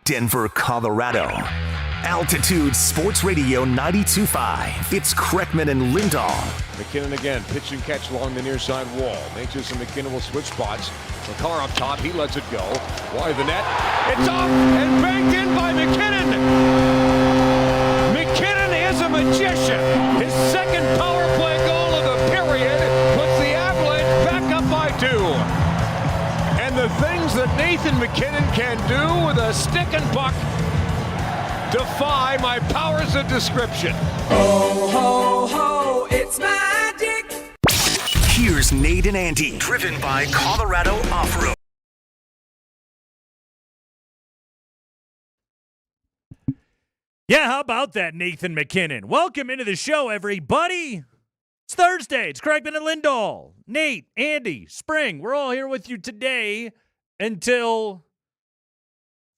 Denver, Colorado. Altitude Sports Radio 92.5. It's Kreckman and Lindahl. McKinnon again, pitch and catch along the near side wall. Natchez and McKinnon will switch spots. McCarr up top, he lets it go. Wide of the net, it's up and banked in by McKinnon. McKinnon is a magician. His second power play goal of the period puts the Avalanche back up by 2. And the things that Nathan McKinnon can do with a stick and puck defy my powers of description. Ho, ho, ho, it's magic. Here's Nate and Andy, driven by Colorado Off-Road. Yeah, how about that, Nathan McKinnon? Welcome into the show, everybody. It's Thursday. It's Kreckman and Lindahl. Nate, Andy, Spring, we're all here with you today until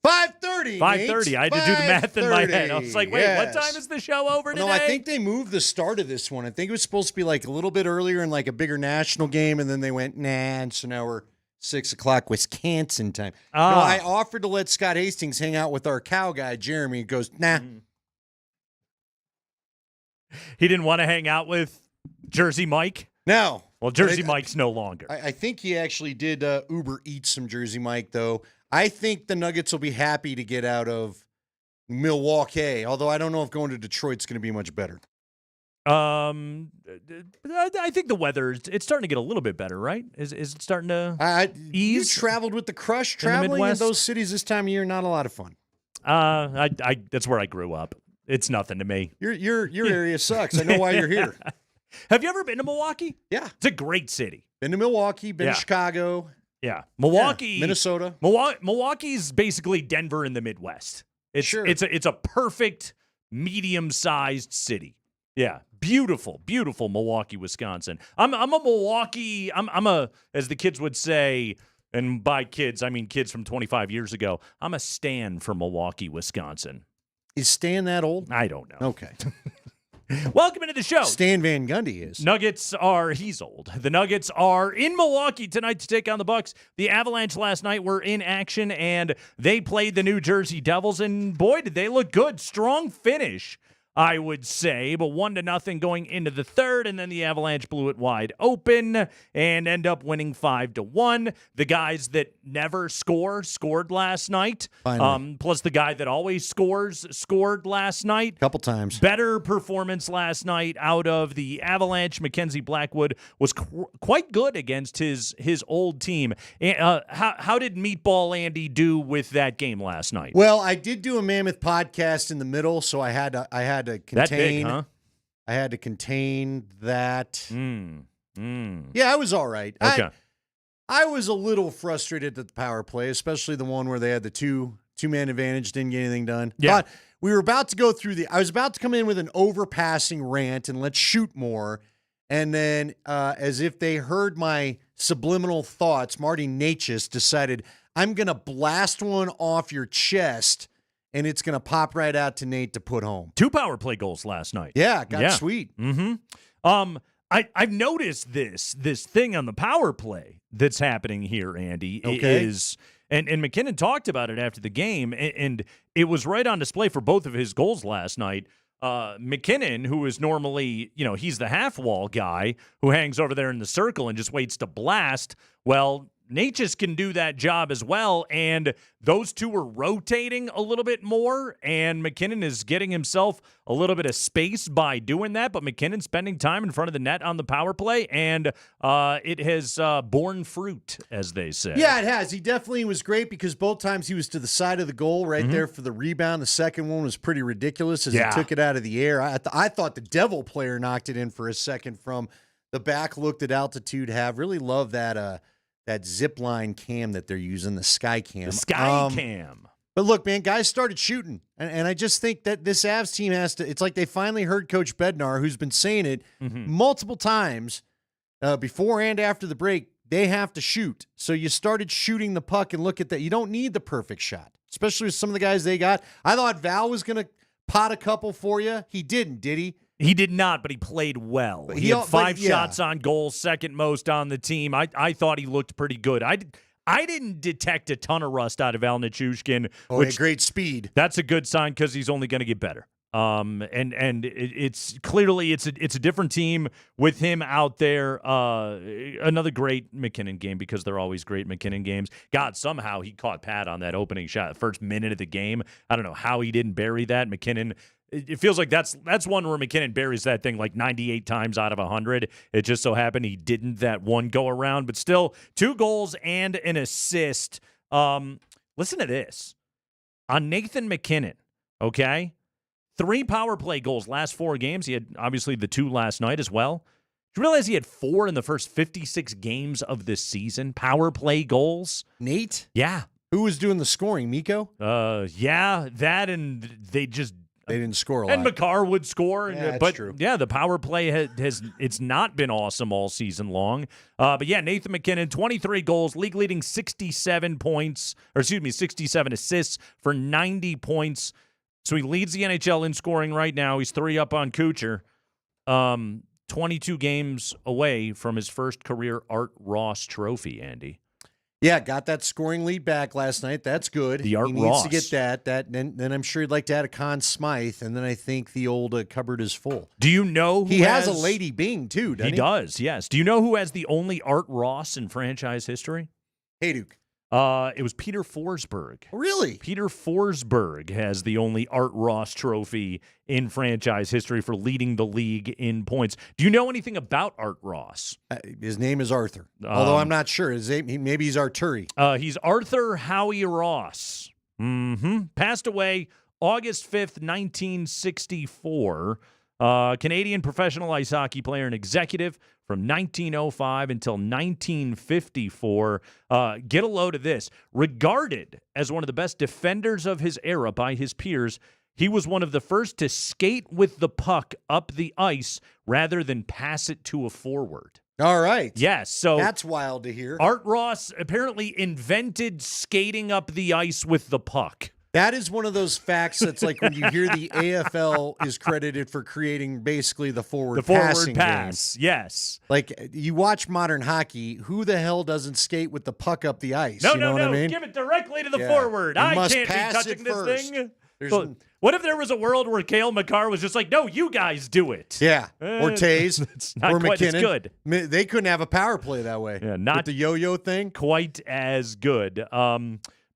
5:30. 5:30. I had to do the math in my head. I was like, wait, What time is the show over today? No, I think they moved the start of this one. I think it was supposed to be like a little bit earlier in like a bigger national game, and then they went, nah, and so now we're 6 o'clock Wisconsin time. No, I offered to let Scott Hastings hang out with our cow guy, Jeremy. He goes, nah. He didn't want to hang out with Jersey Mike? No. Well, Jersey Mike's no longer. I think he actually did Uber Eats some Jersey Mike, though. I think the Nuggets will be happy to get out of Milwaukee, although I don't know if going to Detroit's going to be much better. I think the weather, it's starting to get a little bit better, right? Is it starting to ease? You traveled with the Crush. Traveling in those cities this time of year, not a lot of fun. That's where I grew up. It's nothing to me. Your area sucks. I know why you're here. Have you ever been to Milwaukee? Yeah. It's a great city. Been to Milwaukee, been to Chicago. Yeah. Milwaukee. Minnesota. Milwaukee's basically Denver in the Midwest. It's a perfect medium-sized city. Yeah. Beautiful, beautiful Milwaukee, Wisconsin. I'm a Milwaukee, I'm a, as the kids would say, and by kids, I mean kids from 25 years ago, I'm a stan for Milwaukee, Wisconsin. Is Stan that old? I don't know. Okay. Welcome into the show. Stan Van Gundy is. He's old. The Nuggets are in Milwaukee tonight to take on the Bucks. The Avalanche last night were in action, and they played the New Jersey Devils, and boy, did they look good. Strong finish, I would say, but 1-0 going into the third, and then the Avalanche blew it wide open and end up winning 5-1. The guys that never scored last night. Plus the guy that always scored last night. Couple times. Better performance last night out of the Avalanche. Mackenzie Blackwood was quite good against his old team. How did Meatball Andy do with that game last night? Well, I did do a Mammoth podcast in the middle, so I had to contain. That big, huh? I had to contain that. Yeah, I was all right. Okay. I was a little frustrated at the power play, especially the one where they had the two-man advantage, didn't get anything done. Yeah. But we were about to go through I was about to come in with an overpassing rant and let's shoot more. And then as if they heard my subliminal thoughts, Marty Natchez decided, I'm going to blast one off your chest and it's going to pop right out to Nate to put home. 2 power play goals last night. Yeah, got sweet. Mm-hmm. I've noticed this thing on the power play that's happening here, Andy, is and McKinnon talked about it after the game, and it was right on display for both of his goals last night. McKinnon, who is normally, he's the half wall guy who hangs over there in the circle and just waits to blast. Well, Natchez can do that job as well, and those two are rotating a little bit more, and McKinnon is getting himself a little bit of space by doing that, but McKinnon's spending time in front of the net on the power play, and it has borne fruit, as they say. Yeah, it has. He definitely was great because both times he was to the side of the goal right there for the rebound. The second one was pretty ridiculous as he took it out of the air. I thought the Devil player knocked it in for a second from the back, looked at altitude, really love that that zip line cam that they're using, the sky cam. The sky cam. But look, man, guys started shooting. And I just think that this Avs team has to – it's like they finally heard Coach Bednar, who's been saying it multiple times before and after the break, they have to shoot. So you started shooting the puck, and look at that. You don't need the perfect shot, especially with some of the guys they got. I thought Val was going to pot a couple for you. He didn't, did he? He did not, but he played well. He had 5 shots on goal, second most on the team. I thought he looked pretty good. I didn't detect a ton of rust out of Val Nichushkin. Oh, which great speed. That's a good sign because he's only going to get better. It's clearly it's a different team with him out there. Another great McKinnon game because they're always great McKinnon games. God, somehow he caught Pat on that opening shot, the first minute of the game. I don't know how he didn't bury that. McKinnon. It feels like that's one where McKinnon buries that thing like 98 times out of 100. It just so happened he didn't that one go around, but still 2 goals and an assist. Listen to this on Nathan McKinnon. Okay. 3 power play goals last 4 games. He had obviously the 2 last night as well. Did you realize he had 4 in the first 56 games of this season? Power play goals. Nate? Yeah. Who was doing the scoring? Miko? Yeah, that and they didn't score a lot. And Makar would score. Yeah, that's but true. Yeah, the power play has it's not been awesome all season long. But yeah, Nathan McKinnon, 23 goals, league leading 67 assists for 90 points. So he leads the NHL in scoring right now. He's 3 up on Kucher. 22 games away from his first career Art Ross trophy, Andy. Yeah, got that scoring lead back last night. That's good. The Art he needs Ross. to get that. Then I'm sure he'd like to add a Conn Smythe, and then I think the old cupboard is full. Do you know who he has a Lady Bing, too, doesn't he? He does, yes. Do you know who has the only Art Ross in franchise history? Hayduk. It was Peter Forsberg. Really? Peter Forsberg has the only Art Ross trophy in franchise history for leading the league in points. Do you know anything about Art Ross? His name is Arthur, although I'm not sure. Maybe he's Arturi. He's Arthur Howie Ross. Passed away August 5th, 1964. Canadian professional ice hockey player and executive from 1905 until 1954. Get a load of this. Regarded as one of the best defenders of his era by his peers, he was one of the first to skate with the puck up the ice rather than pass it to a forward. All right. Yes, so that's wild to hear. Art Ross apparently invented skating up the ice with the puck. That is one of those facts that's like when you hear the AFL is credited for creating basically the forward passing pass. Game. Yes. Like you watch modern hockey, who the hell doesn't skate with the puck up the ice? No, you know what I mean? Give it directly to the forward. I can't be touching this thing. So, what if there was a world where Cale Makar was just like, no, you guys do it? Yeah. Or Taze. It's not or quite McKinnon. as good. They couldn't have a power play that way. Yeah, not with the yo-yo thing. Quite as good.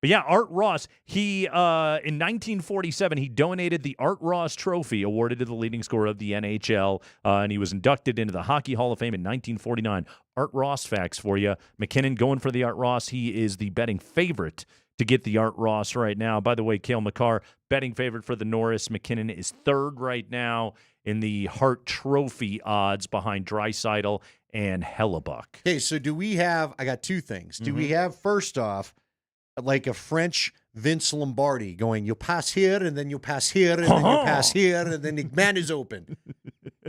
But yeah, Art Ross, he in 1947, he donated the Art Ross Trophy awarded to the leading scorer of the NHL, and he was inducted into the Hockey Hall of Fame in 1949. Art Ross facts for you. McKinnon going for the Art Ross. He is the betting favorite to get the Art Ross right now. By the way, Cale Makar, betting favorite for the Norris. McKinnon is 3rd right now in the Hart Trophy odds behind Draisaitl and Hellebuck. Okay, so do we have, I got 2 things. Do we have, first off, like a French Vince Lombardi going, you'll pass here, and then you'll pass here, and then you'll pass here, and then the man is open.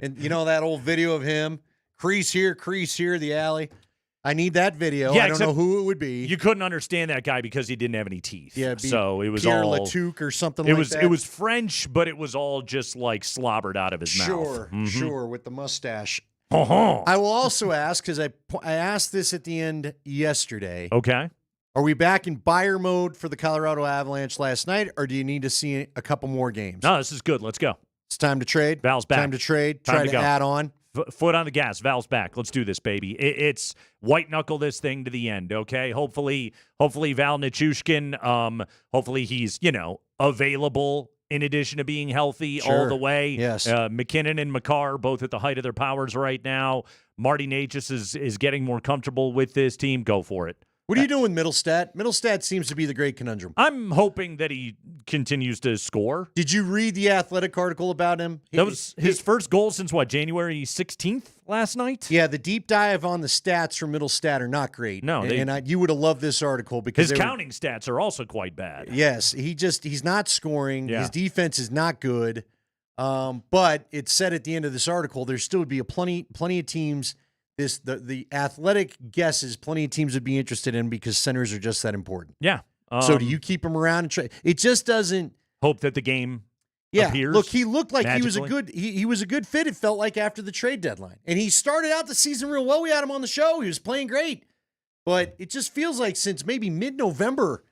And you know that old video of him, crease here, the alley? I need that video. Yeah, I don't know who it would be. You couldn't understand that guy because he didn't have any teeth. Yeah, so it was Pierre all Latuque or something like that. It was French, but it was all just like slobbered out of his mouth. Sure, with the mustache. Uh-huh. I will also ask, because I asked this at the end yesterday. Okay. Are we back in buyer mode for the Colorado Avalanche last night, or do you need to see a couple more games? No, this is good. Let's go. It's time to trade. Val's back. Time to trade. Time Try to to go. add on. Foot on the gas. Val's back. Let's do this, baby. It's white knuckle this thing to the end. Okay. Hopefully Val Nichushkin. Hopefully he's available in addition to being healthy all the way. Yes. McKinnon and Makar both at the height of their powers right now. Marty Necas is getting more comfortable with this team. Go for it. What are you doing with Middlestat? Middlestat seems to be the great conundrum. I'm hoping that he continues to score. Did you read the Athletic article about him? That was his first goal since January 16th last night? Yeah, the deep dive on the stats from Middlestat are not great. No, you would have loved this article because his counting stats are also quite bad. Yes, he's not scoring. Yeah. His defense is not good. But it said at the end of this article there still would be plenty of teams. The Athletic guesses plenty of teams would be interested in because centers are just that important. Yeah. So do you keep him around and try? It just doesn't hope that the game appears. Look, he looked like magically. he was a good fit. It felt like after the trade deadline, and he started out the season real well. We had him on the show. He was playing great. but it just feels like since maybe mid-November,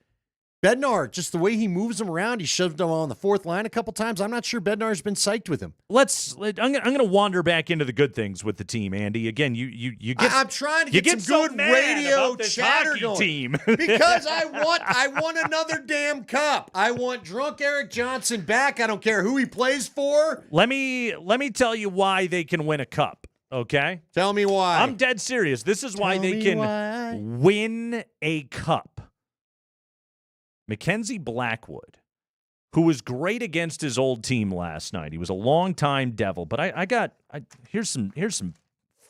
Bednar, just the way he moves him around, he shoved him on the fourth line a couple times. I'm not sure Bednar's been psyched with him. I'm gonna wander back into the good things with the team, Andy. Again, you get. I'm trying to get some good radio chatter going. Team. Because I want another damn cup. I want drunk Eric Johnson back. I don't care who he plays for. Let me tell you why they can win a cup. Okay? Tell me why. I'm dead serious. This is why they can win a cup. Mackenzie Blackwood, who was great against his old team last night. He was a longtime Devil, but here's some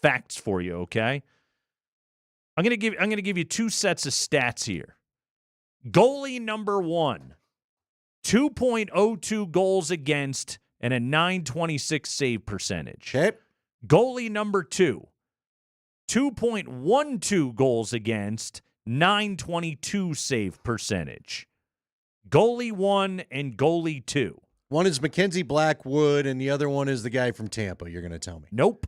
facts for you, okay? I'm gonna give you two sets of stats here. Goalie number 1, 2.02 goals against and a .926 save percentage. Okay. Goalie number 2, 2.12 goals against, .922 save percentage. Goalie 1 and goalie 2. One is Mackenzie Blackwood, and the other one is the guy from Tampa, you're going to tell me. Nope.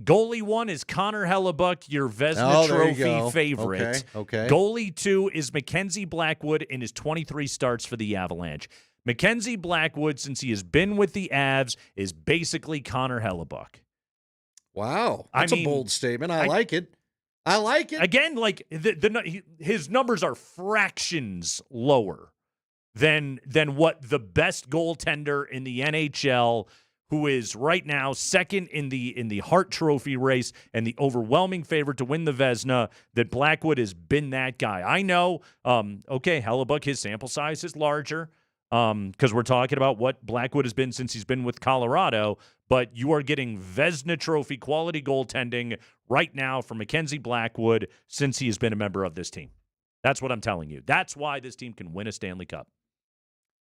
Goalie 1 is Connor Hellebuck, your Vezina Trophy favorite. Okay. Goalie 2 is Mackenzie Blackwood in his 23 starts for the Avalanche. Mackenzie Blackwood, since he has been with the Avs, is basically Connor Hellebuck. Wow. That's a bold statement. I like it. I like it. Again, like his numbers are fractions lower than what the best goaltender in the NHL, who is right now second in the Hart Trophy race and the overwhelming favorite to win the Vezina, that Blackwood has been that guy. I know, Hellebuck, his sample size is larger because we're talking about what Blackwood has been since he's been with Colorado, but you are getting Vezina Trophy quality goaltending right now from Mackenzie Blackwood since he has been a member of this team. That's what I'm telling you. That's why this team can win a Stanley Cup.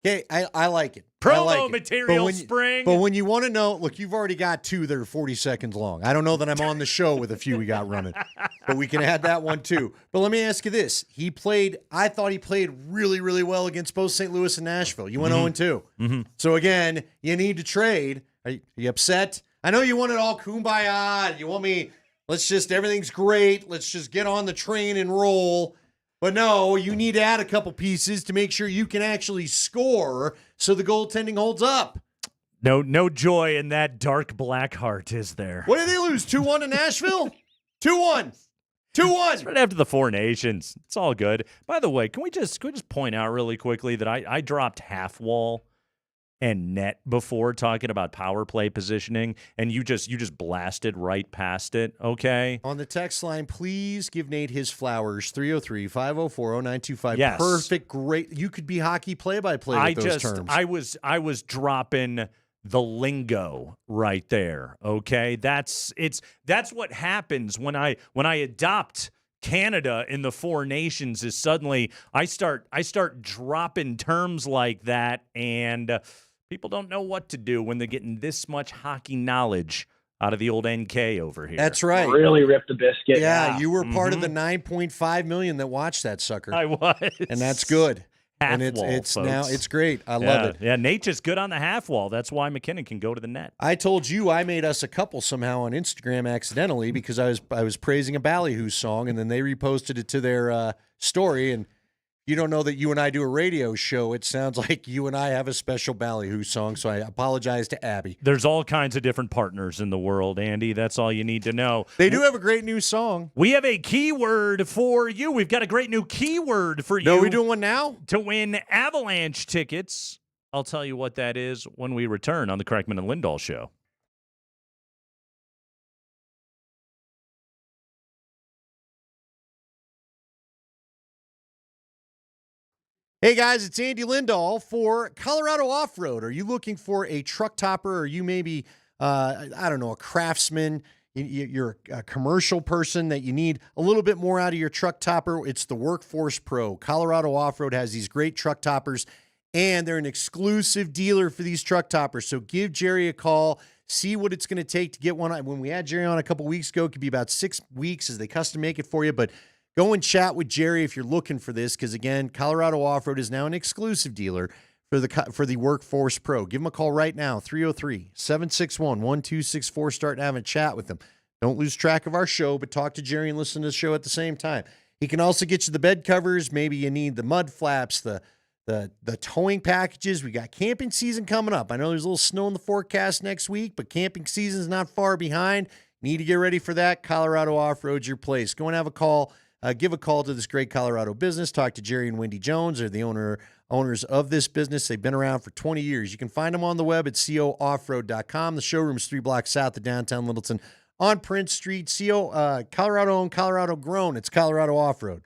Okay, I like it. Promo material, Spring. But when you want to know, look, you've already got 2 that are 40 seconds long. I don't know that I'm on the show with a few we got running, but we can add that one too. But let me ask you this. I thought he played really, really well against both St. Louis and Nashville. You went 0-2. Mm-hmm. So again, you need to trade. Are you upset? I know you want it all kumbaya. You want me, everything's great. Let's just get on the train and roll. But no, you need to add a couple pieces to make sure you can actually score so the goaltending holds up. No joy in that dark black heart, is there? What did they lose? 2-1 to Nashville? 2-1. 2-1. It's right after the Four Nations. It's all good. By the way, can we just point out really quickly that I dropped half wall and net before talking about power play positioning, and you just blasted right past it, okay? On the text line, please give Nate his flowers, 303-504-0925. Yes. Perfect, great. You could be hockey play-by-play with those terms. I was dropping the lingo right there, okay? That's what happens when I adopt Canada in the Four Nations, is suddenly I start dropping terms like that, and people don't know what to do when they're getting this much hockey knowledge out of the old NK over here. That's right. Really ripped the biscuit. Yeah, you were part of the 9.5 million that watched that sucker. I was. And that's good. Half and wall, it's folks. Now it's great. I love it. Yeah, Nate's just good on the half wall. That's why McKinnon can go to the net. I told you I made us a couple somehow on Instagram accidentally because I was praising a Ballyhoo song, and then they reposted it to their story. And you don't know that you and I do a radio show. It sounds like you and I have a special Ballyhoo song, so I apologize to Abby. There's all kinds of different partners in the world, Andy. That's all you need to know. They do have a great new song. We have a keyword for you. We've got a great new keyword for you. No, we doing one now? To win Avalanche tickets. I'll tell you what that is when we return on the Kreckman and Lindahl Show. Hey guys, it's Andy Lindahl for Colorado Off-Road. Are you looking for a truck topper? Or you maybe, a craftsman? You're a commercial person that you need a little bit more out of your truck topper. It's the Workforce Pro. Colorado Off-Road has these great truck toppers, and they're an exclusive dealer for these truck toppers. So give Jerry a call. See what it's going to take to get one. When we had Jerry on a couple weeks ago, it could be about 6 weeks as they custom make it for you, but go and chat with Jerry if you're looking for this, because, again, Colorado Off-Road is now an exclusive dealer for the Workforce Pro. Give them a call right now, 303-761-1264. Start having a chat with them. Don't lose track of our show, but talk to Jerry and listen to the show at the same time. He can also get you the bed covers. Maybe you need the mud flaps, the towing packages. We got camping season coming up. I know there's a little snow in the forecast next week, but camping season's not far behind. Need to get ready for that. Colorado Off-Road's your place. Go and have a call. Give a call to this great Colorado business. Talk to Jerry and Wendy Jones. They're the owners of this business. They've been around for 20 years. You can find them on the web at cooffroad.com. The showroom is 3 blocks south of downtown Littleton on Prince Street. Colorado-owned, Colorado-grown. It's Colorado Off-Road.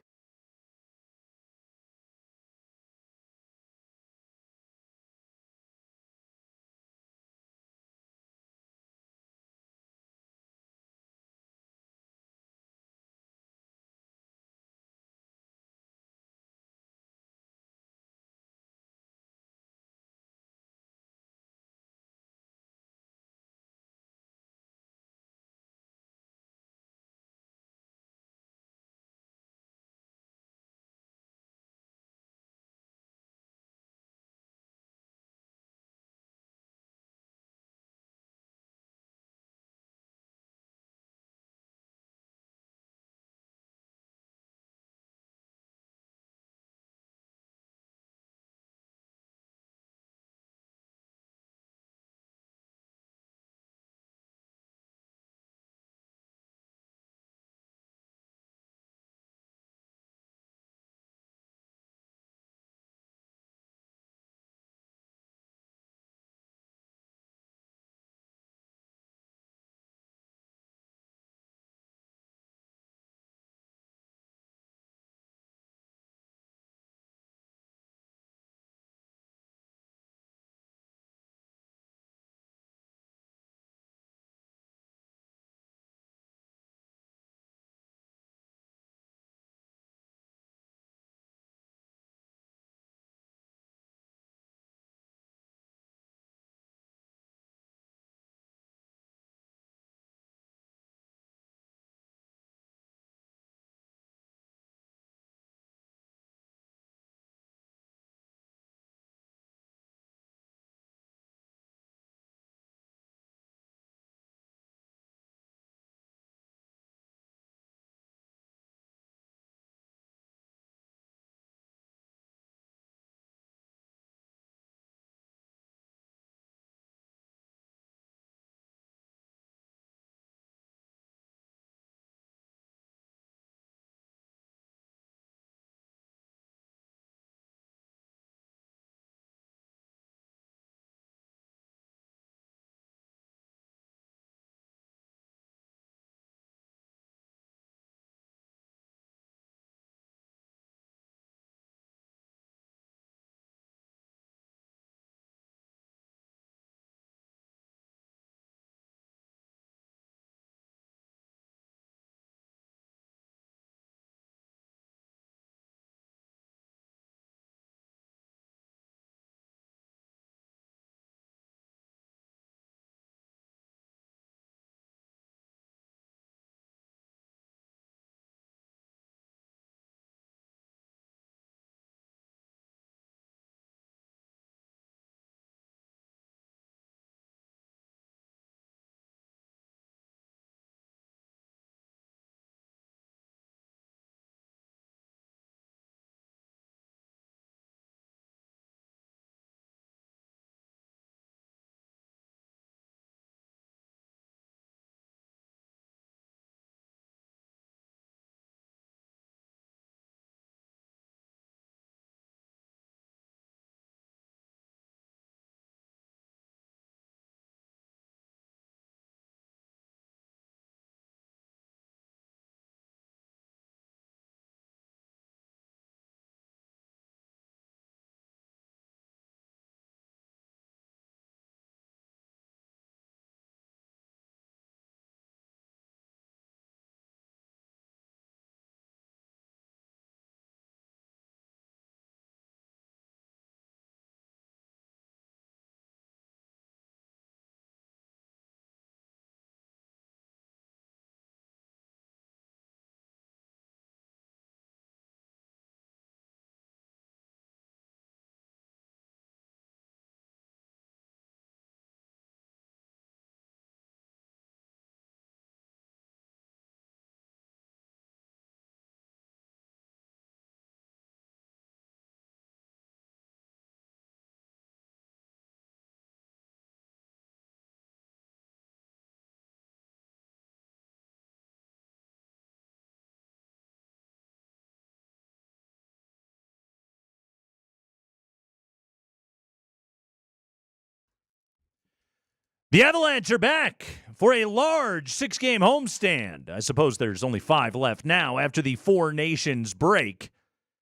The Avalanche are back for a large 6-game homestand. I suppose there's only 5 left now after the 4 Nations break.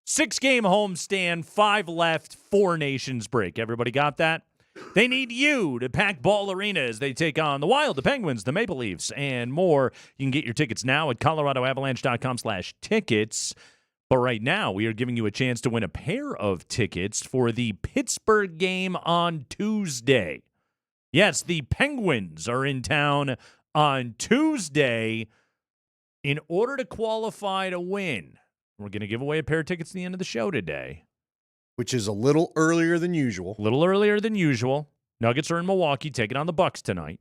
6-game homestand, 5 left, 4 Nations break. Everybody got that? They need you to pack Ball Arena as they take on the Wild, the Penguins, the Maple Leafs, and more. You can get your tickets now at coloradoavalanche.com/tickets. But right now, we are giving you a chance to win a pair of tickets for the Pittsburgh game on Tuesday. Yes, the Penguins are in town on Tuesday. In order to qualify to win, we're going to give away a pair of tickets at the end of the show today. Which is a little earlier than usual. A little earlier than usual. Nuggets are in Milwaukee, taking on the Bucks tonight.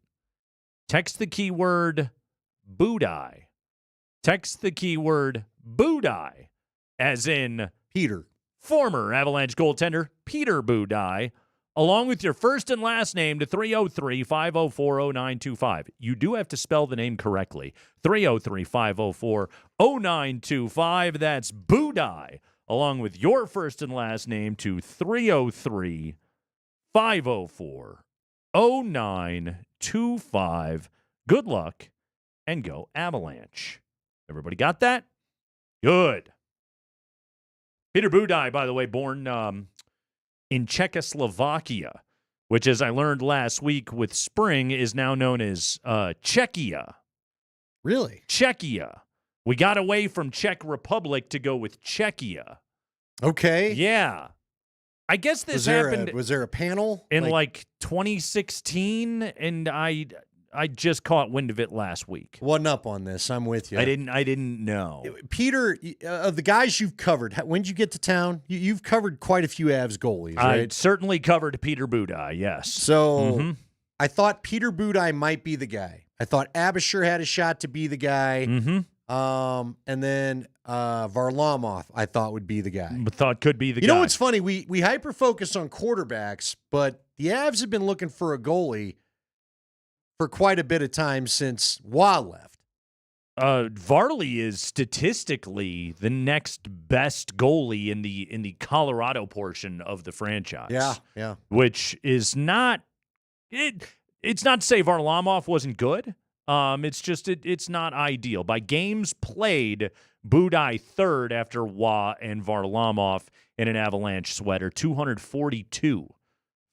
Text the keyword Budai. Text the keyword Budai, as in Peter. Former Avalanche goaltender Peter Budai, along with your first and last name to 303-504-0925. You do have to spell the name correctly. 303-504-0925. That's Budai, along with your first and last name to 303-504-0925. Good luck, and go Avalanche. Everybody got that? Good. Peter Budai, by the way, born in Czechoslovakia, which, as I learned last week with spring, is now known as Czechia. Really? Czechia. We got away from Czech Republic to go with Czechia. Okay. Yeah. I guess this happened Was there a panel? in like 2016, and I just caught wind of it last week. Wasn't up on this. I'm with you. I didn't know. Peter, of the guys you've covered, when did you get to town? You've covered quite a few Avs goalies, right? I certainly covered Peter Budai, yes. So I thought Peter Budai might be the guy. I thought Abisher had a shot to be the guy. And then Varlamov, I thought, would be the guy. But thought could be the guy. You know what's funny? We hyper-focus on quarterbacks, but the Avs have been looking for a goalie for quite a bit of time since Waugh left. Varley is statistically the next best goalie in the Colorado portion of the franchise. Yeah. Which is not it's not to say Varlamov wasn't good. It's just it's not ideal. By games played, Budai third after Waugh and Varlamov in an Avalanche sweater, 242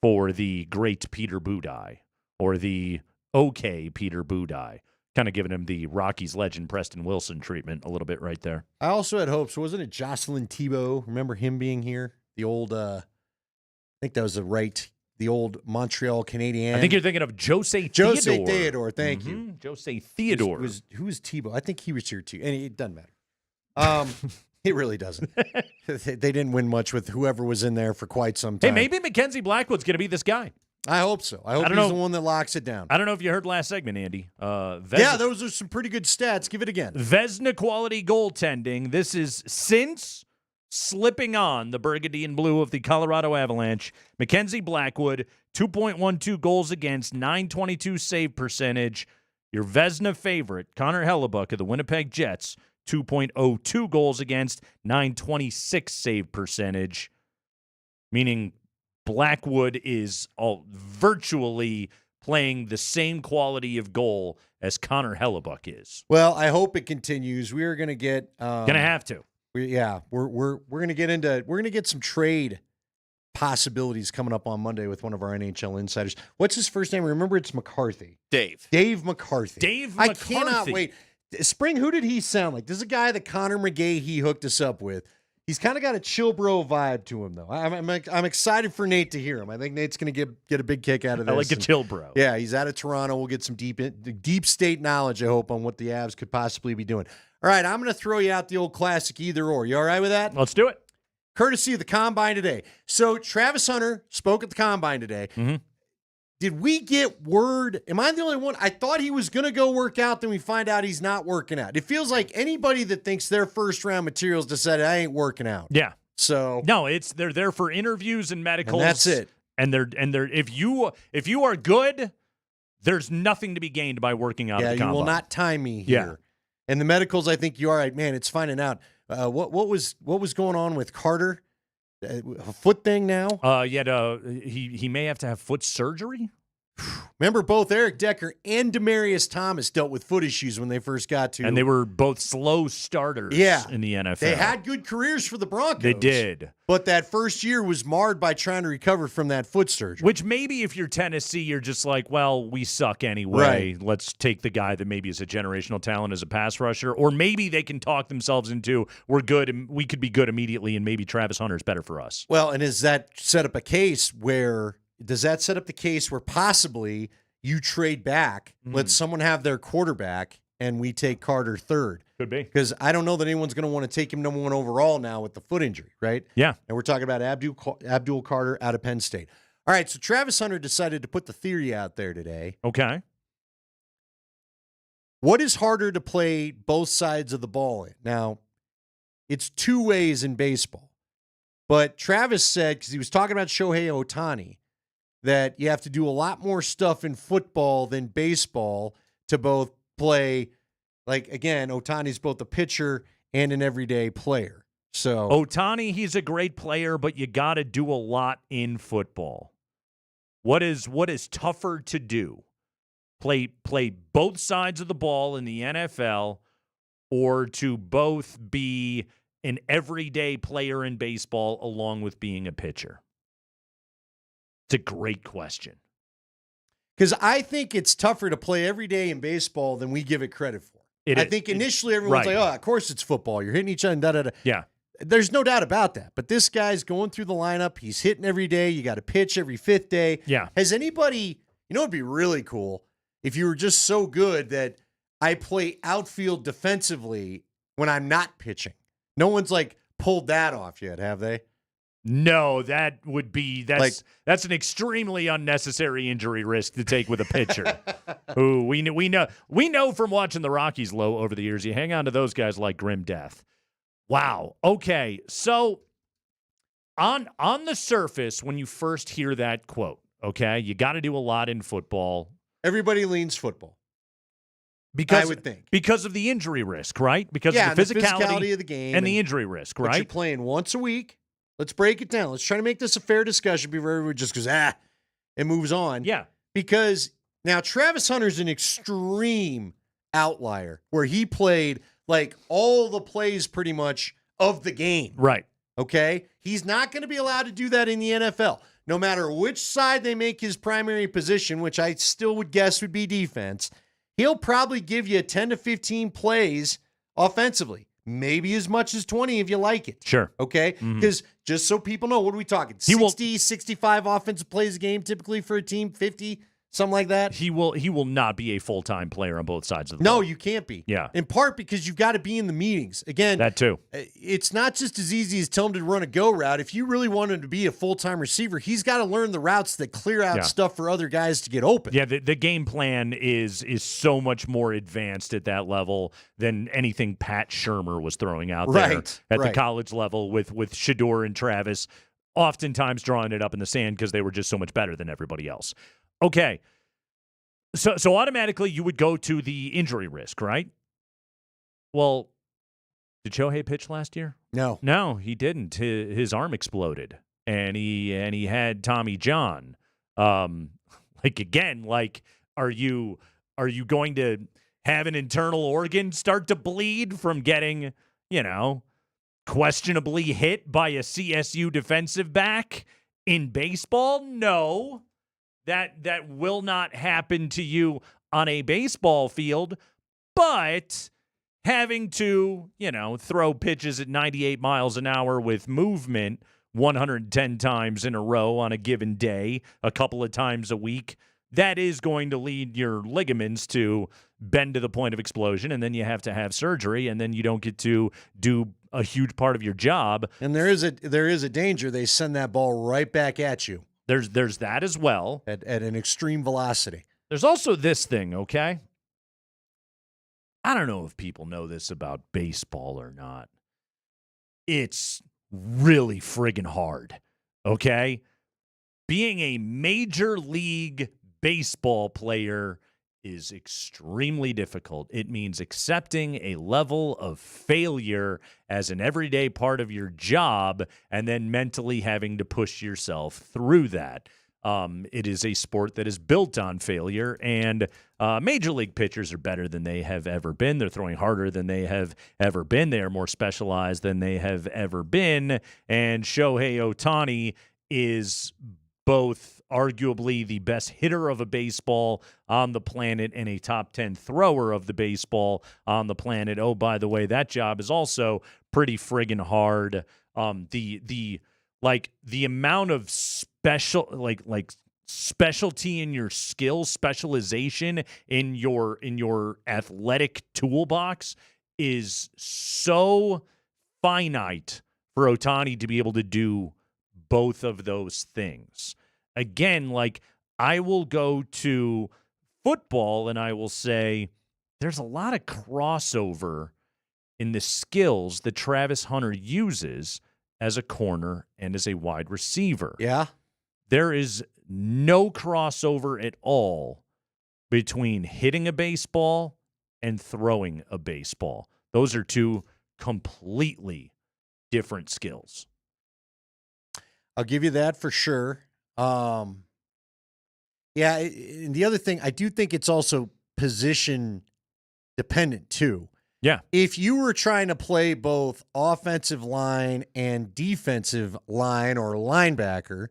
for the great Peter Budai, or the okay Peter Budai. Kind of giving him the Rockies legend Preston Wilson treatment a little bit right there. I also had hopes. Wasn't it Jocelyn Thibault? Remember him being here? The old, I think that was the old Montreal Canadien. I think you're thinking of Jose Theodore, thank you. Jose Theodore. Who was Thibault? I think he was here too. And it doesn't matter. It really doesn't. They didn't win much with whoever was in there for quite some time. Hey, maybe Mackenzie Blackwood's going to be this guy. I hope so. I hope he's the one that locks it down. I don't know if you heard last segment, Andy. Yeah, those are some pretty good stats. Give it again. Vezina quality goaltending. This is since slipping on the burgundy and blue of the Colorado Avalanche. Mackenzie Blackwood, 2.12 goals against, .922 save percentage. Your Vezina favorite, Connor Hellebuck of the Winnipeg Jets, 2.02 goals against, .926 save percentage. Meaning Blackwood is virtually playing the same quality of goal as Connor Hellebuck is. Well, I hope it continues. We are going to get gonna have to. We're going to get some trade possibilities coming up on Monday with one of our NHL insiders. What's his first name? Remember, it's McCarthy. Dave McCarthy. I cannot wait. Spring, who did he sound like? This is a guy that Connor McGahey hooked us up with. He's kind of got a chill bro vibe to him, though. I'm excited for Nate to hear him. I think Nate's going to get a big kick out of this. I like a chill bro. Yeah, he's out of Toronto. We'll get some deep state knowledge, I hope, on what the Avs could possibly be doing. All right, I'm going to throw you out the old classic either or. You all right with that? Let's do it. Courtesy of the Combine today. So Travis Hunter spoke at the Combine today. Did we get word? Am I the only one? I thought he was going to go work out, then we find out he's not working out. It feels like anybody that thinks their first-round materials decided, I ain't working out. Yeah. So no, they're there for interviews and medicals. And that's it. And they're if you are good, there's nothing to be gained by working out. Yeah, at the Combine. You will not time me here. Yeah. And the medicals, I think you are right, man. It's finding out what was going on with Carter. A foot thing now? He may have to have foot surgery. Remember, both Eric Decker and Demaryius Thomas dealt with foot issues when they first got to. And they were both slow starters in the NFL. They had good careers for the Broncos. They did. But that first year was marred by trying to recover from that foot surgery. Which maybe if you're Tennessee, you're just like, well, we suck anyway. Right. Let's take the guy that maybe is a generational talent as a pass rusher. Or maybe they can talk themselves into, we're good and we could be good immediately, and maybe Travis Hunter's better for us. Well, and does that set up the case where possibly you trade back, let someone have their quarterback, and we take Carter third? Could be. Because I don't know that anyone's going to want to take him number 1 overall now with the foot injury, right? Yeah. And we're talking about Abdul Carter out of Penn State. All right, so Travis Hunter decided to put the theory out there today. Okay. What is harder to play both sides of the ball in? Now, it's two ways in baseball. But Travis said, because he was talking about Shohei Ohtani, that you have to do a lot more stuff in football than baseball to both play. Like, again, Ohtani's both a pitcher and an everyday player. So Ohtani, he's a great player, but you got to do a lot in football. What is tougher to do? Play both sides of the ball in the NFL, or to both be an everyday player in baseball along with being a pitcher? It's a great question. Because I think it's tougher to play every day in baseball than we give it credit for. I think initially everyone's like, oh, of course it's football. You're hitting each other and da-da-da. Yeah. There's no doubt about that. But this guy's going through the lineup. He's hitting every day. You got to pitch every fifth day. Yeah. Has anybody, it'd be really cool if you were just so good that I play outfield defensively when I'm not pitching. No one's like pulled that off yet, have they? No, that's an extremely unnecessary injury risk to take with a pitcher. Who we know from watching the Rockies low over the years. You hang on to those guys like grim death. Wow. Okay, so on the surface, when you first hear that quote, okay, you got to do a lot in football. Everybody leans football. Because, I would think. Because of the injury risk, right? Because of the physicality of the game and the injury risk, right? But you're playing once a week. Let's break it down. Let's try to make this a fair discussion before everyone just goes, it moves on. Yeah. Because now Travis Hunter's an extreme outlier where he played like all the plays pretty much of the game. Right. Okay? He's not going to be allowed to do that in the NFL. No matter which side they make his primary position, which I still would guess would be defense, he'll probably give you 10 to 15 plays offensively. Maybe as much as 20 if you like it. Sure. Okay? Because just so people know, what are we talking? 60, 65 offensive plays a game typically for a team, 50, something like that? He will not be a full-time player on both sides of the ball. No, you can't be. Yeah. In part because you've got to be in the meetings. Again, that too. It's not just as easy as tell him to run a go route. If you really want him to be a full-time receiver, he's got to learn the routes that clear out stuff for other guys to get open. Yeah, the game plan is so much more advanced at that level than anything Pat Shurmur was throwing out there at the college level with Shedeur and Travis, oftentimes drawing it up in the sand because they were just so much better than everybody else. Okay. So automatically you would go to the injury risk, right? Well, did Shohei pitch last year? No, he didn't. His arm exploded, and he had Tommy John. Are you going to have an internal organ start to bleed from getting, questionably hit by a CSU defensive back in baseball? No. That will not happen to you on a baseball field, but having to, throw pitches at 98 miles an hour with movement 110 times in a row on a given day, a couple of times a week, that is going to lead your ligaments to bend to the point of explosion, and then you have to have surgery, and then you don't get to do a huge part of your job. And there is a danger they send that ball right back at you. There's that as well. At an extreme velocity. There's also this thing, okay? I don't know if people know this about baseball or not. It's really friggin' hard, okay? Being a major league baseball player is extremely difficult. It means accepting a level of failure as an everyday part of your job and then mentally having to push yourself through that. It is a sport that is built on failure, and major league pitchers are better than they have ever been. They're throwing harder than they have ever been. They are more specialized than they have ever been. And Shohei Ohtani is both arguably the best hitter of a baseball on the planet and a top 10 thrower of the baseball on the planet. Oh, by the way, that job is also pretty friggin' hard. The amount of specialty in your skill, specialization in your athletic toolbox is so finite for Ohtani to be able to do both of those things. Again, I will go to football and I will say there's a lot of crossover in the skills that Travis Hunter uses as a corner and as a wide receiver. Yeah. There is no crossover at all between hitting a baseball and throwing a baseball. Those are two completely different skills. I'll give you that for sure. And the other thing, I do think it's also position dependent too. Yeah. If you were trying to play both offensive line and defensive line or linebacker,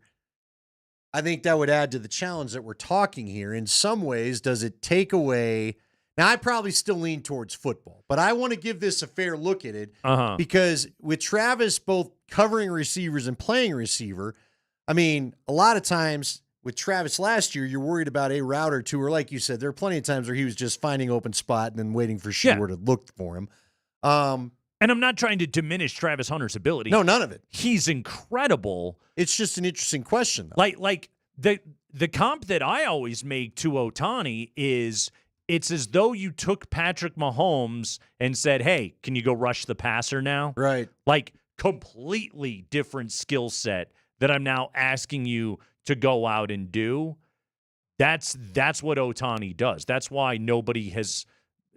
I think that would add to the challenge that we're talking here. In some ways, does it take away? Now, I probably still lean towards football, but I want to give this a fair look at it because with Travis both covering receivers and playing receiver, I mean, a lot of times with Travis last year, you're worried about a route or two, or like you said, there are plenty of times where he was just finding open spot and then waiting for Shore to look for him. And I'm not trying to diminish Travis Hunter's ability. No, none of it. He's incredible. It's just an interesting question, though. Like the comp that I always make to Ohtani is it's as though you took Patrick Mahomes and said, hey, can you go rush the passer now? Right. Like completely different skill set that I'm now asking you to go out and do. That's what Ohtani does. That's why nobody has,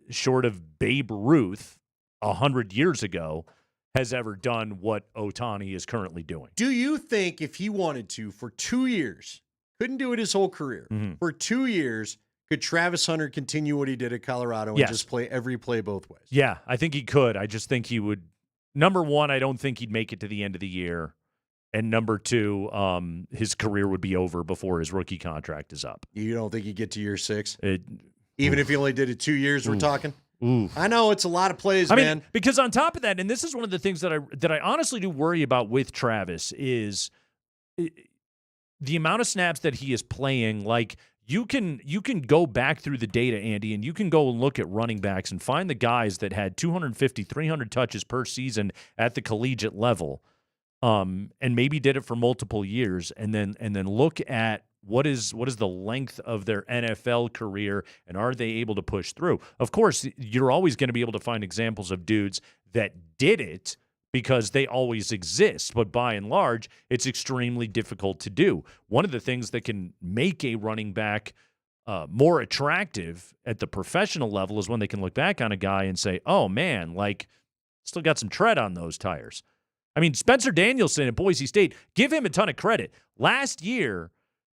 short of Babe Ruth 100 years ago, has ever done what Ohtani is currently doing. Do you think if he wanted to for 2 years, couldn't do it his whole career, for 2 years, could Travis Hunter continue what he did at Colorado and just play every play both ways? Yeah, I think he could. I just think he would. Number one, I don't think he'd make it to the end of the year. And number two, his career would be over before his rookie contract is up. You don't think he'd get to year 6? Even if he only did it 2 years, we're talking? I know it's a lot of plays, man. Because on top of that, and this is one of the things that I honestly do worry about with Travis is the amount of snaps that he is playing. Like you can go back through the data, Andy, and you can go and look at running backs and find the guys that had 250, 300 touches per season at the collegiate level. And maybe did it for multiple years, and then look at what is the length of their NFL career, and are they able to push through? Of course, you're always going to be able to find examples of dudes that did it because they always exist, but by and large, it's extremely difficult to do. One of the things that can make a running back more attractive at the professional level is when they can look back on a guy and say, oh man, like still got some tread on those tires. I mean, Spencer Danielson at Boise State, give him a ton of credit. Last year,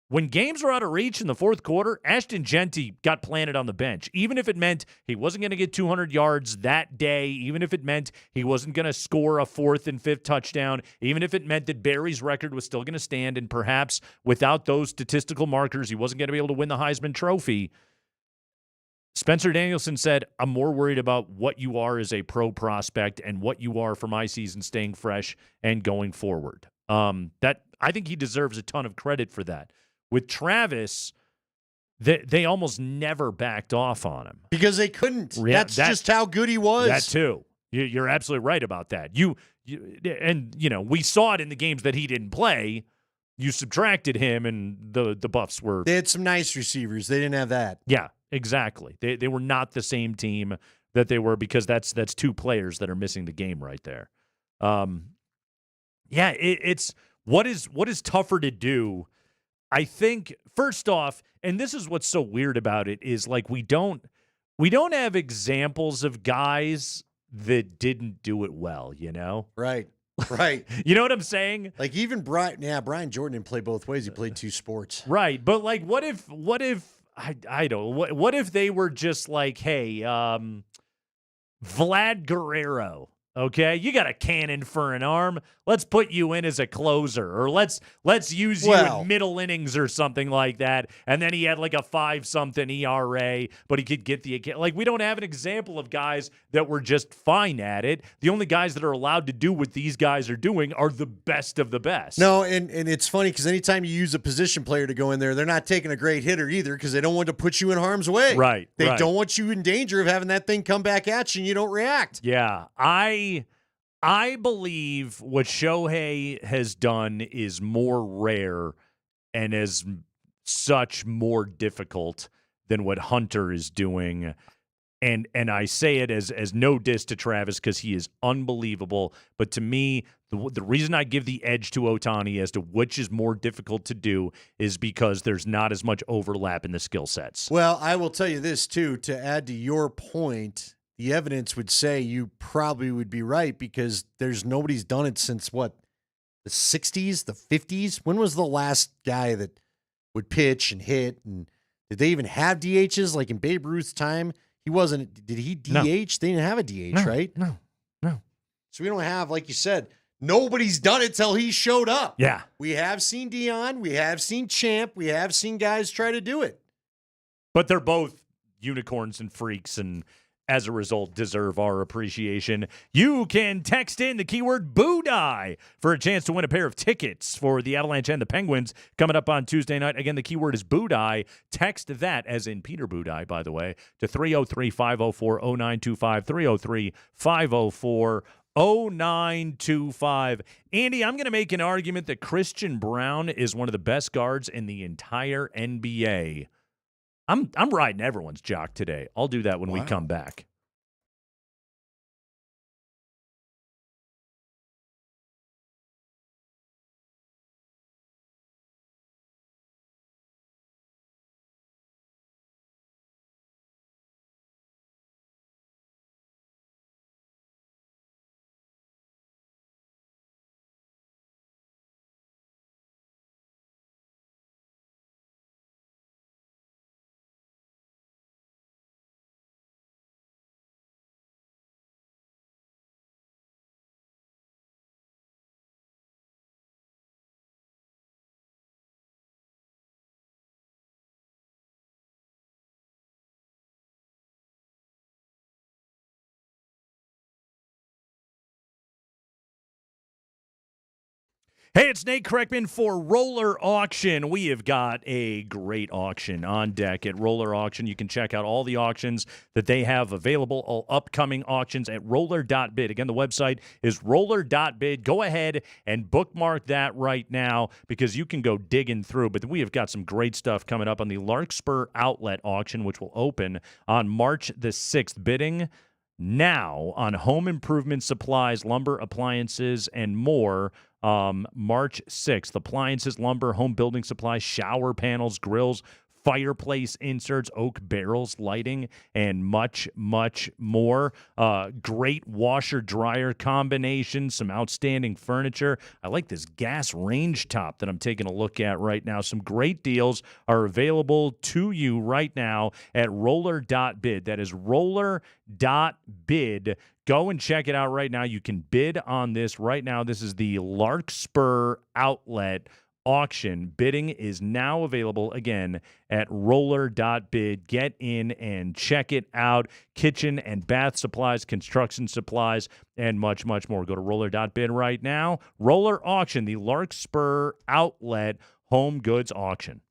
when games were out of reach in the fourth quarter, Ashton Genty got planted on the bench. Even if it meant he wasn't going to get 200 yards that day, even if it meant he wasn't going to score a 4th and 5th touchdown, even if it meant that Barry's record was still going to stand, and perhaps without those statistical markers, he wasn't going to be able to win the Heisman Trophy. Spencer Danielson said, I'm more worried about what you are as a pro prospect and what you are for my season staying fresh and going forward. That I think he deserves a ton of credit for that. With Travis, they almost never backed off on him. Because they couldn't. Yeah, that's just how good he was. That too. You're absolutely right about that. We saw it in the games that he didn't play. You subtracted him, and the Buffs were... They had some nice receivers. They didn't have that. Yeah. Exactly. They were not the same team that they were, because that's two players that are missing the game right there. It's what is tougher to do. I think first off, and this is what's so weird about it, is like we don't have examples of guys that didn't do it well, you know? Right. Right. You know what I'm saying? Like even Brian Jordan didn't play both ways. He played two sports. Right. But like, what if I don't know, what if they were just like, hey, Vlad Guerrero, okay, you got a cannon for an arm. Let's put you in as a closer, or let's use you in middle innings or something like that. And then he had like a 5-something ERA, but he could get like, we don't have an example of guys that were just fine at it. The only guys that are allowed to do what these guys are doing are the best of the best. No, and it's funny because anytime you use a position player to go in there, they're not taking a great hitter either because they don't want to put you in harm's way. Right. They don't want you in danger of having that thing come back at you and you don't react. Yeah. I believe what Shohei has done is more rare and as such more difficult than what Hunter is doing. And I say it as no diss to Travis because he is unbelievable. But to me, the reason I give the edge to Ohtani as to which is more difficult to do is because there's not as much overlap in the skill sets. Well, I will tell you this, too, to add to your point. The evidence would say you probably would be right because nobody's done it since what, the 60s, the 50s? When was the last guy that would pitch and hit? And did they even have DHs? Like in Babe Ruth's time, he wasn't. Did he DH? No. They didn't have a DH, right? No. So we don't have, like you said, nobody's done it till he showed up. Yeah. We have seen Dion. We have seen Champ. We have seen guys try to do it. But they're both unicorns and freaks, and as a result, deserve our appreciation. You can text in the keyword Budai for a chance to win a pair of tickets for the Avalanche and the Penguins coming up on Tuesday night. Again, the keyword is Budai. Text that, as in Peter Budai, by the way, to 303-504-0925, 303-504-0925. Andy, I'm going to make an argument that Christian Brown is one of the best guards in the entire NBA. I'm riding everyone's jock today. I'll do that when we come back. Hey, it's Nate Kreckman for Roller Auction. We have got a great auction on deck at Roller Auction. You can check out all the auctions that they have available, all upcoming auctions at roller.bid. Again, the website is roller.bid. Go ahead and bookmark that right now because you can go digging through. But we have got some great stuff coming up on the Larkspur Outlet Auction, which will open on March the 6th. Bidding now on home improvement supplies, lumber, appliances, and more. March 6th, appliances, lumber, home building supplies, shower panels, grills, fireplace inserts, oak barrels, lighting, and much, much more. Great washer-dryer combination, some outstanding furniture. I like this gas range top that I'm taking a look at right now. Some great deals are available to you right now at roller.bid. That is roller.bid. Go and check it out right now. You can bid on this right now. This is the Larkspur Outlet Auction. Bidding is now available again at roller.bid. Get in and check it out. Kitchen and bath supplies, construction supplies, and much, much more. Go to roller.bid right now. Roller Auction, the Larkspur Outlet Home Goods Auction.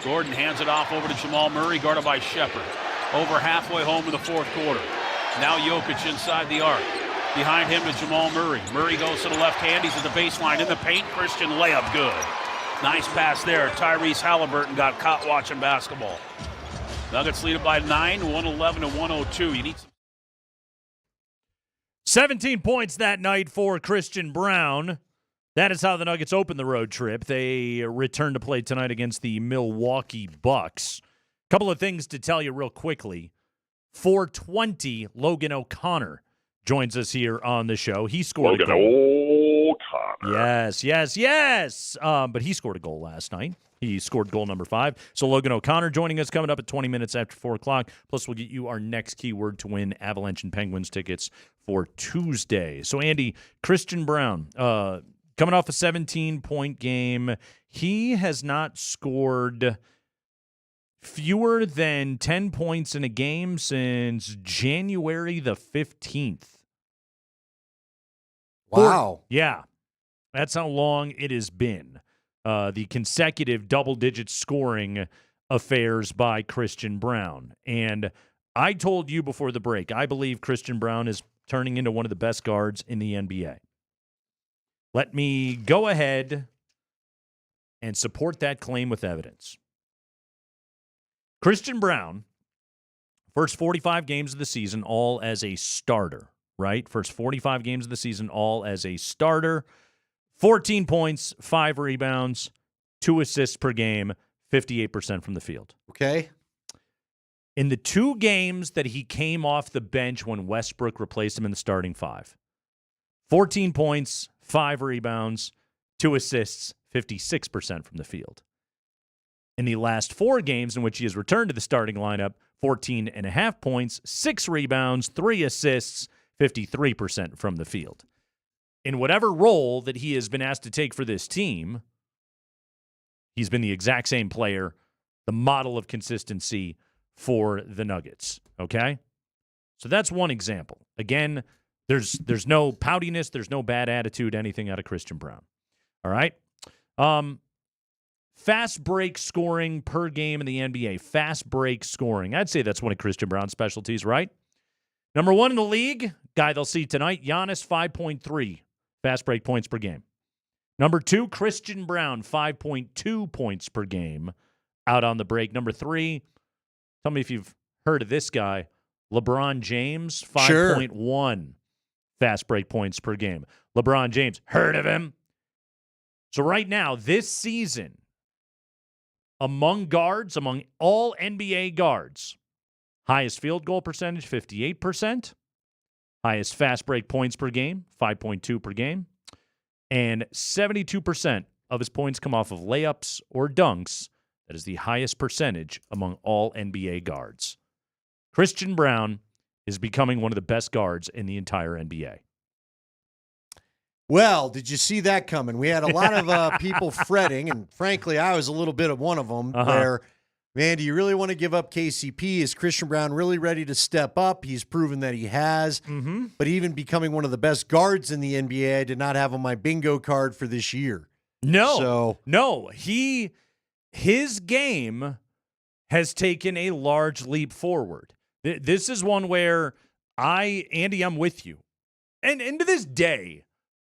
Gordon hands it off over to Jamal Murray, guarded by Shepard. Over halfway home in the fourth quarter. Now Jokic inside the arc. Behind him is Jamal Murray. Murray goes to the left hand. He's at the baseline in the paint. Christian layup good. Nice pass there. Tyrese Halliburton got caught watching basketball. Nuggets lead it by 9, 111-102. You need some 17 points that night for Christian Brown. That is how the Nuggets open the road trip. They return to play tonight against the Milwaukee Bucks. Couple of things to tell you real quickly. 4:20, Logan O'Connor joins us here on the show. He scored a goal. O'Connor. Yes. But he scored a goal last night. He scored goal number 5. So Logan O'Connor joining us coming up at 20 minutes after 4 o'clock. Plus, we'll get you our next keyword to win Avalanche and Penguins tickets for Tuesday. So, Andy, Christian Brown, coming off a 17-point game, he has not scored fewer than 10 points in a game since January the 15th. Wow. Yeah. That's how long it has been. The consecutive double-digit scoring affairs by Christian Brown. And I told you before the break, I believe Christian Brown is turning into one of the best guards in the NBA. Let me go ahead and support that claim with evidence. Christian Brown, first 45 games of the season, all as a starter, right? First 45 games of the season, all as a starter. 14 points, 5 rebounds, 2 assists per game, 58% from the field. Okay. In the 2 games that he came off the bench when Westbrook replaced him in the starting 5, 14 points, 5 rebounds, 2 assists, 56% from the field. In the last 4 games in which he has returned to the starting lineup, 14.5 points, 6 rebounds, 3 assists, 53% from the field. In whatever role that he has been asked to take for this team, he's been the exact same player, the model of consistency for the Nuggets, okay? So that's one example. Again, there's no poutiness, there's no bad attitude, anything out of Christian Brown. All right? Fast break scoring per game in the NBA. Fast break scoring. I'd say that's one of Christian Brown's specialties, right? Number 1 in the league, guy they'll see tonight, Giannis, 5.3 fast break points per game. Number 2, Christian Brown, 5.2 points per game out on the break. Number 3, tell me if you've heard of this guy, LeBron James, 5.1 fast break points per game. LeBron James, heard of him? So right now, this season, among guards, among all NBA guards, highest field goal percentage, 58%. Highest fast break points per game, 5.2 per game. And 72% of his points come off of layups or dunks. That is the highest percentage among all NBA guards. Christian Brown is becoming one of the best guards in the entire NBA. Well, did you see that coming? We had a lot of people fretting, and frankly, I was a little bit of one of them, where, man, do you really want to give up KCP? Is Christian Brown really ready to step up? He's proven that he has. But even becoming one of the best guards in the NBA, I did not have on my bingo card for this year. No. His game has taken a large leap forward. This is one where Andy, I'm with you. And to this day,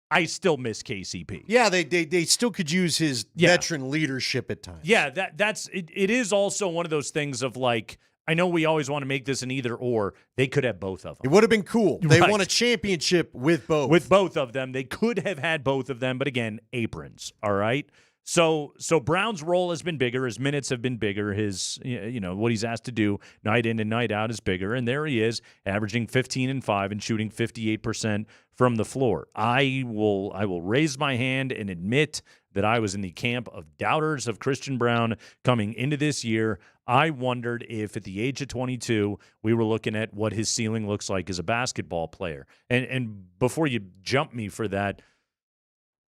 I still miss KCP. Yeah, they still could use his veteran leadership at times. Yeah, that's it is also one of those things of like, I know we always want to make this an either or. They could have both of them. It would have been cool. They won a championship with both. With both of them. They could have had both of them, but again, aprons, all right? So Brown's role has been bigger. His minutes have been bigger. His, what he's asked to do night in and night out is bigger. And there he is, averaging 15 and 5 and shooting 58% from the floor. I will raise my hand and admit that I was in the camp of doubters of Christian Brown coming into this year. I wondered if at the age of 22, we were looking at what his ceiling looks like as a basketball player. And before you jump me for that,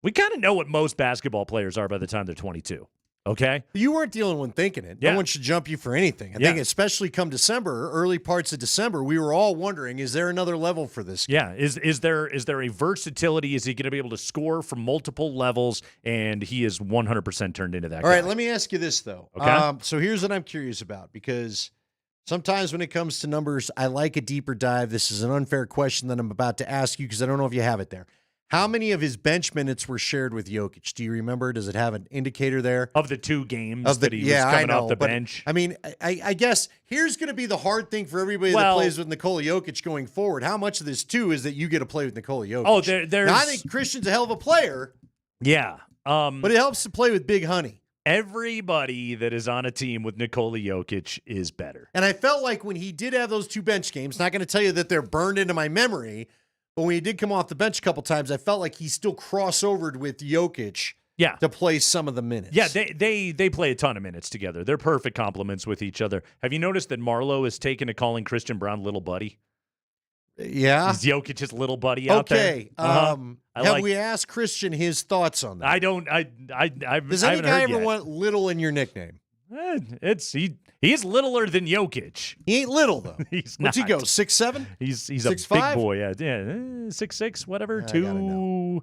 we kind of know what most basketball players are by the time they're 22, Okay? You weren't the only one thinking it. Yeah. No one should jump you for anything. I think especially come December, early parts of December, we were all wondering, is there another level for this guy? Yeah. Is there a versatility? Is he going to be able to score from multiple levels? And he is 100% turned into that guy. All right, let me ask you this, though. Okay. So here's what I'm curious about, because sometimes when it comes to numbers, I like a deeper dive. This is an unfair question that I'm about to ask you because I don't know if you have it there. How many of his bench minutes were shared with Jokic? Do you remember? Does it have an indicator there? Of the 2 games that he was coming off the bench? I mean, I guess here's going to be the hard thing for everybody that plays with Nikola Jokic going forward. How much of this, too, is that you get to play with Nikola Jokic? Oh, there's... Now, I think Christian's a hell of a player. Yeah. But it helps to play with Big Honey. Everybody that is on a team with Nikola Jokic is better. And I felt like when he did have those 2 bench games, not going to tell you that they're burned into my memory, but when he did come off the bench a couple times, I felt like he still crossovered with Jokic to play some of the minutes. Yeah, they play a ton of minutes together. They're perfect complements with each other. Have you noticed that Marlo has taken to calling Christian Brown little buddy? Yeah. He's Jokic's little buddy out there. Okay. Have we asked Christian his thoughts on that? I don't. Does any guy ever want little in your nickname? He is littler than Jokic. He ain't little though. He's What's not. he go? 6'7"? He's 6'5"? a big boy. Yeah, 6'6", whatever. 2.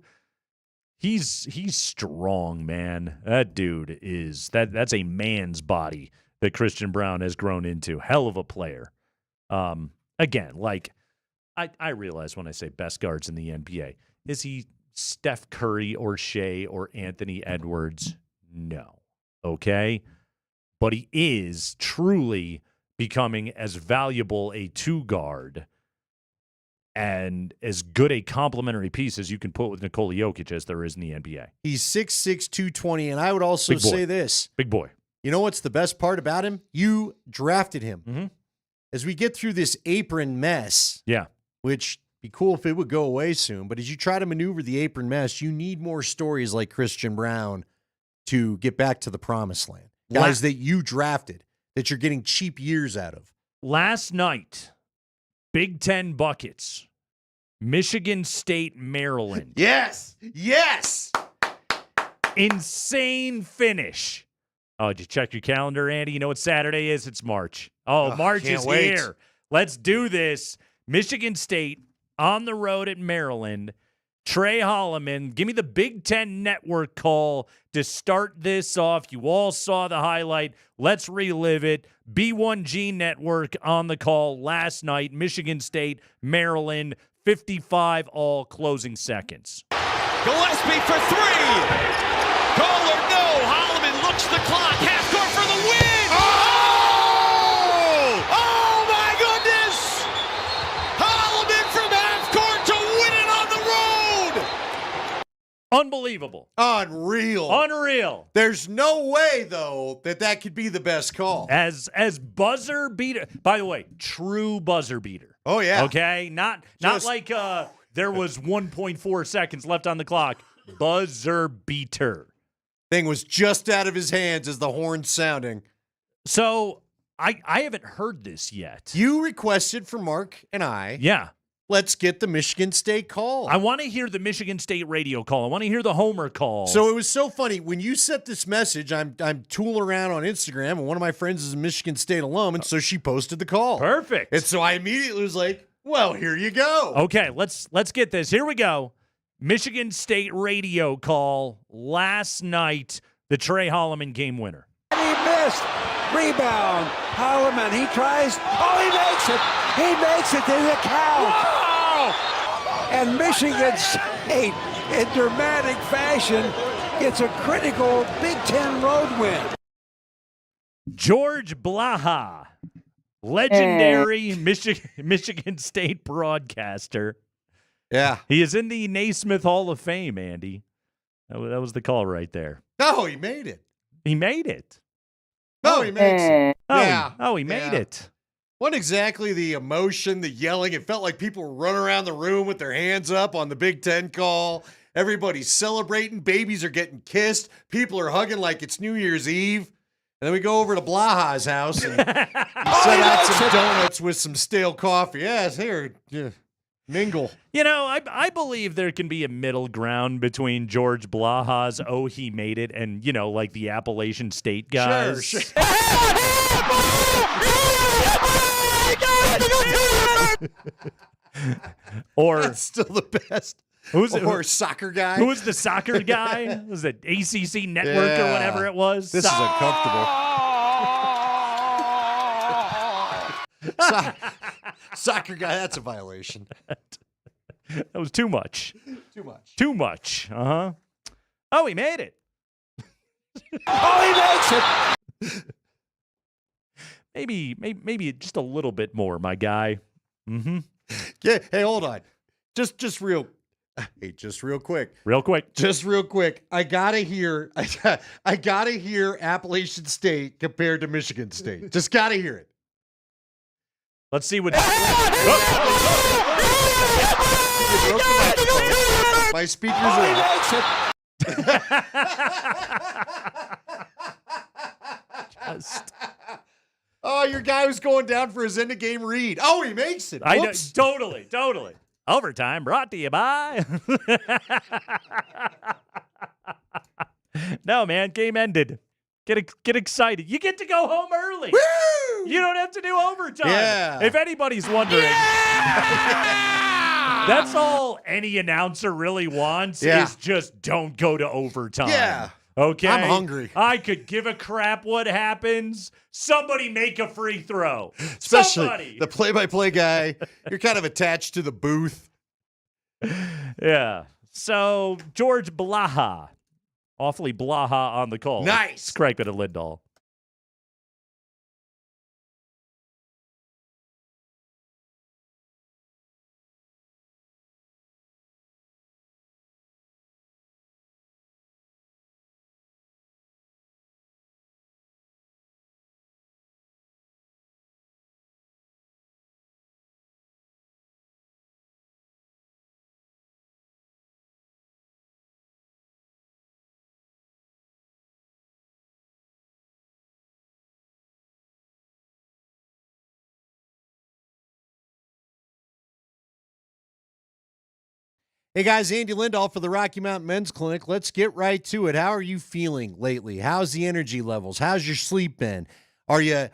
He's strong, man. That dude is that's a man's body that Christian Brown has grown into. Hell of a player. Again, like I realize when I say best guards in the NBA, is he Steph Curry or Shea or Anthony Edwards? No. Okay? But he is truly becoming as valuable a 2-guard and as good a complementary piece as you can put with Nikola Jokic as there is in the NBA. He's 6'6", 220, and I would also say this. Big boy. You know what's the best part about him? You drafted him. Mm-hmm. As we get through this apron mess, which be cool if it would go away soon, but as you try to maneuver the apron mess, you need more stories like Christian Brown to get back to the promised land. Guys that you drafted, that you're getting cheap years out of. Last night, Big Ten buckets, Michigan State, Maryland. Yes. Insane finish. Oh, did you check your calendar, Andy? You know what Saturday is? It's March. Oh, March is here. Let's do this. Michigan State on the road at Maryland. Trey Holloman, give me the Big Ten Network call to start this off. You all saw the highlight. Let's relive it. B1G Network on the call last night. Michigan State, Maryland, 55 all closing seconds. Gillespie for 3. Goal or no. Holloman looks the clock. Half court for the win. Oh my goodness. Holloman from half court to win it on the road. Unbelievable. Unreal. There's no way, though, that could be the best call. As buzzer beater. By the way, true buzzer beater. Oh, yeah. Okay? Not like there was 1.4 seconds left on the clock. Buzzer beater. Thing was just out of his hands as the horn's sounding. So, I haven't heard this yet. You requested for Mark and I. Yeah. Let's get the Michigan State call. I want to hear the Michigan State radio call. I want to hear the Homer call. So it was so funny. When you sent this message, I'm tooling around on Instagram, and one of my friends is a Michigan State alum, and so she posted the call. Perfect. And so I immediately was like, well, here you go. Okay, let's get this. Here we go. Michigan State radio call last night, the Trey Holloman game winner. And he missed. Rebound. Holloman, he tries. Oh, he makes it. He makes it to the count. Wow! And Michigan State, in dramatic fashion, gets a critical Big Ten road win. George Blaha, legendary Michigan State broadcaster. Yeah. He is in the Naismith Hall of Fame, Andy. That was the call right there. No, he made it. He made it. No, he makes it. He made it. Wasn't exactly the emotion, the yelling. It felt like people were running around the room with their hands up on the Big Ten call. Everybody's celebrating. Babies are getting kissed. People are hugging like it's New Year's Eve. And then we go over to Blaha's house and set out some donuts with some stale coffee. Yes, here. Yeah. Mingle. I believe there can be a middle ground between George Blaha's "Oh, he made it" and like the Appalachian State guys. Sure. Or That's still the best. Or soccer guy. Who was the soccer guy? Was it ACC Network or whatever it was? This is uncomfortable. Soccer guy, that's a violation. That was too much. Too much. Uh-huh. Oh, he made it. Oh, he makes it. Maybe just a little bit more, my guy. Mm-hmm. Yeah. Hey, hold on. Just real quick. Just real quick. I gotta hear Appalachian State compared to Michigan State. Just gotta hear it. Let's see what. My speakers are. Oh, your guy was going down for his end of game read. Oh, he makes it. I know, totally. Overtime brought to you by. No, man, game ended. Get excited. You get to go home early. Woo! You don't have to do overtime. Yeah. If anybody's wondering, that's all any announcer really wants is just don't go to overtime. Yeah. Okay. I'm hungry. I could give a crap what happens. Somebody make a free throw. Especially Somebody. the play-by-play guy. You're kind of attached to the booth. Yeah. So George Blaha. Awfully Blaha on the call. Nice. It's Kreckman and Lindahl. Hey guys, Andy Lindahl for the Rocky Mountain Men's Clinic. Let's get right to it. How are you feeling lately? How's the energy levels? How's your sleep been? Are you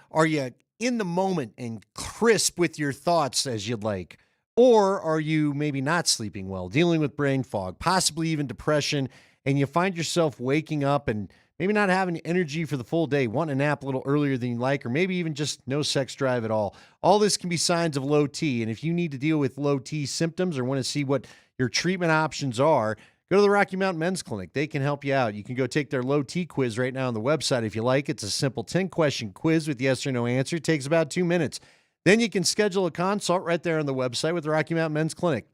in the moment and crisp with your thoughts as you'd like? Or are you maybe not sleeping well, dealing with brain fog, possibly even depression, and you find yourself waking up and maybe not having energy for the full day, wanting to nap a little earlier than you like, or maybe even just no sex drive at all? All this can be signs of low T, and if you need to deal with low T symptoms or want to see what your treatment options are, go to the Rocky Mountain Men's Clinic. They can help you out. You can go take their low T quiz right now on the website if you like. It's a simple 10-question quiz with yes or no answer. It takes about 2 minutes. Then you can schedule a consult right there on the website with the Rocky Mountain Men's Clinic.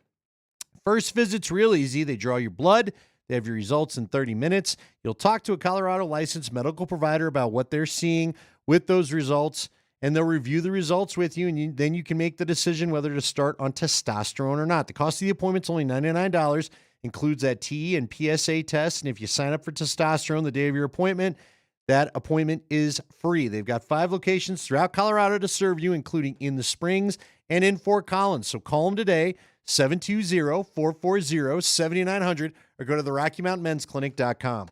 First visit's real easy. They draw your blood. They have your results in 30 minutes. You'll talk to a Colorado licensed medical provider about what they're seeing with those results, and they'll review the results with you, and then you can make the decision whether to start on testosterone or not. The cost of the appointment's only $99, includes that TE and PSA test, and if you sign up for testosterone the day of your appointment, that appointment is free. They've got 5 locations throughout Colorado to serve you, including in the Springs and in Fort Collins. So call them today, 720-440-7900, or go to the RockyMountainMen'sClinic.com.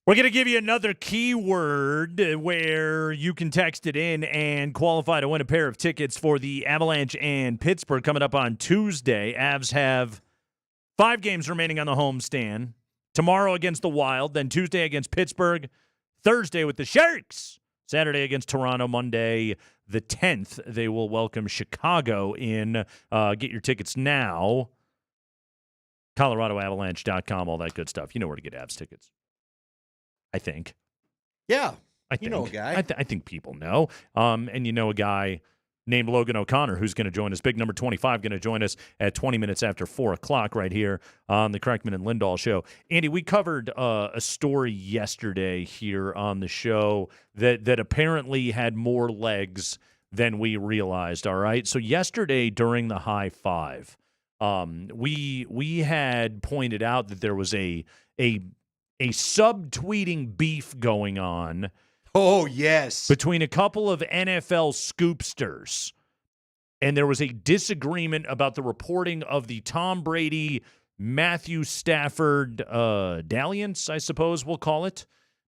We're going to give you another keyword where you can text it in and qualify to win a pair of tickets for the Avalanche and Pittsburgh coming up on Tuesday. Avs have 5 games remaining on the homestand. Tomorrow against the Wild, then Tuesday against Pittsburgh, Thursday with the Sharks, Saturday against Toronto, Monday the 10th. They will welcome Chicago in. Get your tickets now. ColoradoAvalanche.com, all that good stuff. You know where to get Avs tickets. I think. Yeah. I think. You know a guy. I think people know. And you know a guy named Logan O'Connor who's going to join us. Big number 25 going to join us at 20 minutes after 4 o'clock right here on the Kreckman and Lindahl show. Andy, we covered a story yesterday here on the show that apparently had more legs than we realized, all right? So yesterday during the high five, we had pointed out that there was a subtweeting beef going on. Oh, yes. Between a couple of NFL scoopsters. And there was a disagreement about the reporting of the Tom Brady, Matthew Stafford dalliance, I suppose we'll call it.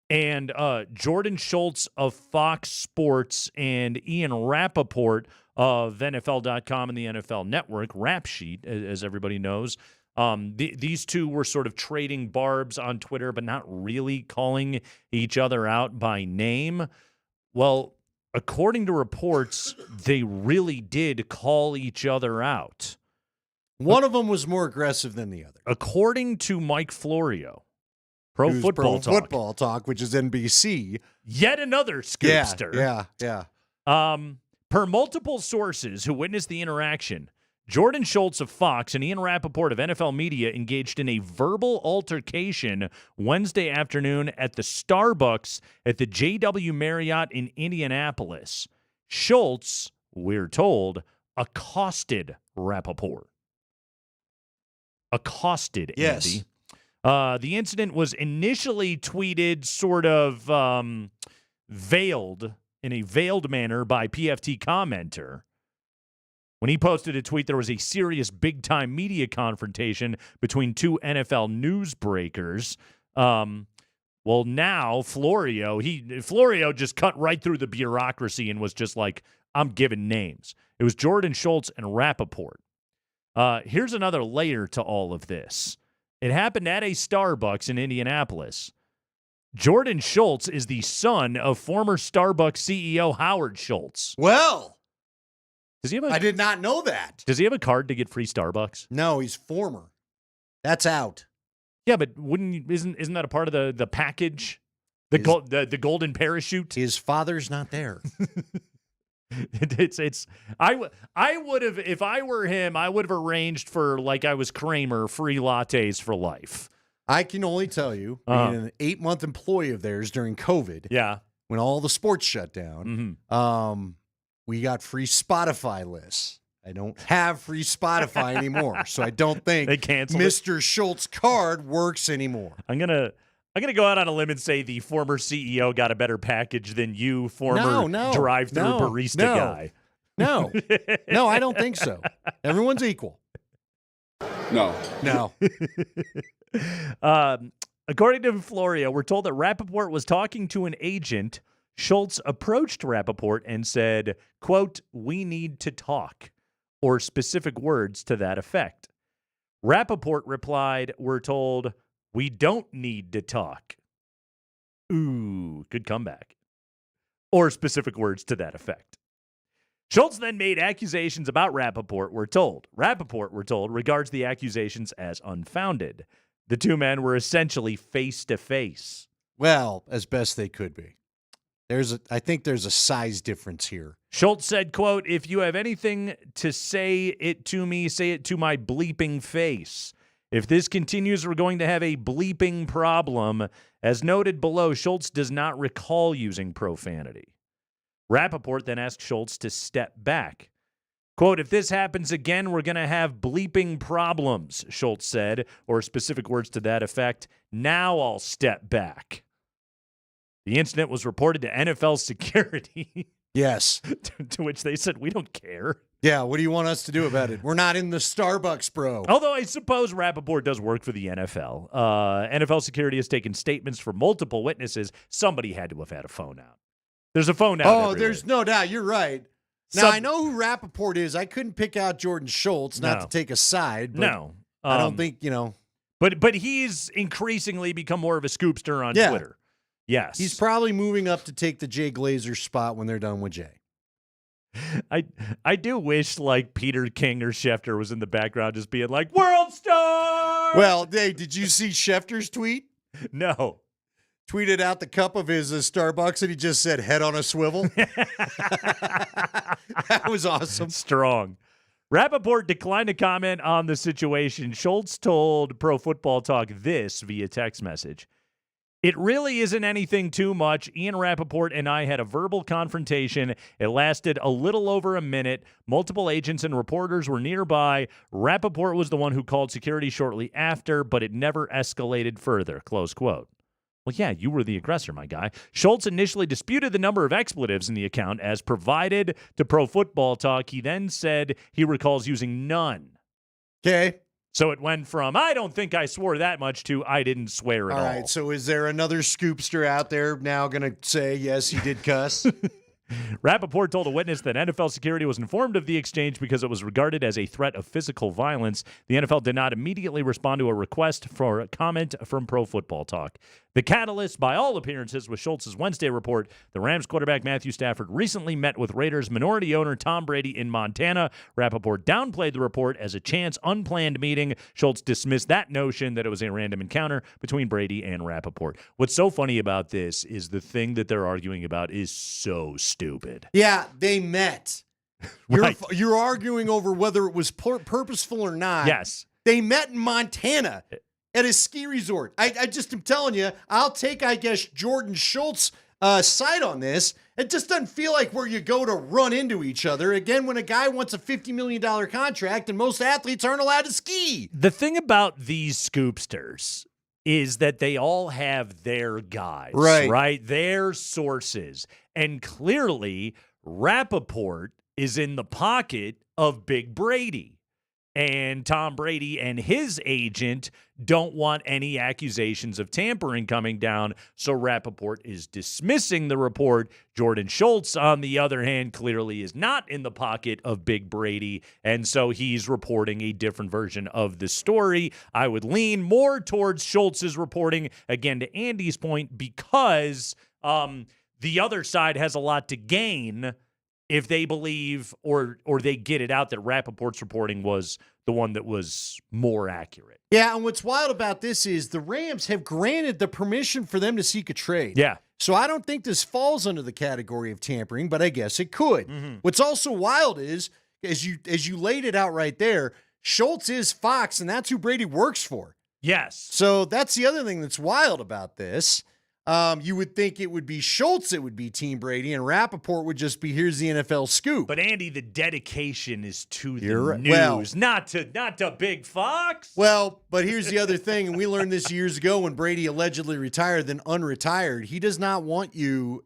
And Jordan Schultz of Fox Sports and Ian Rappaport of NFL.com and the NFL Network, Rap Sheet, as everybody knows. These two were sort of trading barbs on Twitter, but not really calling each other out by name. Well, according to reports, they really did call each other out. One of them was more aggressive than the other. According to Mike Florio, Pro Football Talk, which is NBC. Yet another scoopster. Yeah. Per multiple sources who witnessed the interaction, Jordan Schultz of Fox and Ian Rappaport of NFL Media engaged in a verbal altercation Wednesday afternoon at the Starbucks at the JW Marriott in Indianapolis. Schultz, we're told, accosted Rappaport. Accosted, yes. Andy. The incident was initially tweeted sort of veiled, in a veiled manner by PFT commenter. When he posted a tweet, there was a serious big-time media confrontation between two NFL newsbreakers. Well, now Florio just cut right through the bureaucracy and was just like, I'm giving names. It was Jordan Schultz and Rappaport. Here's another layer to all of this. It happened at a Starbucks in Indianapolis. Jordan Schultz is the son of former Starbucks CEO Howard Schultz. Well, I did not know that. Does he have a card to get free Starbucks? No, he's former. That's out. Yeah, but isn't that a part of the package? The golden parachute? His father's not there. I would have, if I were him, I would have arranged for, like I was Kramer, free lattes for life. I can only tell you, being an 8-month employee of theirs during COVID, when all the sports shut down, we got free Spotify lists. I don't have free Spotify anymore, so I don't think they canceled Mr. Schultz card works anymore. I'm gonna go out on a limb and say the former CEO got a better package than you, former drive-through barista guy. No, I don't think so. Everyone's equal. No. According to Florio, we're told that Rappaport was talking to an agent. Schultz approached Rappaport and said, quote, "We need to talk," or specific words to that effect. Rappaport replied, we're told, "We don't need to talk." Ooh, good comeback. Or specific words to that effect. Schultz then made accusations about Rappaport, we're told. Rappaport, we're told, regards the accusations as unfounded. The two men were essentially face-to-face. Well, as best they could be. I think there's a size difference here. Schultz said, quote, "If you have anything to say it to me, say it to my bleeping face. If this continues, we're going to have a bleeping problem." As noted below, Schultz does not recall using profanity. Rappaport then asked Schultz to step back. Quote, "If this happens again, we're going to have bleeping problems," Schultz said, or specific words to that effect. "Now I'll step back." The incident was reported to NFL security. Yes. To which they said, "We don't care." Yeah, what do you want us to do about it? We're not in the Starbucks, bro. Although I suppose Rappaport does work for the NFL. NFL security has taken statements from multiple witnesses. Somebody had to have had a phone out. There's a phone out. Oh, there's no doubt. You're right. Now, I know who Rappaport is. I couldn't pick out Jordan Schultz, not to take a side. But no. I don't think, But he's increasingly become more of a scoopster on Twitter. Yes. He's probably moving up to take the Jay Glazer spot when they're done with Jay. I do wish like Peter King or Schefter was in the background just being like, World Star! Well, hey, did you see Schefter's tweet? No. Tweeted out the cup of his Starbucks and he just said head on a swivel. That was awesome. Strong. Rappaport declined to comment on the situation. Schultz told Pro Football Talk this via text message. It really isn't anything too much. Ian Rappaport and I had a verbal confrontation. It lasted a little over a minute. Multiple agents and reporters were nearby. Rappaport was the one who called security shortly after, but it never escalated further. Close quote. Well, yeah, you were the aggressor, my guy. Schultz initially disputed the number of expletives in the account as provided to Pro Football Talk. He then said he recalls using none. Okay. So it went from, I don't think I swore that much, to I didn't swear at all. All right, so is there another scoopster out there now going to say, yes, he did cuss? Rappaport told a witness that NFL security was informed of the exchange because it was regarded as a threat of physical violence. The NFL did not immediately respond to a request for a comment from Pro Football Talk. The catalyst, by all appearances, was Schultz's Wednesday report. The Rams quarterback Matthew Stafford recently met with Raiders minority owner Tom Brady in Montana. Rappaport downplayed the report as a chance, unplanned meeting. Schultz dismissed that notion that it was a random encounter between Brady and Rappaport. What's so funny about this is the thing that they're arguing about is so stupid. Yeah, they met. Right. You're arguing over whether it was purposeful or not. Yes. They met in Montana at a ski resort. I just am telling you, I'll take, I guess, Jordan Schultz side on this. It just doesn't feel like where you go to run into each other. Again, when a guy wants a $50 million contract and most athletes aren't allowed to ski. The thing about these scoopsters is that they all have their guys, right? Their sources. And clearly, Rappaport is in the pocket of Big Brady. And Tom Brady and his agent don't want any accusations of tampering coming down, so Rappaport is dismissing the report. Jordan Schultz, on the other hand, clearly is not in the pocket of Big Brady, and so he's reporting a different version of the story. I would lean more towards Schultz's reporting, again, to Andy's point, because the other side has a lot to gain if they believe or they get it out that Rappaport's reporting was the one that was more accurate. Yeah, and what's wild about this is the Rams have granted the permission for them to seek a trade. Yeah. So I don't think this falls under the category of tampering, but I guess it could. Mm-hmm. What's also wild is, as you laid it out right there, Schultz is Fox, and that's who Brady works for. Yes. So that's the other thing that's wild about this. You would think it would be Schultz, it would be Team Brady, and Rappaport would just be, here's the NFL scoop. But Andy, the dedication is to the news, not to Big Fox. Well, but here's the other thing, and we learned this years ago when Brady allegedly retired, then unretired. He does not want you.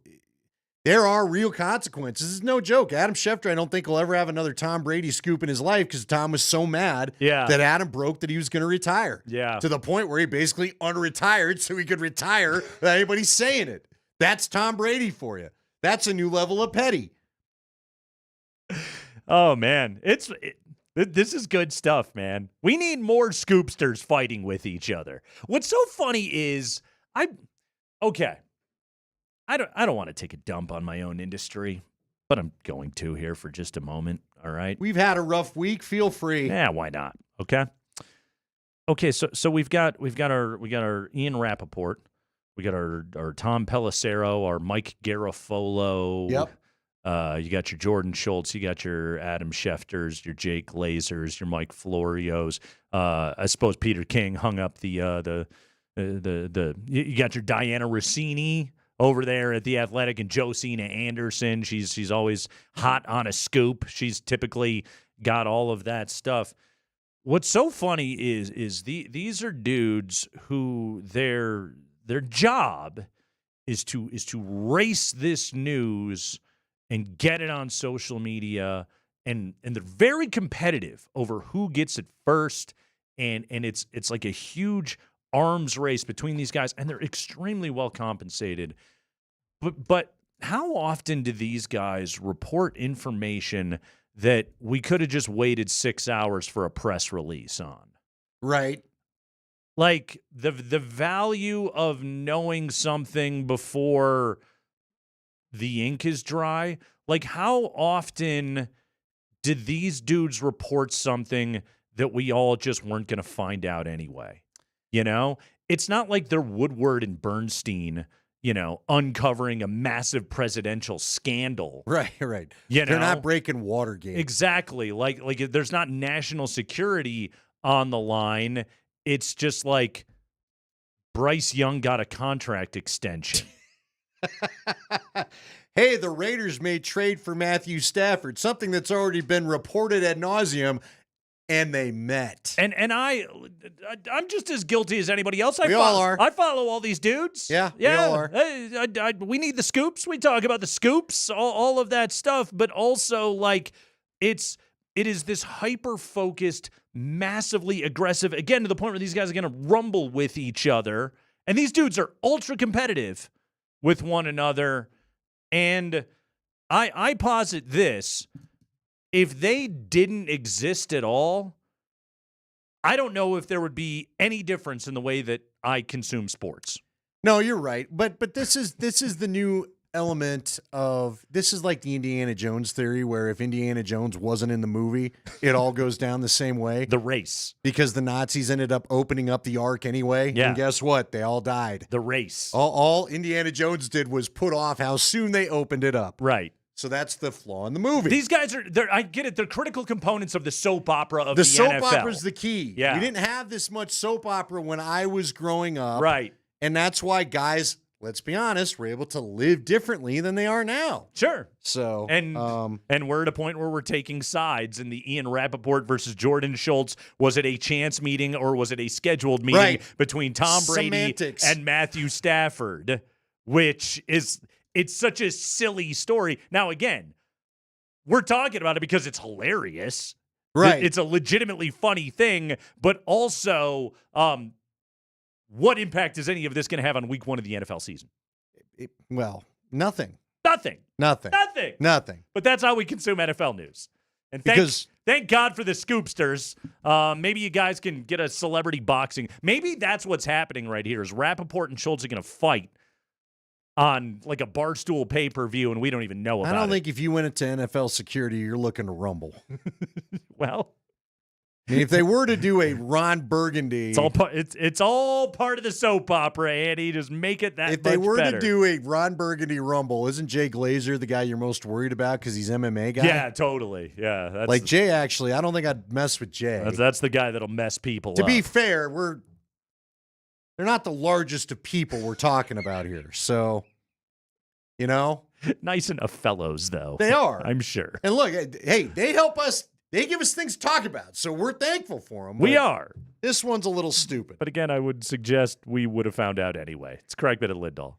There are real consequences. This is no joke. Adam Schefter, I don't think will ever have another Tom Brady scoop in his life because Tom was so mad that Adam broke that he was going to retire. Yeah. To the point where he basically unretired so he could retire without anybody saying it. That's Tom Brady for you. That's a new level of petty. Oh, man. This is good stuff, man. We need more scoopsters fighting with each other. What's so funny is I don't want to take a dump on my own industry, but I'm going to here for just a moment. All right. We've had a rough week. Feel free. Yeah, why not? Okay. So we've got our Ian Rappaport, we got our Tom Pelissero, our Mike Garafolo. Yep. You got your Jordan Schultz, you got your Adam Schefters, your Jake Glazers, your Mike Florios. I suppose Peter King hung up you got your Diana Rossini over there at The Athletic, and Josina Anderson. She's always hot on a scoop. She's typically got all of that stuff. What's so funny is these are dudes who their job is to race this news and get it on social media they're very competitive over who gets it first, and it's like a huge arms race between these guys, and they're extremely well compensated. But how often do these guys report information that we could have just waited 6 hours for a press release on? Right. Like the value of knowing something before the ink is dry. Like, how often did these dudes report something that we all just weren't going to find out anyway? You know, it's not like they're Woodward and Bernstein, uncovering a massive presidential scandal. Right. They're not breaking Watergate. Exactly. Like there's not national security on the line. It's just like Bryce Young got a contract extension. Hey, the Raiders may trade for Matthew Stafford, something that's already been reported ad nauseum, and they met. And I'm just as guilty as anybody else. We all are. I follow all these dudes. Yeah, we all are. We need the scoops. We talk about the scoops, all of that stuff. But also, like, it is this hyper-focused, massively aggressive, again, to the point where these guys are going to rumble with each other. And these dudes are ultra-competitive with one another. And I posit this. If they didn't exist at all, I don't know if there would be any difference in the way that I consume sports. No, you're right. But this is the new element of, this is like the Indiana Jones theory, where if Indiana Jones wasn't in the movie, it all goes down the same way. The race. Because the Nazis ended up opening up the Ark anyway. Yeah. And guess what? They all died. The race. All Indiana Jones did was put off how soon they opened it up. Right. So that's the flaw in the movie. These guys I get it, they're critical components of the soap opera of the soap NFL. opera's the key. Yeah. We didn't have this much soap opera when I was growing up. Right. And that's why guys, let's be honest, were able to live differently than they are now. Sure. So and we're at a point where we're taking sides in the Ian Rappaport versus Jordan Schultz. Was it a chance meeting or was it a scheduled meeting between Tom Brady Semantics. and Matthew Stafford? Which is, it's such a silly story. Now, again, we're talking about it because it's hilarious. Right. It's a legitimately funny thing, but also, what impact is any of this going to have on week 1 of the NFL season? Well, nothing. Nothing. But that's how we consume NFL news. And thank God for the scoopsters. Maybe you guys can get a celebrity boxing. Maybe that's what's happening right here is Rappaport and Schultz are going to fight on like a Barstool pay-per-view, and we don't even know about it. I don't think if you went into NFL security, you're looking to rumble. Well, I mean, if they were to do a Ron Burgundy, it's all part of the soap opera, Andy. Just make it that much better. If they were to do a Ron Burgundy rumble, isn't Jay Glazer the guy you're most worried about because he's MMA guy? Yeah, totally. Yeah, that's Jay. Actually, I don't think I'd mess with Jay. That's the guy that'll mess people up. To be fair, they're not the largest of people we're talking about here. So, nice enough fellows, though. They are. I'm sure. And look, hey, they help us. They give us things to talk about, so we're thankful for them. We are. This one's a little stupid. But again, I would suggest we would have found out anyway. It's Kreckman and Lindahl.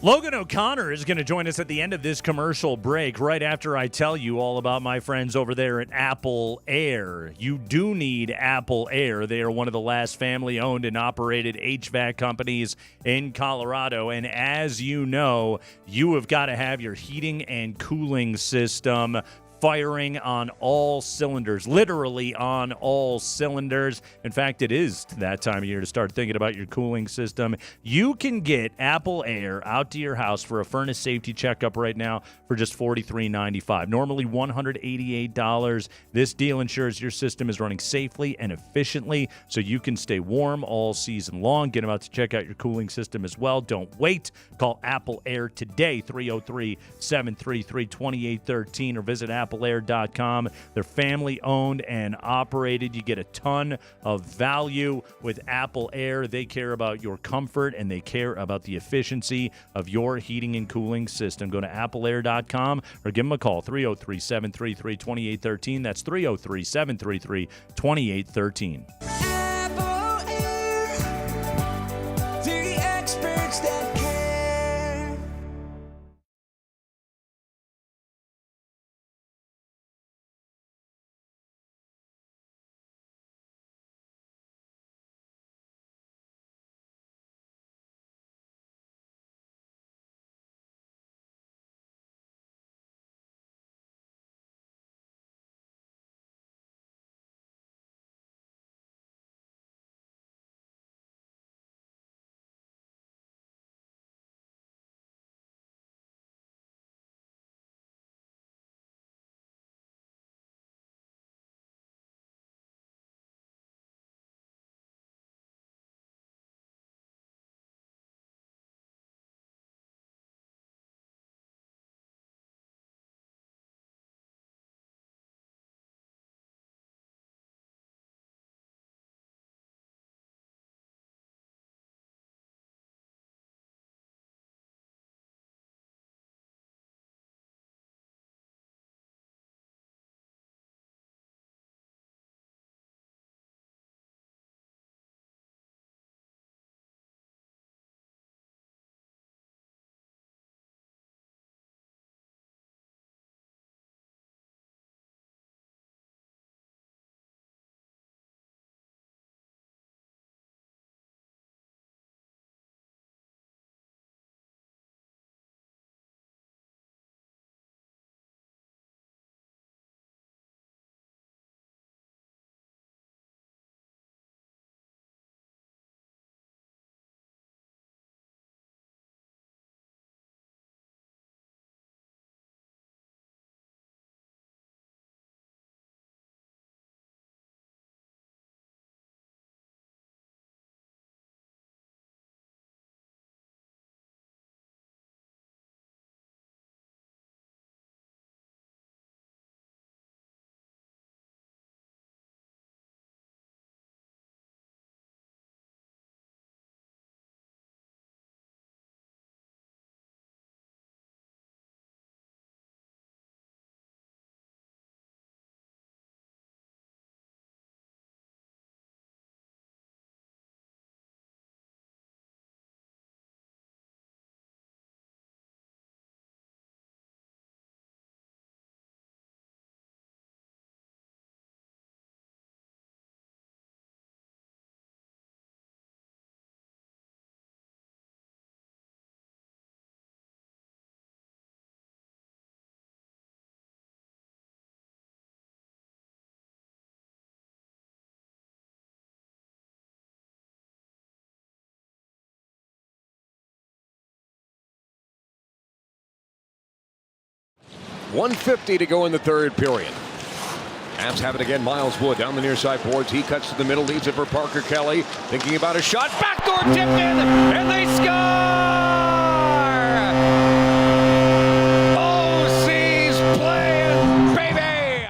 Logan O'Connor is going to join us at the end of this commercial break, right after I tell you all about my friends over there at Apple Air. You do need Apple Air. They are one of the last family-owned and operated HVAC companies in Colorado. And as you know, you have got to have your heating and cooling system firing on all cylinders, literally on all cylinders. In fact, it is that time of year to start thinking about your cooling system. You can get Apple Air out to your house for a furnace safety checkup right now for just $43.95. Normally $188. This deal ensures your system is running safely and efficiently so you can stay warm all season long. Get them out to check out your cooling system as well. Don't wait. Call Apple Air today, 303-733-2813, or visit AppleAir.com. They're family-owned and operated. You get a ton of value with Apple Air. They care about your comfort, and they care about the efficiency of your heating and cooling system. Go to AppleAir.com or give them a call, 303-733-2813. That's 303-733-2813. Apple Air, the experts that care. .150 to go in the third period. Avs have it again. Miles Wood down the near side boards. He cuts to the middle, leaves it for Parker Kelly. Thinking about a shot. Backdoor tipped in, and they score! OC's playing, baby!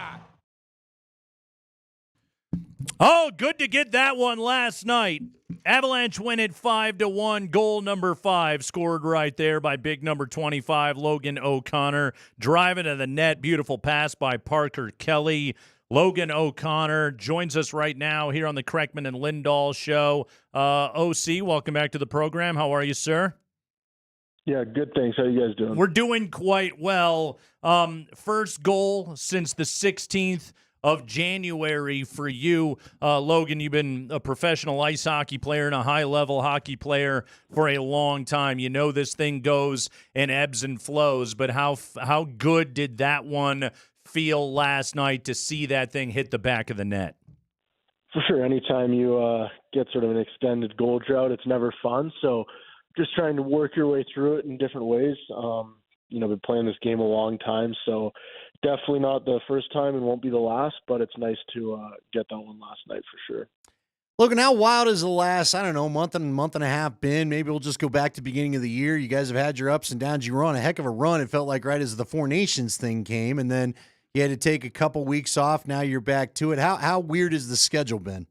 Oh, good to get that one last night. Avalanche win it 5-1. Goal number 5 scored right there by big number 25, Logan O'Connor. Driving to the net. Beautiful pass by Parker Kelly. Logan O'Connor joins us right now here on the Kreckman and Lindahl show. OC, welcome back to the program. How are you, sir? Yeah, good, thanks. How you guys doing? We're doing quite well. First goal since the 16th of January for you. Logan, you've been a professional ice hockey player and a high-level hockey player for a long time. You know this thing goes in ebbs and flows, but how good did that one feel last night to see that thing hit the back of the net? For sure. Anytime you get sort of an extended goal drought, it's never fun. So just trying to work your way through it in different ways. Been playing this game a long time, so definitely not the first time and won't be the last, but it's nice to get that one last night for sure. Logan, how wild is the last, month and a half been? Maybe we'll just go back to the beginning of the year. You guys have had your ups and downs. You were on a heck of a run, it felt like, right as the Four Nations thing came, and then you had to take a couple weeks off. Now you're back to it. How weird has the schedule been?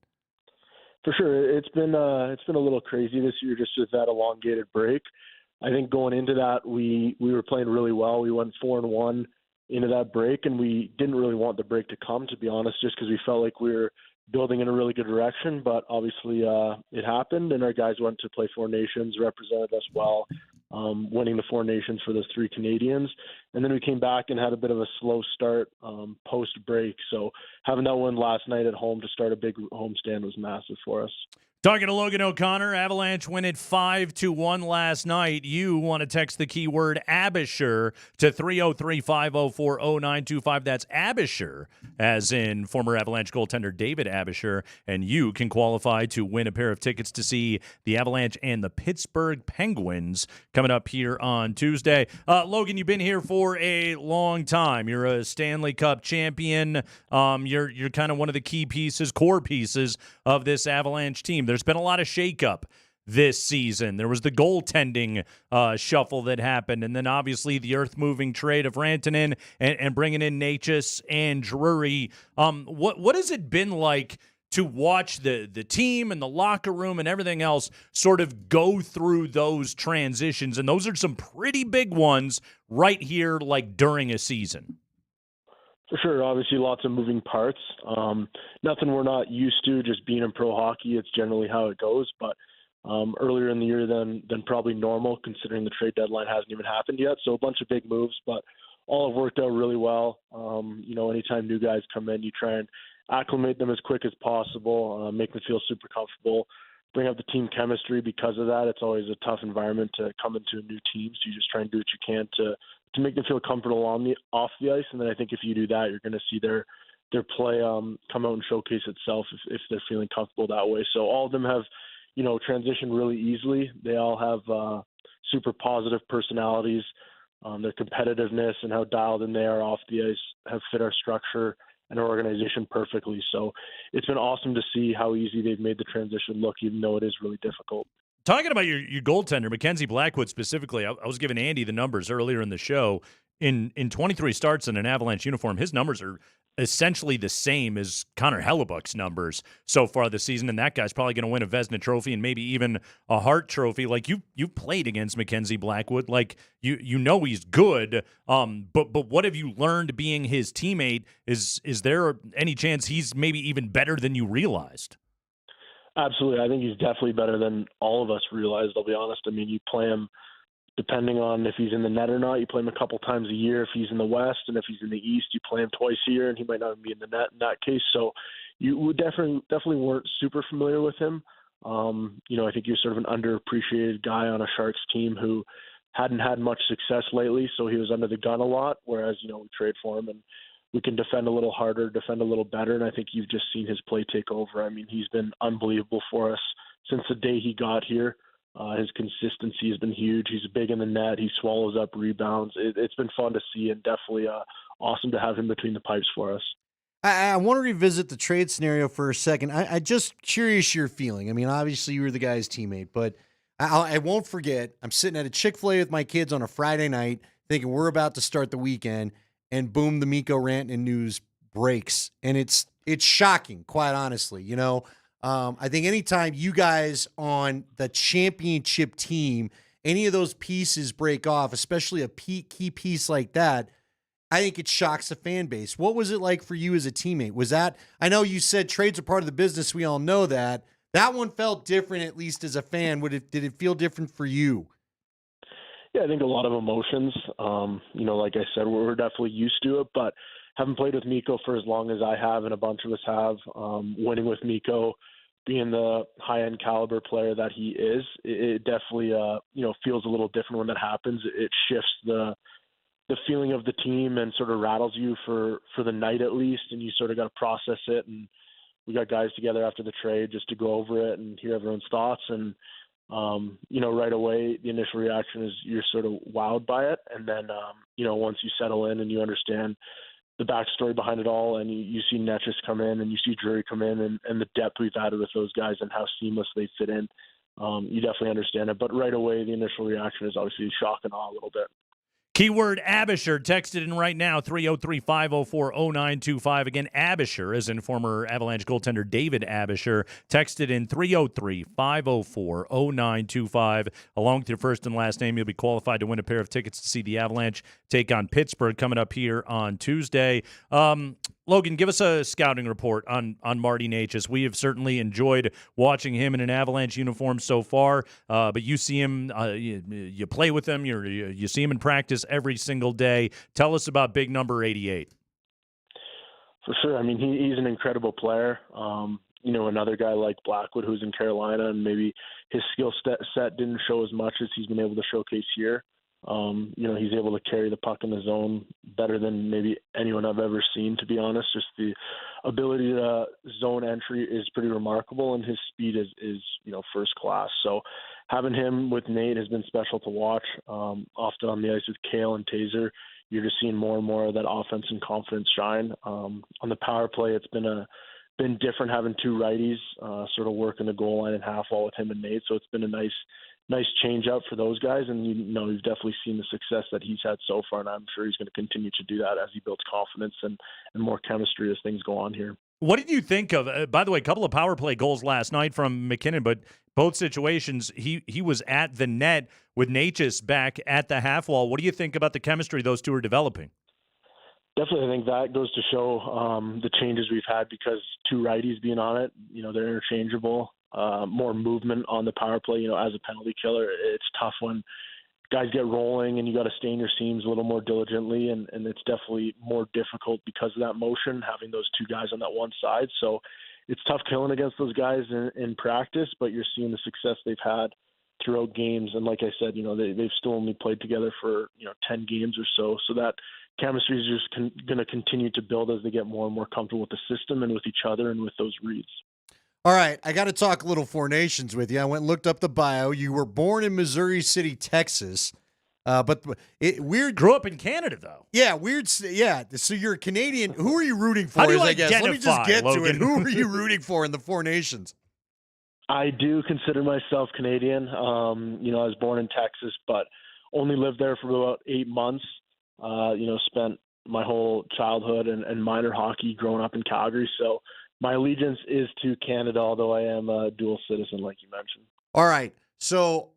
For sure. It's been a little crazy this year just with that elongated break. I think going into that, we were playing really well. We went 4-1 into that break, and we didn't really want the break to come, to be honest, just because we felt like we were building in a really good direction. But obviously it happened, and our guys went to play Four Nations, represented us well, winning the Four Nations for those three Canadians. And then we came back and had a bit of a slow start post-break. So having that one last night at home to start a big homestand was massive for us. Talking to Logan O'Connor, Avalanche win it 5-1 last night. You want to text the keyword Abisher to 303-504-0925. That's Abisher, as in former Avalanche goaltender David Abisher, and you can qualify to win a pair of tickets to see the Avalanche and the Pittsburgh Penguins coming up here on Tuesday. Logan, you've been here for a long time. You're a Stanley Cup champion. You're kind of one of the key pieces, core pieces of this Avalanche team. There's been a lot of shakeup this season. There was the goaltending shuffle that happened, and then obviously the earth-moving trade of Rantanen and bringing in Natchez and Drury. What has it been like to watch the team and the locker room and everything else sort of go through those transitions? And those are some pretty big ones right here, like during a season. For sure. Obviously, lots of moving parts. Nothing we're not used to, just being in pro hockey. It's generally how it goes. But earlier in the year than probably normal, considering the trade deadline hasn't even happened yet. So a bunch of big moves, but all have worked out really well. Anytime new guys come in, you try and acclimate them as quick as possible, make them feel super comfortable, bring up the team chemistry. Because of that, it's always a tough environment to come into a new team. So you just try and do what you can to make them feel comfortable off the ice. And then I think if you do that, you're going to see their play come out and showcase itself if they're feeling comfortable that way. So all of them have, transitioned really easily. They all have super positive personalities. Their competitiveness and how dialed in they are off the ice have fit our structure and our organization perfectly. So it's been awesome to see how easy they've made the transition look, even though it is really difficult. Talking about your goaltender, Mackenzie Blackwood specifically, I was giving Andy the numbers earlier in the show. In 23 starts in an Avalanche uniform, his numbers are essentially the same as Connor Hellebuck's numbers so far this season, and that guy's probably going to win a Vezina Trophy and maybe even a Hart Trophy. Like, you've played against Mackenzie Blackwood. Like, you know he's good, but what have you learned being his teammate? Is there any chance he's maybe even better than you realized? Absolutely. I think he's definitely better than all of us realized, I'll be honest. I mean, you play him depending on if he's in the net or not. You play him a couple times a year if he's in the West, and if he's in the East, you play him twice a year, and he might not even be in the net in that case. So you would definitely weren't super familiar with him. I think you're sort of an underappreciated guy on a Sharks team who hadn't had much success lately, so he was under the gun a lot, whereas, we trade for him, and we can defend a little harder, defend a little better, and I think you've just seen his play take over. I mean, he's been unbelievable for us since the day he got here. His consistency has been huge. He's big in the net. He swallows up rebounds. It's been fun to see, and definitely awesome to have him between the pipes for us. I want to revisit the trade scenario for a second. I just curious your feeling. I mean, obviously you were the guy's teammate, but I won't forget, I'm sitting at a Chick-fil-A with my kids on a Friday night thinking we're about to start the weekend, and boom, the Mikko Rantanen news breaks. And it's shocking, quite honestly. I think anytime you guys on the championship team, any of those pieces break off, especially a key piece like that, I think it shocks the fan base. What was it like for you as a teammate? Was that, I know you said trades are part of the business. We all know that. That one felt different, at least as a fan. Did it feel different for you? Yeah, I think a lot of emotions. Like I said, we're definitely used to it, but having played with Mikko for as long as I have, and a bunch of us have, winning with Mikko, being the high-end caliber player that he is, it definitely, feels a little different when that happens. It shifts the the feeling of the team and sort of rattles you for the night at least, and you sort of got to process it. And we got guys together after the trade just to go over it and hear everyone's thoughts. And, right away, the initial reaction is you're sort of wowed by it. And then, once you settle in and you understand the backstory behind it all, and you see Netchus come in and you see Drury come in and the depth we've added with those guys and how seamless they fit in, you definitely understand it. But right away, the initial reaction is obviously shock and awe a little bit. Keyword Abisher, texted in right now, 303-504-0925. Again, Abisher, as in former Avalanche goaltender David Abisher, texted in 303-504-0925. Along with your first and last name, you'll be qualified to win a pair of tickets to see the Avalanche take on Pittsburgh coming up here on Tuesday. Logan, give us a scouting report on Marty Necas. We have certainly enjoyed watching him in an Avalanche uniform so far, but you see him, you play with him, you see him in practice every single day. Tell us about big number 88. For sure. I mean, he's an incredible player. Another guy like Blackwood who's in Carolina, and maybe his skill set didn't show as much as he's been able to showcase here. He's able to carry the puck in the zone better than maybe anyone I've ever seen, to be honest. Just the ability to zone entry is pretty remarkable, and his speed is first class. So having him with Nate has been special to watch. Often on the ice with Kale and Taser, you're just seeing more and more of that offense and confidence shine. On the power play, it's been different having two righties sort of working the goal line and half wall with him and Nate. So it's been a nice change up for those guys, and you've definitely seen the success that he's had so far, and I'm sure he's going to continue to do that as he builds confidence and more chemistry as things go on here. What did you think of, by the way, a couple of power play goals last night from McKinnon, but both situations he was at the net with Necas back at the half wall. What do you think about the chemistry those two are developing? Definitely, I think that goes to show the changes we've had, because two righties being on it, they're interchangeable. More movement on the power play, as a penalty killer. It's tough when guys get rolling and you got to stay in your seams a little more diligently, and it's definitely more difficult because of that motion, having those two guys on that one side. So it's tough killing against those guys in practice, but you're seeing the success they've had throughout games. And like I said, they've still only played together for 10 games or so. So that chemistry is just going to continue to build as they get more and more comfortable with the system and with each other and with those reads. All right, I got to talk a little Four Nations with you. I went and looked up the bio. You were born in Missouri City, Texas, but weird. Grew up in Canada, though. Yeah, weird. Yeah, so you're a Canadian. Who are you rooting for? How do you I guess. Let me just get Logan? to it. Who are you rooting for in the Four Nations? I do consider myself Canadian. I was born in Texas, but only lived there for about 8 months. Spent my whole childhood and minor hockey growing up in Calgary. So my allegiance is to Canada, although I am a dual citizen, like you mentioned. All right. So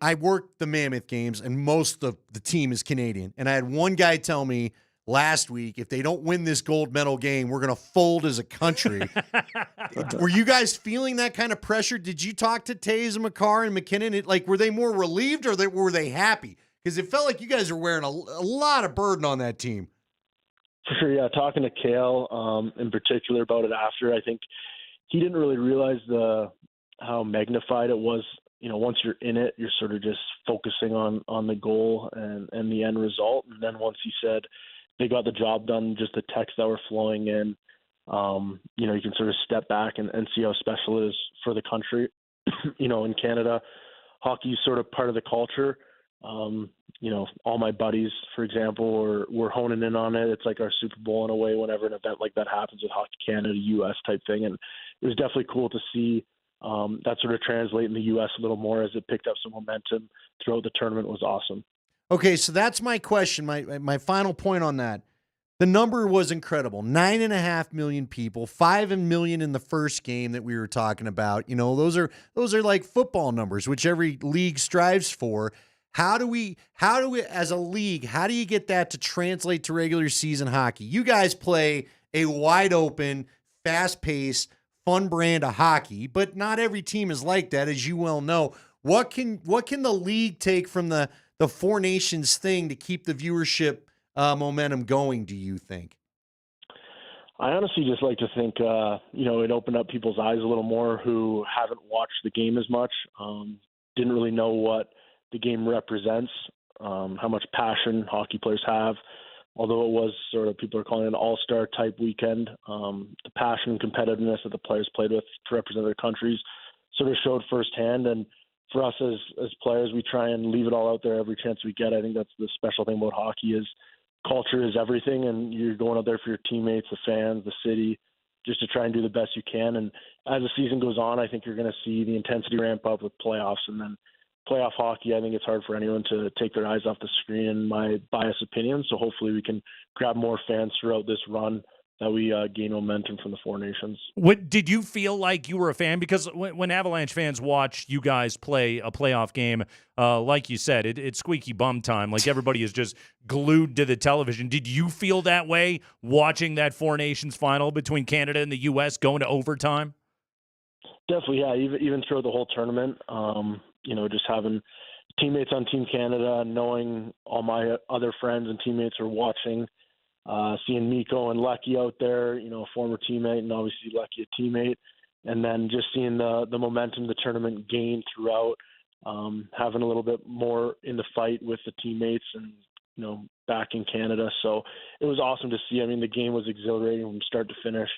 I worked the Mammoth games, and most of the team is Canadian. And I had one guy tell me last week, if they don't win this gold medal game, we're going to fold as a country. Were you guys feeling that kind of pressure? Did you talk to Taze and Makar and McKinnon? Were they more relieved, or were they happy? Because it felt like you guys were wearing a lot of burden on that team. For sure, yeah. Talking to Kale in particular about it after, I think he didn't really realize how magnified it was. Once you're in it, you're sort of just focusing on the goal and the end result. And then once he said they got the job done, just the texts that were flowing in, you can sort of step back and see how special it is for the country. In Canada, hockey is sort of part of the culture. All my buddies, for example, were honing in on it. It's like our Super Bowl in a way whenever an event like that happens with Hockey Canada, US type thing. And it was definitely cool to see that sort of translate in the US a little more as it picked up some momentum throughout the tournament. Was awesome. Okay, so that's my question. My final point on that. The number was incredible. 9.5 million people, 5 million in the first game that we were talking about. Those are like football numbers, which every league strives for. How do we, as a league, how do you get that to translate to regular season hockey? You guys play a wide open, fast paced, fun brand of hockey, but not every team is like that, as you well know. What can the league take from the Four Nations thing to keep the viewership momentum going, do you think? I honestly just like to think, it opened up people's eyes a little more who haven't watched the game as much, didn't really know what the game represents how much passion hockey players have. Although it was sort of, people are calling it an all-star type weekend, the passion and competitiveness that the players played with to represent their countries sort of showed firsthand. And for us as players, we try and leave it all out there every chance we get. I think that's the special thing about hockey is culture is everything, and you're going out there for your teammates, the fans, the city, just to try and do the best you can. And as the season goes on, I think you're going to see the intensity ramp up with playoffs, and then playoff hockey, I think it's hard for anyone to take their eyes off the screen, in my biased opinion. So hopefully we can grab more fans throughout this run that we gain momentum from the Four Nations. What did you feel like you were a fan? Because when Avalanche fans watch you guys play a playoff game, like you said, it's squeaky bum time. Like everybody is just glued to the television. Did you feel that way watching that Four Nations final between Canada and the U.S. going to overtime? Definitely, yeah. Even throughout the whole tournament, just having teammates on Team Canada, knowing all my other friends and teammates are watching, seeing Mikko and Lecky out there, a former teammate, and obviously Lecky a teammate, and then just seeing the momentum the tournament gained throughout, having a little bit more in the fight with the teammates and, back in Canada. So it was awesome to see. I mean, the game was exhilarating from start to finish.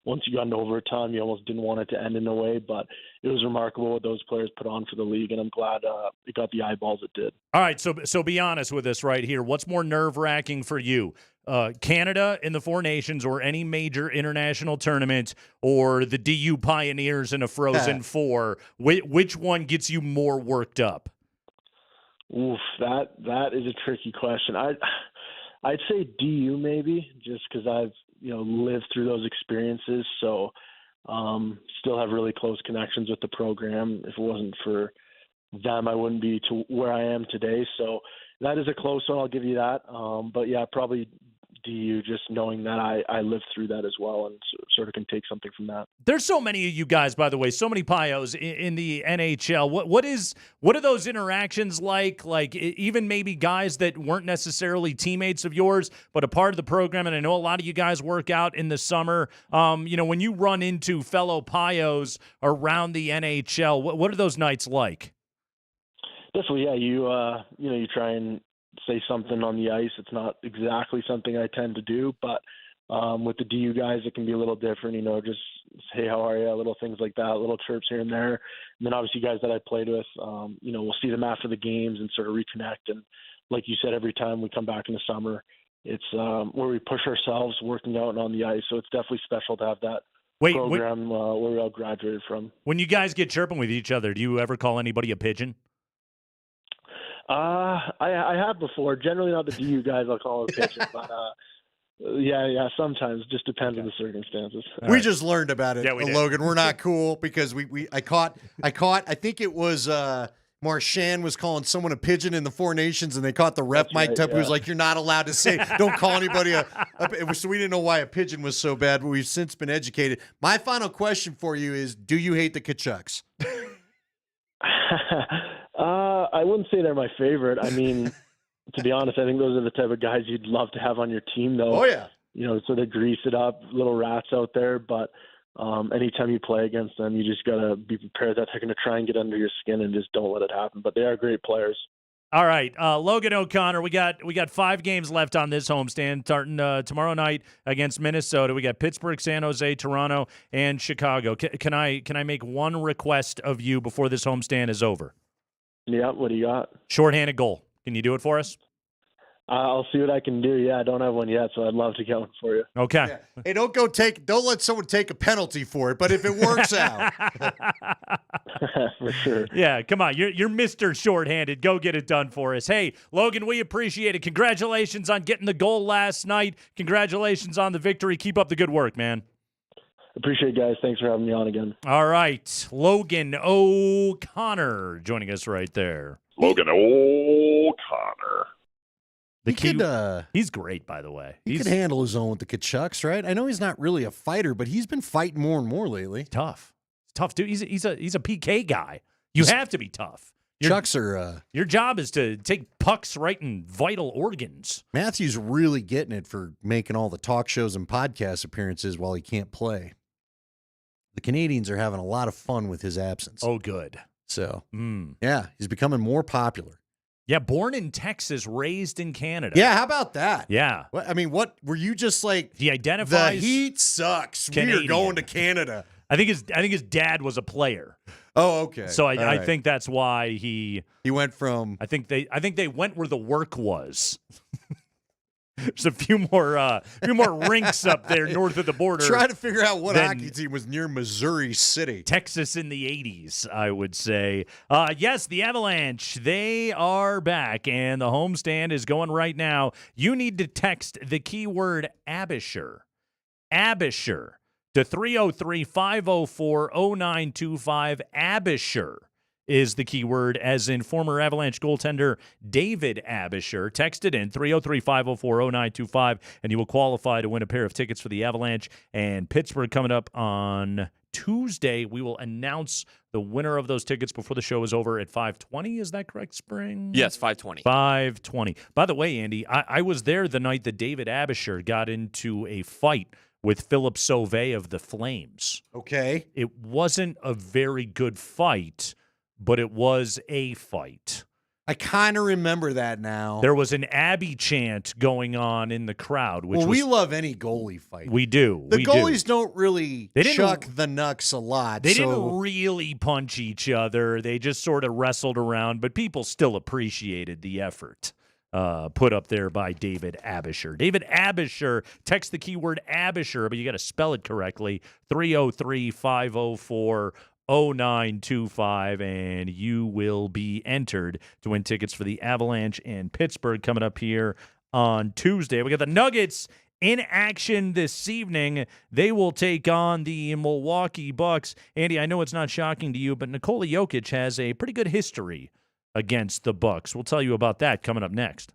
Once you got into overtime, you almost didn't want it to end in a way, but it was remarkable what those players put on for the league, and I'm glad it got the eyeballs it did. All right, so be honest with us right here. What's more nerve-wracking for you, Canada in the Four Nations or any major international tournament, or the DU Pioneers in a Frozen Four? Which one gets you more worked up? Oof, that is a tricky question. I'd say DU maybe, just because I've lived through those experiences. So still have really close connections with the program. If it wasn't for them, I wouldn't be to where I am today. So that is a close one. I'll give you that. But yeah, probably DU, just knowing that I lived through that as well and sort of can take something from that. There's so many of you guys, by the way, so many Pios in the NHL. What are those interactions like? Like even maybe guys that weren't necessarily teammates of yours, but a part of the program. And I know a lot of you guys work out in the summer. When you run into fellow Pios around the NHL, what are those nights like? Definitely, yeah. You try and say something on the ice. It's not exactly something I tend to do, but with the DU guys, it can be a little different, just hey, how are you? Little things like that, little chirps here and there. And then obviously guys that I played with, we'll see them after the games and sort of reconnect. And like you said, every time we come back in the summer, it's where we push ourselves working out and on the ice. So it's definitely special to have that program where we all graduated from. When you guys get chirping with each other, do you ever call anybody a pigeon? I have before. Generally not the DU guys. I'll call it a pigeon, but yeah. Sometimes just depends on the circumstances. We just learned about it, Logan. We're not cool because I caught. I think it was Marchand was calling someone a pigeon in the Four Nations, and they caught the ref mic'd up. Who was like, "You're not allowed to say. Don't call anybody so we didn't know why a pigeon was so bad, but we've since been educated. My final question for you is: do you hate the Tkachuks? I wouldn't say they're my favorite. I mean, to be honest, I think those are the type of guys you'd love to have on your team, though. Oh, yeah. Sort of grease it up, little rats out there. But anytime you play against them, you just got to be prepared that they're going to try and get under your skin and just don't let it happen. But they are great players. All right, Logan O'Connor, we got 5 games left on this homestand, starting tomorrow night against Minnesota. We got Pittsburgh, San Jose, Toronto, and Chicago. Can I make one request of you before this homestand is over? Yeah, what do you got? Shorthanded goal. Can you do it for us? I'll see what I can do. Yeah, I don't have one yet, so I'd love to get one for you. Okay. Yeah. Hey, don't let someone take a penalty for it, but if it works out. For sure. Yeah, come on. You're Mr. Shorthanded. Go get it done for us. Hey, Logan, we appreciate it. Congratulations on getting the goal last night. Congratulations on the victory. Keep up the good work, man. Appreciate it, guys. Thanks for having me on again. All right. Logan O'Connor joining us right there. Logan O'Connor. He's great, by the way. He could handle his own with the Tkachuks, right? I know he's not really a fighter, but he's been fighting more and more lately. Tough, dude. He's a PK guy. You have to be tough. Chucks are. Your job is to take pucks right in vital organs. Matthew's really getting it for making all the talk shows and podcast appearances while he can't play. The Canadians are having a lot of fun with his absence. Oh, good. So, yeah, he's becoming more popular. Yeah, born in Texas, raised in Canada. Yeah, how about that? Yeah. What were you just like? He identifies the heat sucks. Canadian. We are going to Canada. I think his dad was a player. Oh, okay. So I right. think that's why he went from. I think they went where the work was. There's a few more rinks up there north of the border. Trying to figure out what hockey team was near Missouri City. Texas in the 80s, I would say. Yes, the Avalanche, they are back, and the homestand is going right now. You need to text the keyword Abisher. Abisher to 303-504-0925. Abisher is the keyword, as in former Avalanche goaltender David Abisher. Text it in, 303-504-0925, and you will qualify to win a pair of tickets for the Avalanche and Pittsburgh coming up on Tuesday. We will announce the winner of those tickets before the show is over at 5:20. Is that correct, Spring? Yes, 5:20. 5:20. By the way, Andy, I was there the night that David Abisher got into a fight with Philip Sauvé of the Flames. Okay. It wasn't a very good fight, but it was a fight. I kind of remember that now. There was an Abby chant going on in the crowd. We love any goalie fight. We do. The goalies don't really chuck the knucks a lot. They didn't really punch each other. They just sort of wrestled around, but people still appreciated the effort put up there by David Abisher. David Abisher, text the keyword Abisher, but you got to spell it correctly, 303-504-0925, and you will be entered to win tickets for the Avalanche and Pittsburgh coming up here on Tuesday. We got the Nuggets in action this evening. They will take on the Milwaukee Bucks. Andy, I know it's not shocking to you, but Nikola Jokic has a pretty good history against the Bucks. We'll tell you about that coming up next.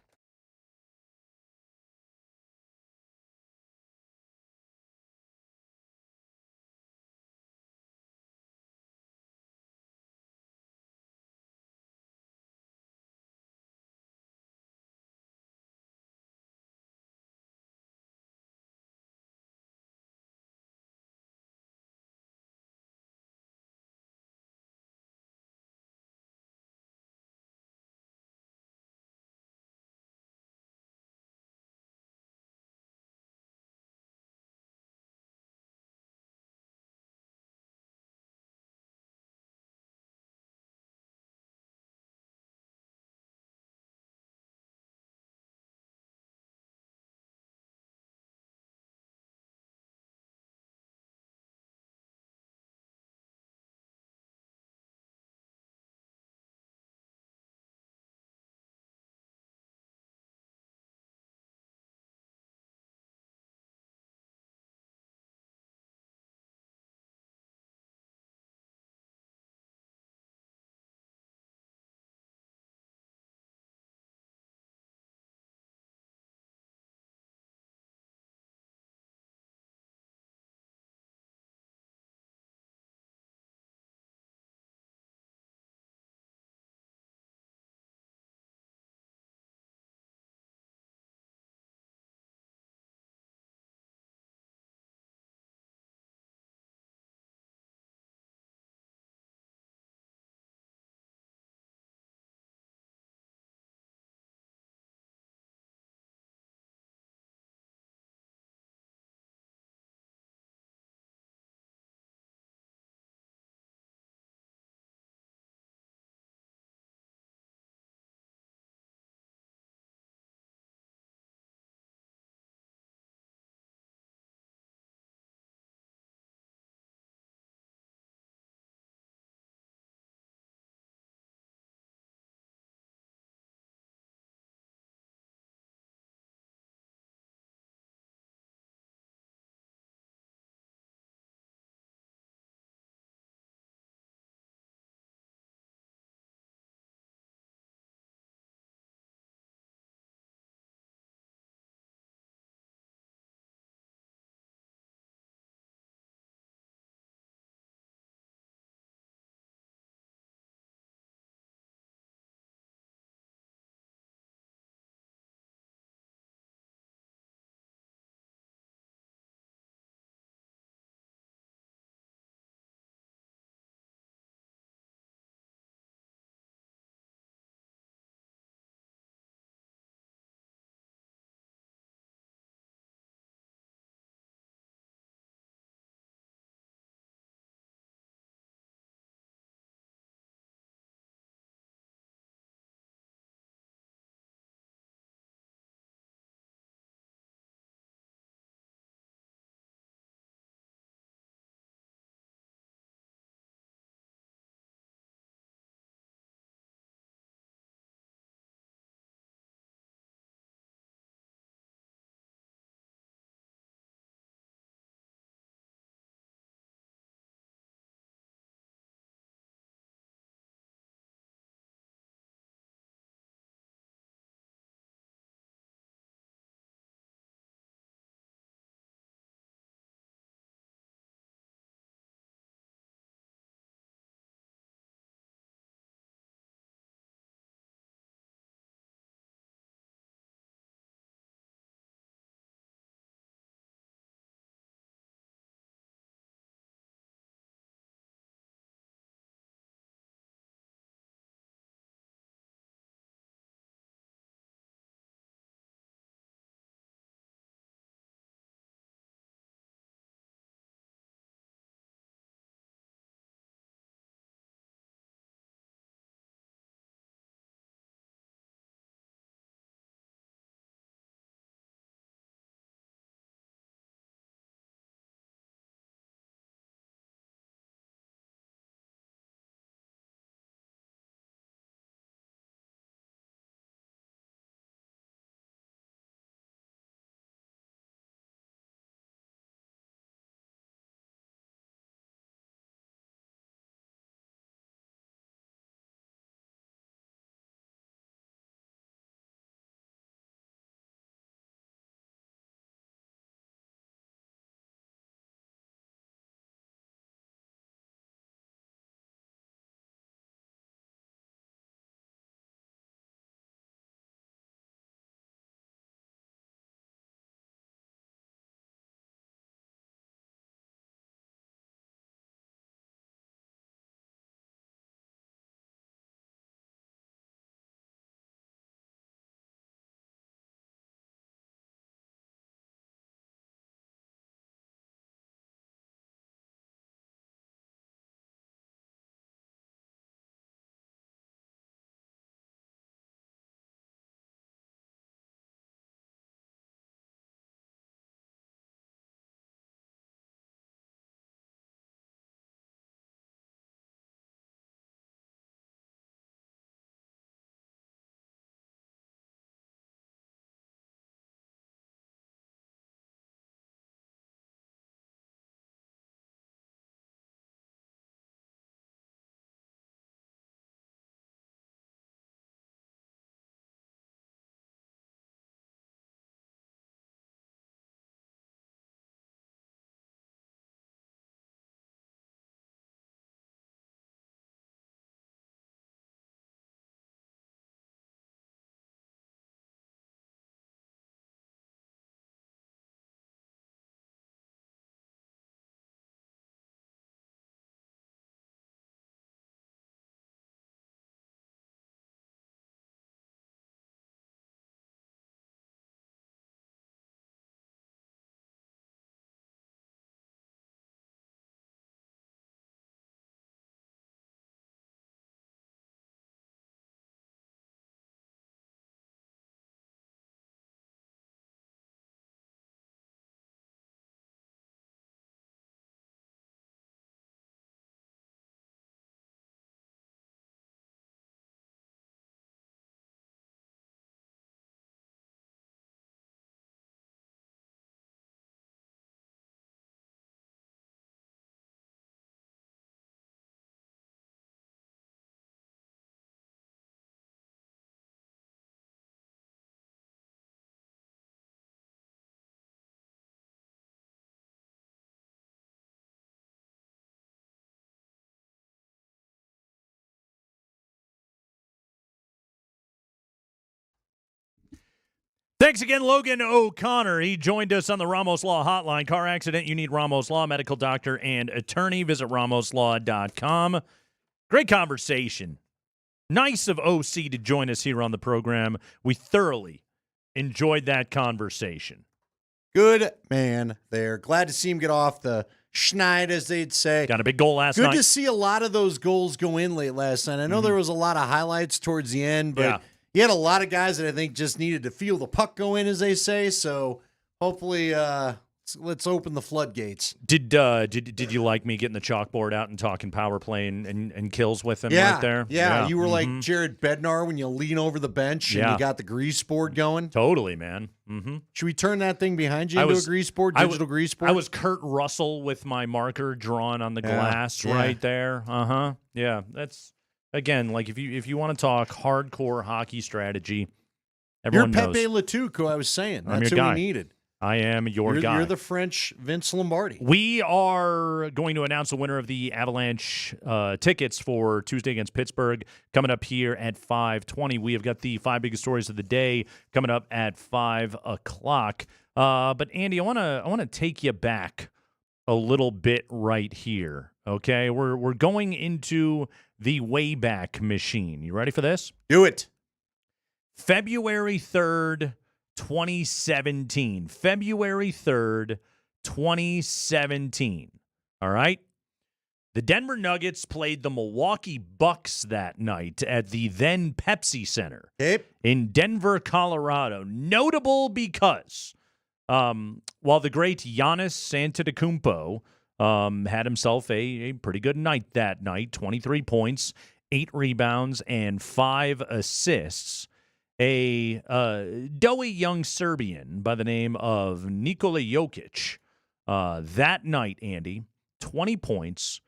Thanks again, Logan O'Connor. He joined us on the Ramos Law Hotline. Car accident, you need Ramos Law, medical doctor and attorney. Visit ramoslaw.com. Great conversation. Nice of OC to join us here on the program. We thoroughly enjoyed that conversation. Good man there. Glad to see him get off the schneid, as they'd say. Got a big goal last night. Good to see a lot of those goals go in late last night. I know there was a lot of highlights towards the end, but you had a lot of guys that I think just needed to feel the puck go in, as they say. So hopefully, let's open the floodgates. Did you like me getting the chalkboard out and talking power play and kills with him right there? Yeah, you were like Jared Bednar when you lean over the bench and you got the grease board going. Totally, man. Should we turn that thing behind you into a grease board, digital grease board? I was Kurt Russell with my marker drawn on the glass right there. Yeah, that's, again, like if you want to talk hardcore hockey strategy, everyone knows. You're Pepe Letuc, who I was saying. I'm That's your who guy. we needed. I am your guy. You're the French Vince Lombardi. We are going to announce the winner of the Avalanche tickets for Tuesday against Pittsburgh coming up here at 5:20. We have got the 5 biggest stories of the day coming up at 5 o'clock. But Andy, I want to take you back a little bit right here. Okay, we're going into the Wayback Machine. You ready for this? Do it. February 3rd. 2017. February 3rd, 2017. All right? The Denver Nuggets played the Milwaukee Bucks that night at the then Pepsi Center in Denver, Colorado. Notable because while the great Giannis Antetokounmpo had himself a pretty good night that night, 23 points, 8 rebounds, and 5 assists, a doughy young Serbian by the name of Nikola Jokic that night, Andy, 20 points,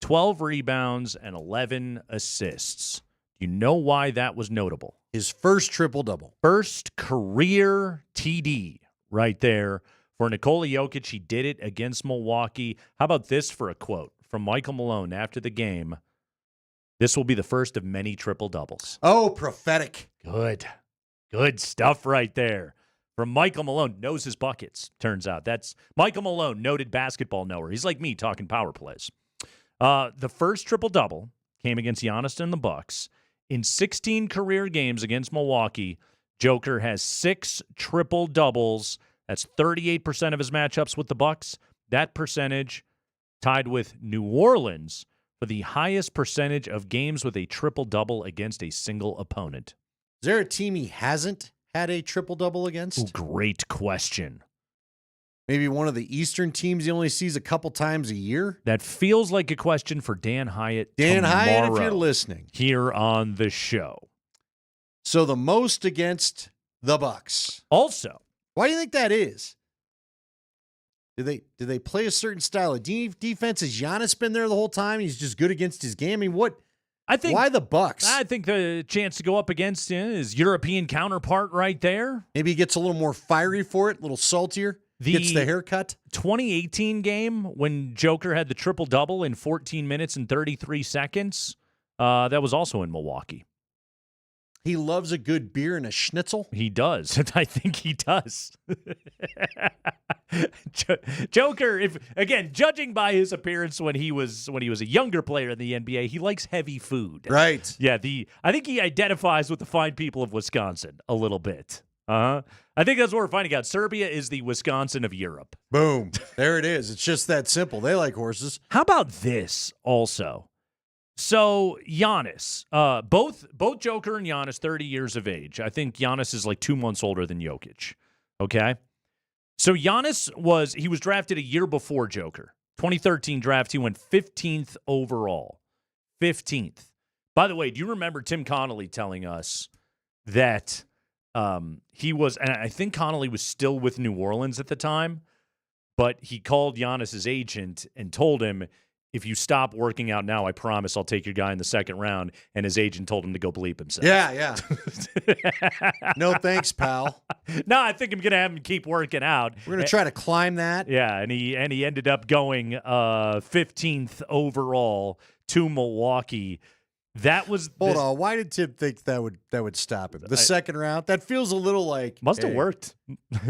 12 rebounds, and 11 assists. You know why that was notable? His first triple-double. First career TD right there for Nikola Jokic. He did it against Milwaukee. How about this for a quote from Michael Malone after the game? This will be the first of many triple-doubles. Oh, prophetic. Good stuff right there. From Michael Malone. Knows his buckets, turns out. That's Michael Malone, noted basketball knower. He's like me talking power plays. The first triple-double came against Giannis and the Bucks. In 16 career games against Milwaukee, Joker has 6 triple-doubles. That's 38% of his matchups with the Bucks. That percentage tied with New Orleans for the highest percentage of games with a triple-double against a single opponent. Is there a team he hasn't had a triple-double against? Ooh, great question. Maybe one of the Eastern teams he only sees a couple times a year? That feels like a question for Dan Hyatt Dan Hyatt, if tomorrow you're listening. Here on the show. So the most against the Bucks. Also. Why do you think that is? Do they play a certain style of defense? Has Giannis been there the whole time? He's just good against his game? I mean, why the Bucks? I think the chance to go up against his European counterpart right there. Maybe he gets a little more fiery for it, a little saltier. Gets the haircut. 2018 game when Joker had the triple-double in 14 minutes and 33 seconds, that was also in Milwaukee. He loves a good beer and a schnitzel. He does. I think he does. Joker, judging by his appearance when he was a younger player in the NBA, he likes heavy food. Right. Yeah. I think he identifies with the fine people of Wisconsin a little bit. I think that's what we're finding out. Serbia is the Wisconsin of Europe. Boom. There it is. It's just that simple. They like horses. How about this also? So Giannis, both Joker and Giannis, 30 years of age. I think Giannis is like 2 months older than Jokic. Okay. So Giannis was drafted a year before Joker. 2013 draft, he went 15th overall. 15th. By the way, do you remember Tim Connolly telling us that he was, and I think Connolly was still with New Orleans at the time, but he called Giannis's agent and told him, if you stop working out now, I promise I'll take your guy in the second round. And his agent told him to go bleep himself. Yeah. No thanks, pal. No, I think I'm going to have him keep working out. We're going to try to climb that. Yeah, and he ended up going 15th overall to Milwaukee. That was Hold on. Why did Tim think that would stop him? The second round? That feels a little like must have worked.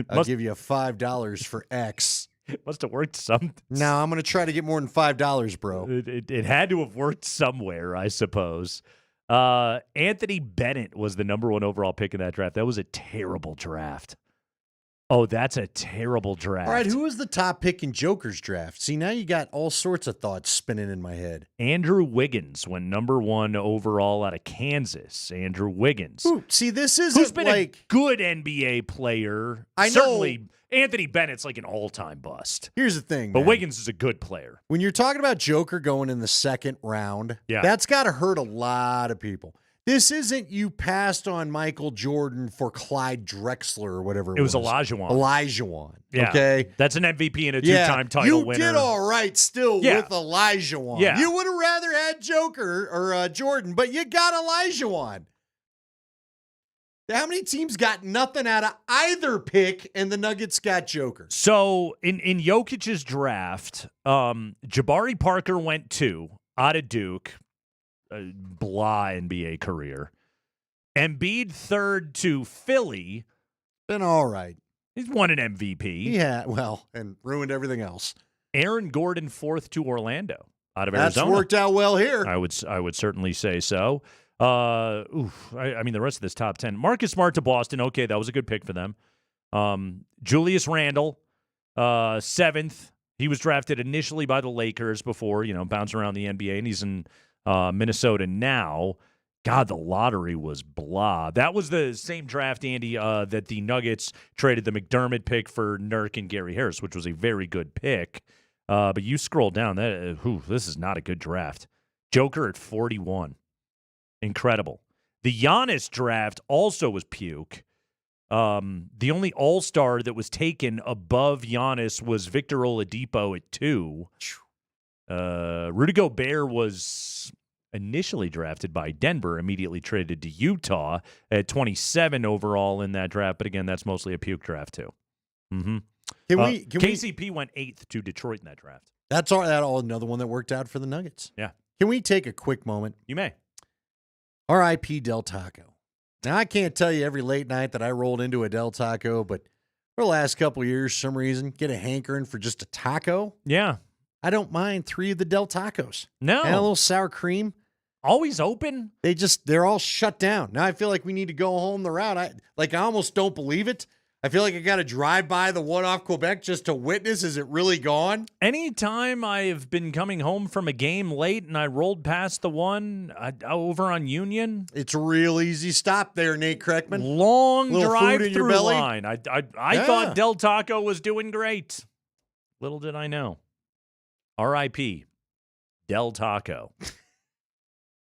I'll give you $5 for X. It must have worked some. No, I'm going to try to get more than $5, bro. It had to have worked somewhere, I suppose. Anthony Bennett was the number 1 overall pick in that draft. That was a terrible draft. Oh, that's a terrible draft. All right, who was the top pick in Joker's draft? See, now you got all sorts of thoughts spinning in my head. Andrew Wiggins went number 1 overall out of Kansas. Andrew Wiggins. Ooh, see, this isn't who's been like a good NBA player. I know. Certainly, Anthony Bennett's like an all-time bust. Here's the thing, but man. Wiggins is a good player. When you're talking about Joker going in the second round, that's got to hurt a lot of people. This isn't you passed on Michael Jordan for Clyde Drexler or whatever it was. It was Olajuwon. Olajuwon. Yeah. Okay. That's an MVP and a two-time title winner. You did all right still with Olajuwon. Yeah. You would have rather had Joker or Jordan, but you got Olajuwon. How many teams got nothing out of either pick and the Nuggets got Joker? So in Jokic's draft, Jabari Parker went 2 out of Duke. Blah NBA career. Embiid 3rd to Philly. Been all right. He's won an MVP. Yeah, well, and ruined everything else. Aaron Gordon 4th to Orlando out of That's Arizona. worked out well here. I would certainly say so. I mean, the rest of this top 10. Marcus Smart to Boston. Okay, that was a good pick for them. Julius Randle, 7th. He was drafted initially by the Lakers before, bouncing around the NBA, and he's in Minnesota now. God, the lottery was blah. That was the same draft, Andy, that the Nuggets traded the McDermott pick for Nurk and Gary Harris, which was a very good pick. But you scroll down, this is not a good draft. Joker at 41. Incredible. The Giannis draft also was puke. The only all-star that was taken above Giannis was Victor Oladipo at 2. Rudy Gobert was initially drafted by Denver, immediately traded to Utah at 27 overall in that draft. But again, that's mostly a puke draft too. Mm-hmm. KCP went 8th to Detroit in that draft. That's all another one that worked out for the Nuggets. Yeah. Can we take a quick moment? You may. R.I.P. Del Taco. Now, I can't tell you every late night that I rolled into a Del Taco, but for the last couple of years, for some reason, get a hankering for just a taco. Yeah. I don't mind 3 of the Del Tacos. No. And a little sour cream. Always open? They're all shut down. Now I feel like we need to go home the route. I almost don't believe it. I feel like I got to drive by the one off Quebec just to witness. Is it really gone? Anytime I have been coming home from a game late and I rolled past the one over on Union. It's a real easy stop there, Nate Kreckman. Long drive-through belly. line. I thought Del Taco was doing great. Little did I know. R.I.P. Del Taco.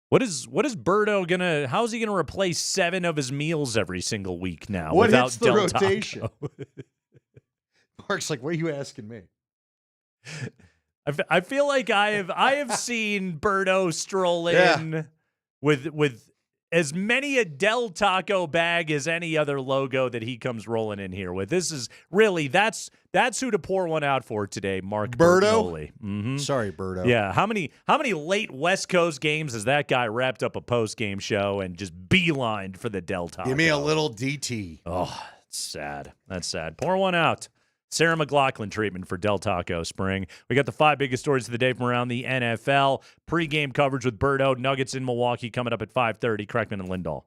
What is Birdo gonna? How's he gonna replace 7 of his meals every single week now without hits the Del rotation? Taco? Mark's like, what are you asking me? I feel like I have seen Birdo stroll in with as many a Del Taco bag as any other logo that he comes rolling in here with. This is really that's who to pour one out for today, Mark Birdo. Mm-hmm. Sorry, Birdo. Yeah, how many late West Coast games has that guy wrapped up a post game show and just beelined for the Del Taco? Give me a little DT. Oh, it's sad. That's sad. Pour one out. Sarah McLachlan treatment for Del Taco Spring. We got the 5 biggest stories of the day from around the NFL. Pre-game coverage with Birdo. Nuggets in Milwaukee coming up at 5:30. Kreckman and Lindahl.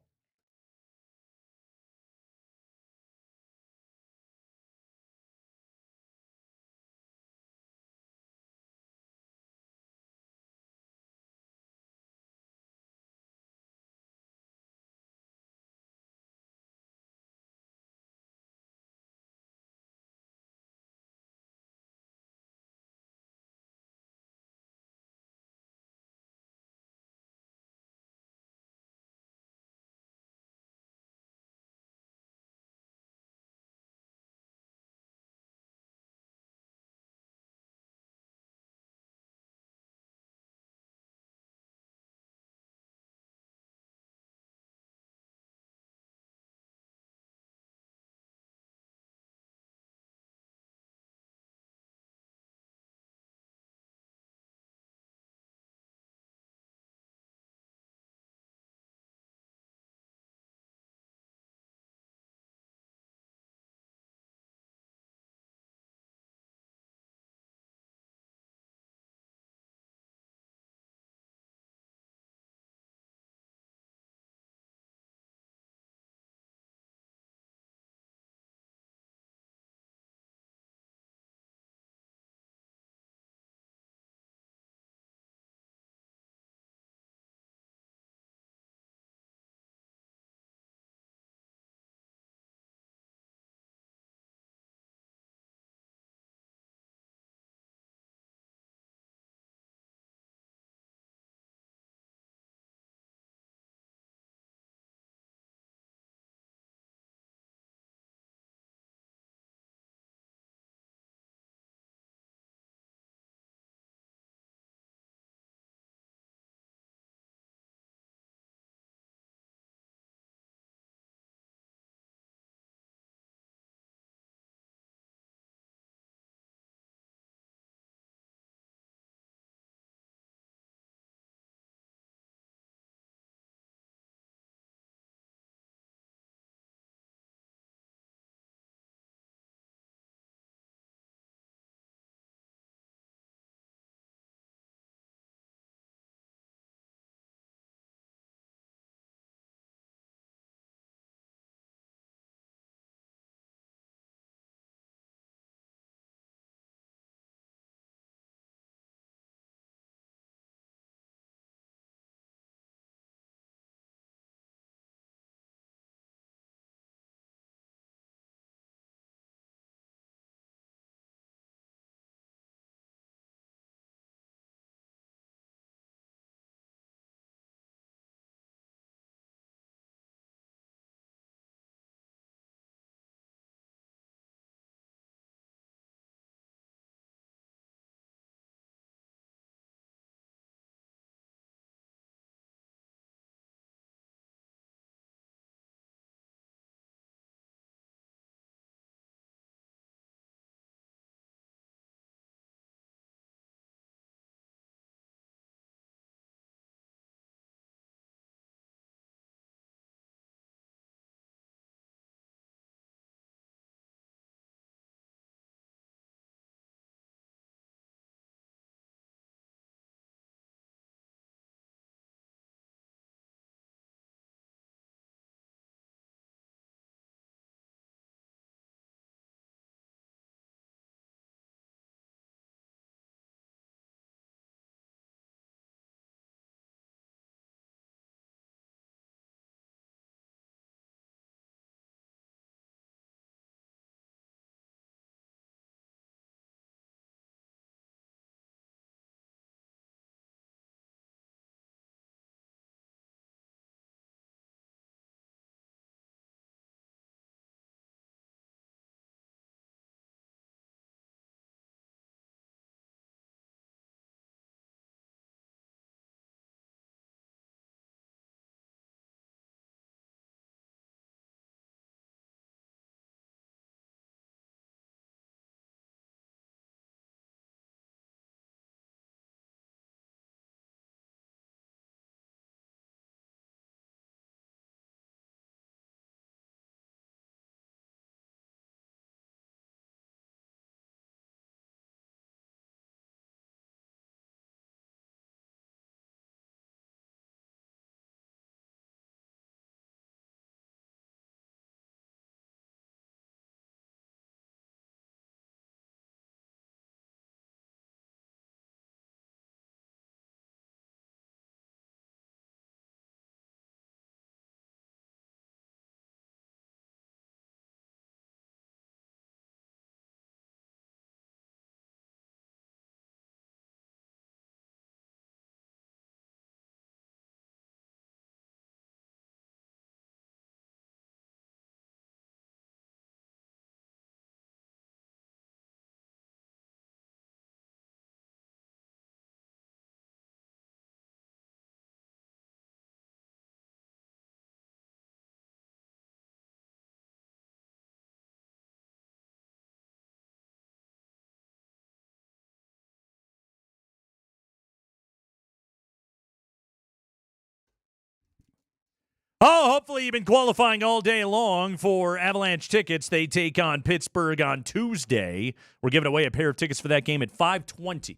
Oh, hopefully you've been qualifying all day long for Avalanche tickets. They take on Pittsburgh on Tuesday. We're giving away a pair of tickets for that game at 5:20.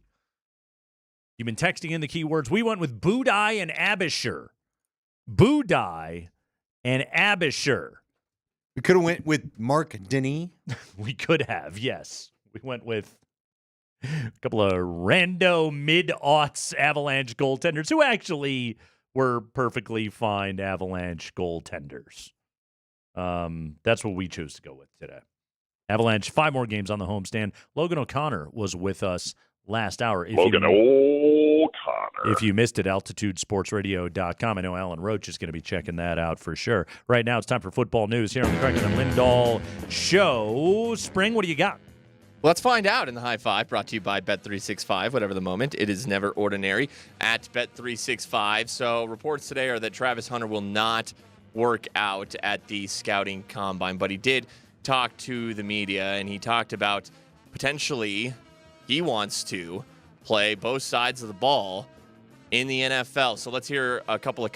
You've been texting in the keywords. We went with Budai and Abisher. Budai and Abisher. We could have went with Mark Denis. We could have, yes. We went with a couple of rando mid-aughts Avalanche goaltenders who actually were perfectly fine Avalanche goaltenders. That's what we choose to go with today. Avalanche, 5 more games on the homestand. Logan O'Connor was with us last hour. Logan O'Connor. If you missed it, altitudesportsradio.com. I know Alan Roach is going to be checking that out for sure. Right now, it's time for football news here on the Kreckman and Lindahl show. Spring, what do you got? Let's find out in the High Five, brought to you by Bet365. Whatever the moment, it is never ordinary at Bet365. So reports today are that Travis Hunter will not work out at the scouting combine, but he did talk to the media, and he talked about potentially he wants to play both sides of the ball in the NFL. So let's hear a couple of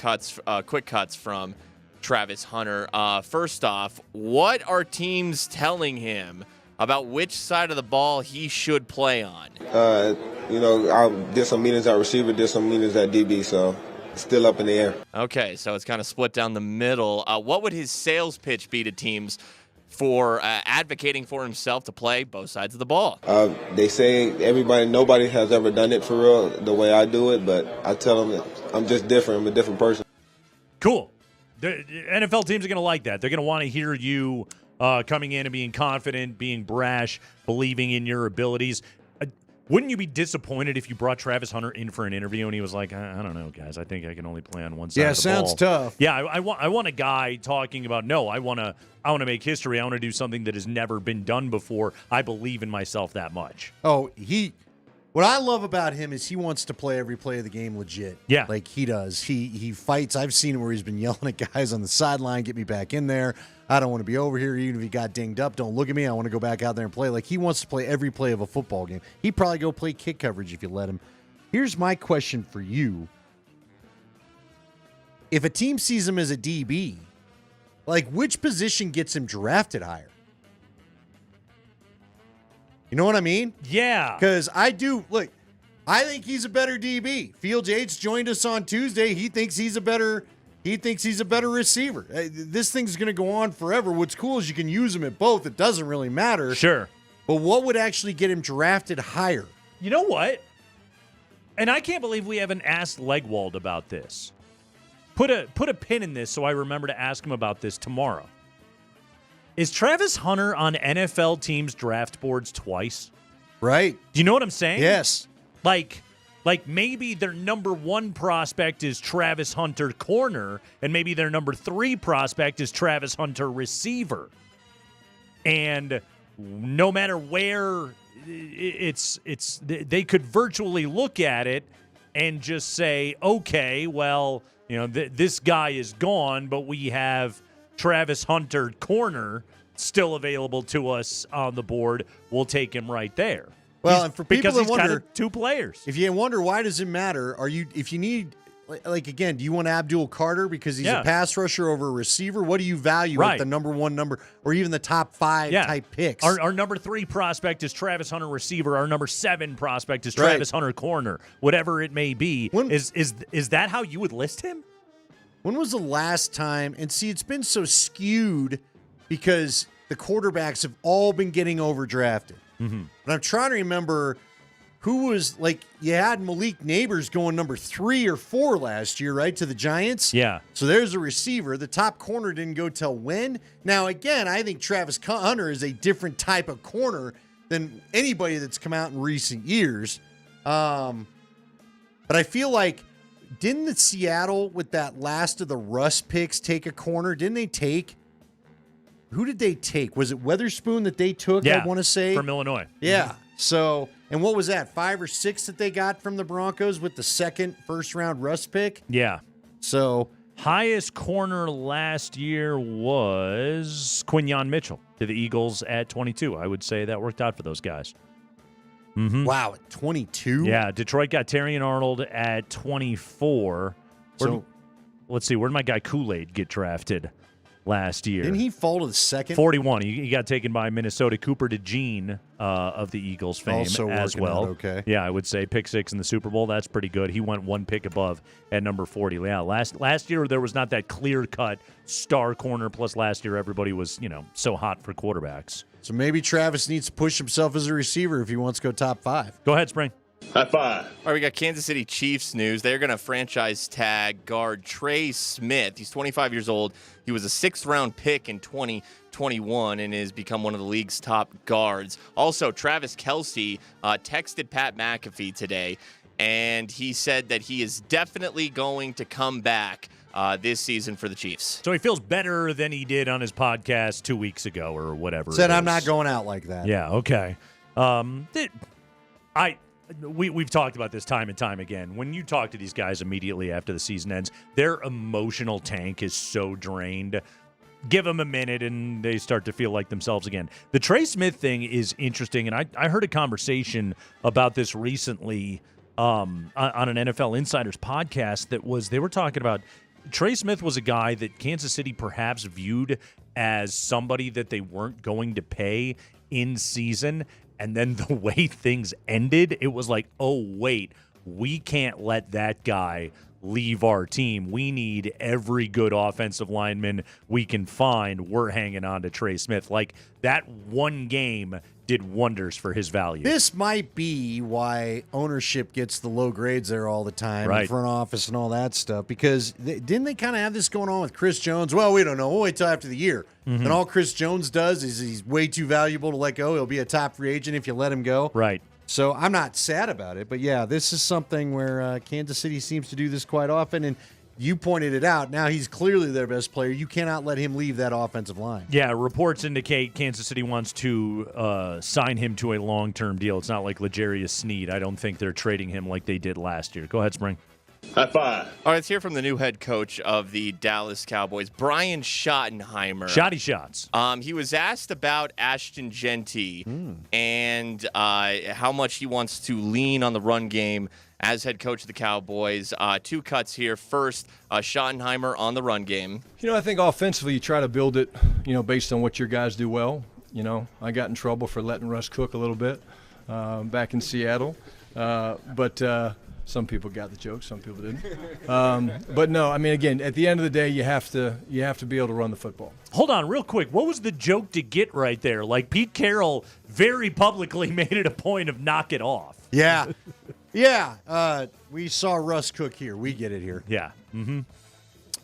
quick cuts from Travis Hunter. First off, what are teams telling him about which side of the ball he should play on? I did some meetings at receiver, did some meetings at DB, so it's still up in the air. Okay, so it's kind of split down the middle. What would his sales pitch be to teams for advocating for himself to play both sides of the ball? They say nobody has ever done it for real the way I do it, but I tell them that I'm just different. I'm a different person. Cool. The NFL teams are going to like that. They're going to want to hear you coming in and being confident, being brash, believing in your abilities. Wouldn't you be disappointed if you brought Travis Hunter in for an interview and he was like, I don't know, guys, I think I can only play on one side of the ball. Yeah, sounds tough. Yeah, I want a guy talking about, no, I want to make history. I want to do something that has never been done before. I believe in myself that much. Oh, what I love about him is he wants to play every play of the game legit. Yeah. Like he does. He fights. I've seen him where he's been yelling at guys on the sideline, get me back in there. I don't want to be over here. Even if he got dinged up, don't look at me. I want to go back out there and play. Like he wants to play every play of a football game. He'd probably go play kick coverage if you let him. Here's my question for you. If a team sees him as a DB, like which position gets him drafted higher? You know what I mean? Yeah. Because I think he's a better DB. Fields Yates joined us on Tuesday. He thinks he's a better receiver. This thing's going to go on forever. What's cool is you can use him at both. It doesn't really matter. Sure. But what would actually get him drafted higher? You know what? And I can't believe we haven't asked Legwald about this. Put a pin in this so I remember to ask him about this tomorrow. Is Travis Hunter on NFL teams' draft boards twice? Right. Do you know what I'm saying? Yes. Like maybe their number 1 prospect is Travis Hunter corner, and maybe their number 3 prospect is Travis Hunter receiver. And no matter where they could virtually look at it and just say, okay, well, this guy is gone, but we have Travis Hunter corner still available to us on the board. We'll take him right there. Well, and for people because that he's wonder, kind of 2 players. If you wonder why does it matter, if you need, like again, do you want Abdul Carter because he's a pass rusher over a receiver? What do you value at the number 1 number or even the top 5 type picks? Our number 3 prospect is Travis Hunter receiver. Our number 7 prospect is Travis Hunter corner. Whatever it may be. Is that how you would list him? When was the last time? And see, it's been so skewed because the quarterbacks have all been getting overdrafted. Mm-hmm. But I'm trying to remember who was you had Malik Neighbors going number 3 or 4 last year, right, to the Giants? Yeah. So there's a receiver. The top corner didn't go till when? Now, again, I think Travis Hunter is a different type of corner than anybody that's come out in recent years. But I feel like, didn't the Seattle, with that last of the Russ picks, take a corner? Didn't they take? Who did they take? Was it Weatherspoon that they took, I want to say? From Illinois. Yeah. So, and what was that, 5 or 6 that they got from the Broncos with the second first-round Russ pick? Yeah. So, highest corner last year was Quinyon Mitchell to the Eagles at 22. I would say that worked out for those guys. Mm-hmm. Wow, at 22? Yeah, Detroit got Terrion Arnold at 24. let's see, where did my guy Kool-Aid get drafted last year? Didn't he fall to the second? 41. He got taken by Minnesota. Cooper DeJean of the Eagles fame Also as working well. out okay. Yeah, I would say pick 6 in the Super Bowl. That's pretty good. He went one pick above at number 40. Yeah, last year there was not that clear-cut star corner. Plus last year everybody was, so hot for quarterbacks. So maybe Travis needs to push himself as a receiver if he wants to go top 5. Go ahead, Spring. High five. All right, we got Kansas City Chiefs news. They're going to franchise tag guard Trey Smith. He's 25 years old. He was a 6th-round pick in 2021 and has become one of the league's top guards. Also, Travis Kelce texted Pat McAfee today, and he said that he is definitely going to come back this season for the Chiefs. So he feels better than he did on his podcast 2 weeks ago or whatever. Said, I'm not going out like that. Yeah, okay. We've talked about this time and time again. When you talk to these guys immediately after the season ends, their emotional tank is so drained. Give them a minute and they start to feel like themselves again. The Trey Smith thing is interesting, and I heard a conversation about this recently on an NFL Insiders podcast they were talking about Trey Smith was a guy that Kansas City perhaps viewed as somebody that they weren't going to pay in season. And then the way things ended, it was like, oh, wait, we can't let that guy leave our team. We need every good offensive lineman we can find. We're hanging on to Trey Smith. Like, that one game did wonders for his value. This might be why ownership gets the low grades there all the time, right. The front office and all that stuff, because didn't they kind of have this going on with Chris Jones? Well, we don't know. We'll wait till after the year. And all Chris Jones does is he's way too valuable to let go. He'll be a top free agent if you let him go. Right. So I'm not sad about it. But, yeah, this is something where Kansas City seems to do this quite often. And you pointed it out. Now he's clearly their best player. You cannot let him leave that offensive line. Yeah, reports indicate Kansas City wants to sign him to a long-term deal. It's not like L'Jarius Sneed. I don't think they're trading him like they did last year. Go ahead, Spring. High five. All right, let's hear from the new head coach of the Dallas Cowboys, Brian Schottenheimer. Shotty shots. He was asked about Ashton Genty and how much he wants to lean on the run game as head coach of the Cowboys. 2 cuts here. First, Schottenheimer on the run game. I think offensively you try to build it, based on what your guys do well. I got in trouble for letting Russ cook a little bit back in Seattle. But some people got the joke, some people didn't. But no, again, at the end of the day, you have to be able to run the football. Hold on, real quick. What was the joke to get right there? Like, Pete Carroll very publicly made it a point of knock it off. Yeah. Yeah. We saw Russ cook here. We get it here. Yeah. Mm-hmm.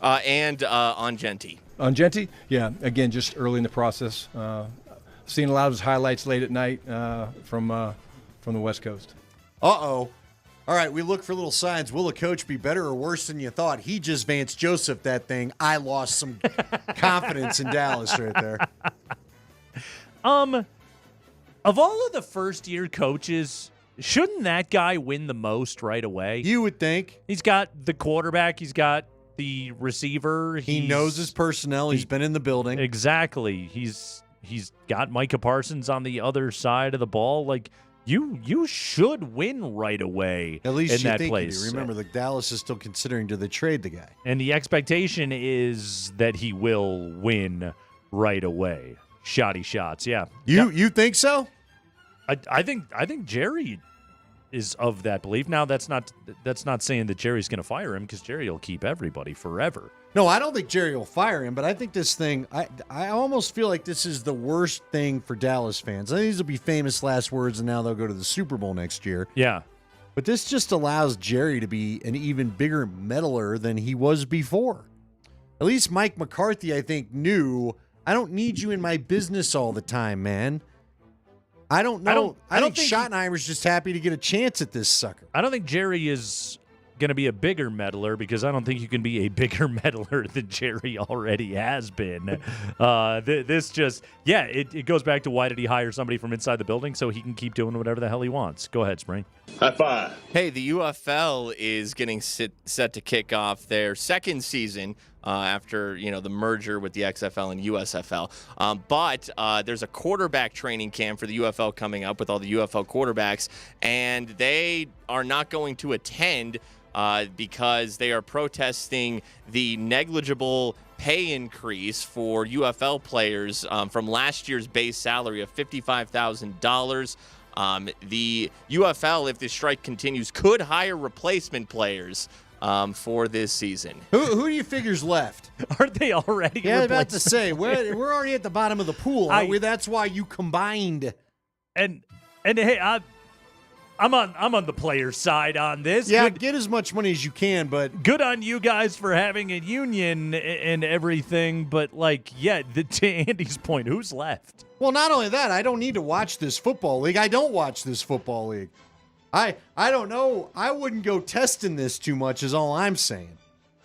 And on Genty. On Genty? Yeah. Again, just early in the process. Seeing a lot of his highlights late at night from the West Coast. Uh-oh. All right, we look for little signs. Will a coach be better or worse than you thought? He just Vance Joseph that thing. I lost some confidence in Dallas right there. Of all of the first-year coaches, shouldn't that guy win the most right away? You would think. He's got the quarterback. He's got the receiver. He knows his personnel. He's been in the building. Exactly. He's got Micah Parsons on the other side of the ball. Like, you should win right away. At least in you that think place. you do. Remember, the Dallas is still considering, do they trade the guy? And the expectation is that he will win right away. Shotty shots, yeah. You think so? I think Jerry is of that belief. Now that's not saying that Jerry's going to fire him, because Jerry will keep everybody forever. No, I don't think Jerry will fire him, but I think this thing, I almost feel like this is the worst thing for Dallas fans. I think these will be famous last words, and now they'll go to the Super Bowl next year. Yeah. But this just allows Jerry to be an even bigger meddler than he was before. At least Mike McCarthy, I think, knew, I don't need you in my business all the time, man. I don't know. I think Schottenheimer's just happy to get a chance at this sucker. I don't think Jerry is going to be a bigger meddler, because I don't think you can be a bigger meddler than Jerry already has been. It goes back to, why did he hire somebody from inside the building? So he can keep doing whatever the hell he wants. Go ahead, Spring. High five. Hey, the UFL is getting set to kick off their second season after the merger with the XFL and USFL. But there's a quarterback training camp for the UFL coming up with all the UFL quarterbacks, and they are not going to attend because they are protesting the negligible pay increase for UFL players from last year's base salary of $55,000. The UFL, if this strike continues, could hire replacement players for this season. Who do you figure's left? Aren't they already? Yeah, I was about to say we're already at the bottom of the pool, aren't we? That's why you combined. And hey, I'm on the player's side on this. Yeah, get as much money as you can, but good on you guys for having a union and everything. But to Andy's point, who's left? Well, not only that, I don't need to watch this football league. I don't watch this football league. I don't know. I wouldn't go testing this too much is all I'm saying.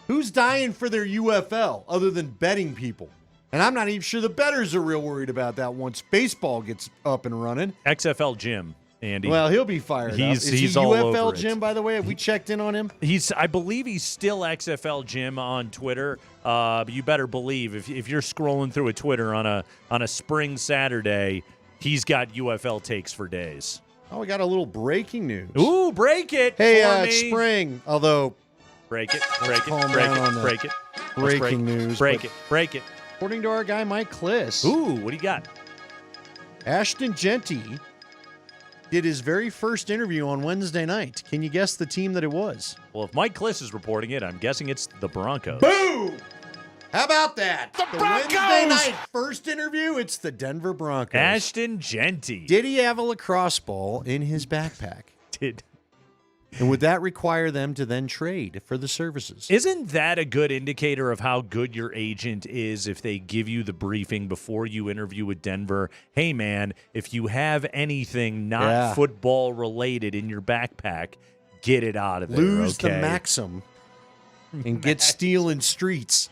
Who's dying for their UFL other than betting people? And I'm not even sure the bettors are real worried about that once baseball gets up and running. XFL Jim, Andy. Well, he'll be fired up. Is he all UFL over Jim, by the way? Have we checked in on him? I believe he's still XFL Jim on Twitter. But you better believe if you're scrolling through a Twitter on a spring Saturday, he's got UFL takes for days. Oh, we got a little breaking news. Ooh, break it! Hey, for me. Spring. Although, break it. Breaking news. Break it. According to our guy Mike Kliss. Ooh, what do you got? Ashton Genty did his very first interview on Wednesday night. Can you guess the team that it was? Well, if Mike Kliss is reporting it, I'm guessing it's the Broncos. Boom! How about that? The Broncos! Wednesday night first interview, it's the Denver Broncos. Ashton Genty. Did he have a lacrosse ball in his backpack? Did. And would that require them to then trade for the services? Isn't that a good indicator of how good your agent is if they give you the briefing before you interview with Denver? Hey, man, if you have anything not football related in your backpack, get it out of there. Lose okay? the Maxim and get stealing streets.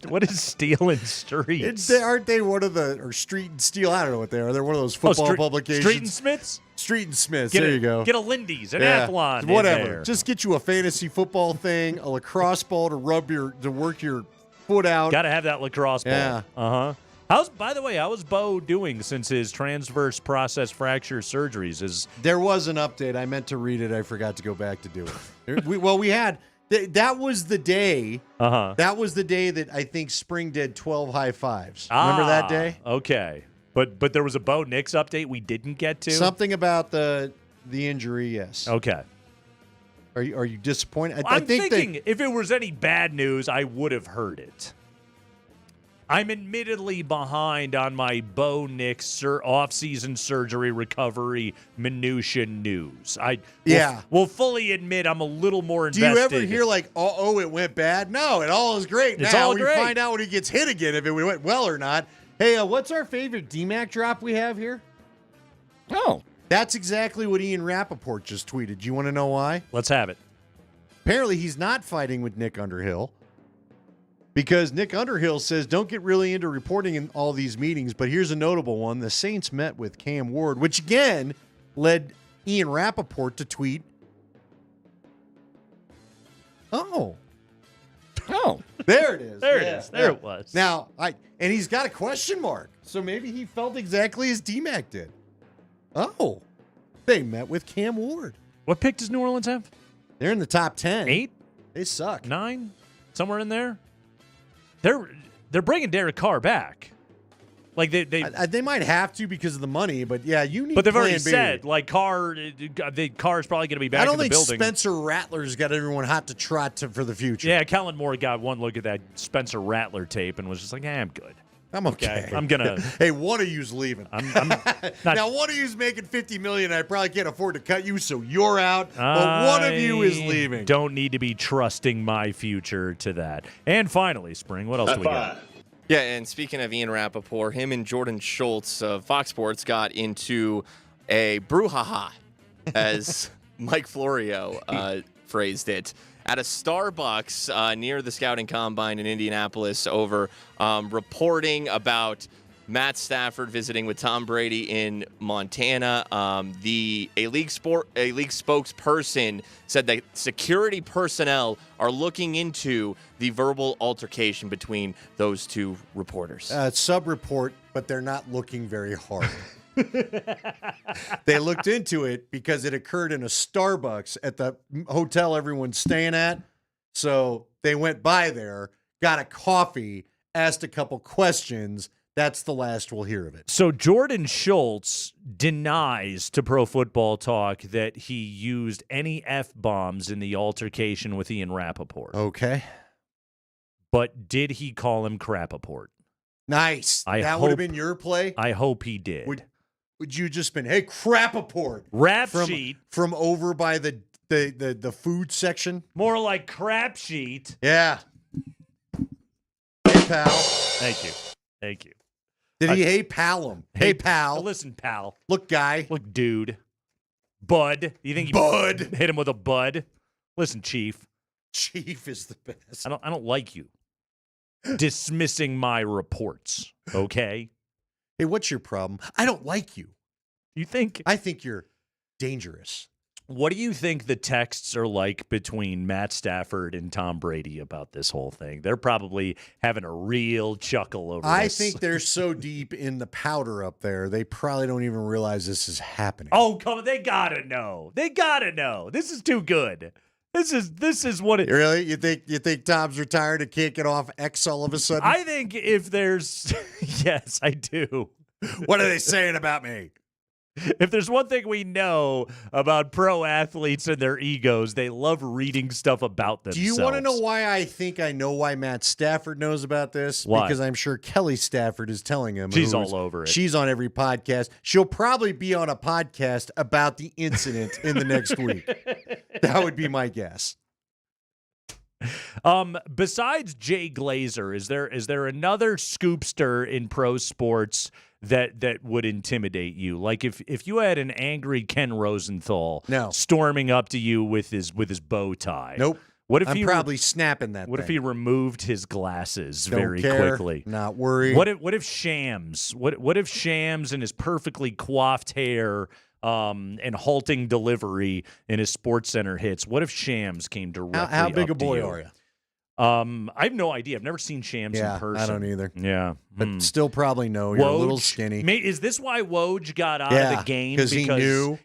What is Steel and Streets? Aren't they one of the, or Street and Steel? I don't know what they are. They're one of those football publications. Street and Smiths? Street and Smiths. There you go. Get a Lindy's, an Athlon. Whatever. Just get you a fantasy football thing, a lacrosse ball to work your foot out. Got to have that lacrosse ball. Yeah. By the way, how is Bo doing since his transverse process fracture surgeries? There was an update. I meant to read it. I forgot to go back to do it. we had. That was the day. That was the day that I think Spring did 12 high fives. Remember that day? Okay, but there was a Bo Nix update we didn't get to. Something about the injury. Yes. Okay. Are you disappointed? I'm thinking if it was any bad news, I would have heard it. I'm admittedly behind on my Bo Nix off-season surgery recovery minutia news. Will fully admit I'm a little more invested. Do you ever hear it went bad? No, it all is great. It's now all great. We find out when he gets hit again if it went well or not. Hey, what's our favorite DMac drop we have here? Oh. That's exactly what Ian Rappaport just tweeted. Do you want to know why? Let's have it. Apparently he's not fighting with Nick Underhill. Because Nick Underhill says, don't get really into reporting in all these meetings, but here's a notable one. The Saints met with Cam Ward, which again led Ian Rappaport to tweet, Oh, there it is. There it is. There it was. Now, and he's got a question mark, so maybe he felt exactly as DMac did. Oh, they met with Cam Ward. What pick does New Orleans have? They're in the top 10. 8? They suck. 9? Somewhere in there? They're bringing Derek Carr back. They might have to because of the money, but yeah, you need. But they've already B. said Carr's probably going to be back in the building. I don't think Spencer Rattler's got everyone hot to trot for the future. Yeah, Kellen Moore got one look at that Spencer Rattler tape and was just like, I'm good. I'm okay. I'm gonna. Hey, one of you's leaving. I'm not, now, one of you's making $50 million. I probably can't afford to cut you, so you're out. But one of you is leaving. Don't need to be trusting my future to that. And finally, Spring. What else do we got? Yeah, and speaking of Ian Rappaport, him and Jordan Schultz of Fox Sports got into a brouhaha, as Mike Florio phrased it, at a Starbucks near the Scouting Combine in Indianapolis over reporting about Matt Stafford visiting with Tom Brady in Montana. A league spokesperson said that security personnel are looking into the verbal altercation between those two reporters. Sub-report, but they're not looking very hard. They looked into it because it occurred in a Starbucks at the hotel everyone's staying at. So they went by there, got a coffee, asked a couple questions. That's the last we'll hear of it. So Jordan Schultz denies to Pro Football Talk that he used any F-bombs in the altercation with Ian Rappaport. Okay. But did he call him Crapaport? Nice. That would have been your play? I hope he did. Would you just been, hey, Crapaport. Rap sheet. From over by the food section? More like crap sheet. Yeah. Hey, pal. Thank you. Did he pal him? Hey, pal. Listen, pal. Look, guy. Look, dude. Bud. You think he hit him with a bud? Listen, Chief. Chief is the best. I don't like you dismissing my reports, okay? Hey, what's your problem? I don't like you. You think? I think you're dangerous. What do you think the texts are like between Matt Stafford and Tom Brady about this whole thing? They're probably having a real chuckle over this. I think they're so deep in the powder up there, they probably don't even realize this is happening. Oh, come on. They got to know. This is too good. This is what it really? You think Tom's retired and can't get off X all of a sudden? I think if there's yes, I do. What are they saying about me? If there's one thing we know about pro athletes and their egos, they love reading stuff about themselves. Do you want to know why I think I know why Matt Stafford knows about this? Why? Because I'm sure Kelly Stafford is telling him. She's all over it. She's on every podcast. She'll probably be on a podcast about the incident in the next week. That would be my guess. Besides Jay Glazer, is there another scoopster in pro sports that would intimidate you? Like if you had an angry Ken Rosenthal storming up to you with his bow tie. Nope. What if I'm probably snapping that What thing. if he removed his glasses Don't very care, quickly? Not worried. What if Shams? What if Shams and his perfectly coiffed hair and halting delivery in his Sports Center hits? What if Shams came directly How big up a boy to you? are you? I have no idea. I've never seen Shams in person. I don't either. Yeah. But still probably know you're a little skinny. Is this why Woj got out of the game? Because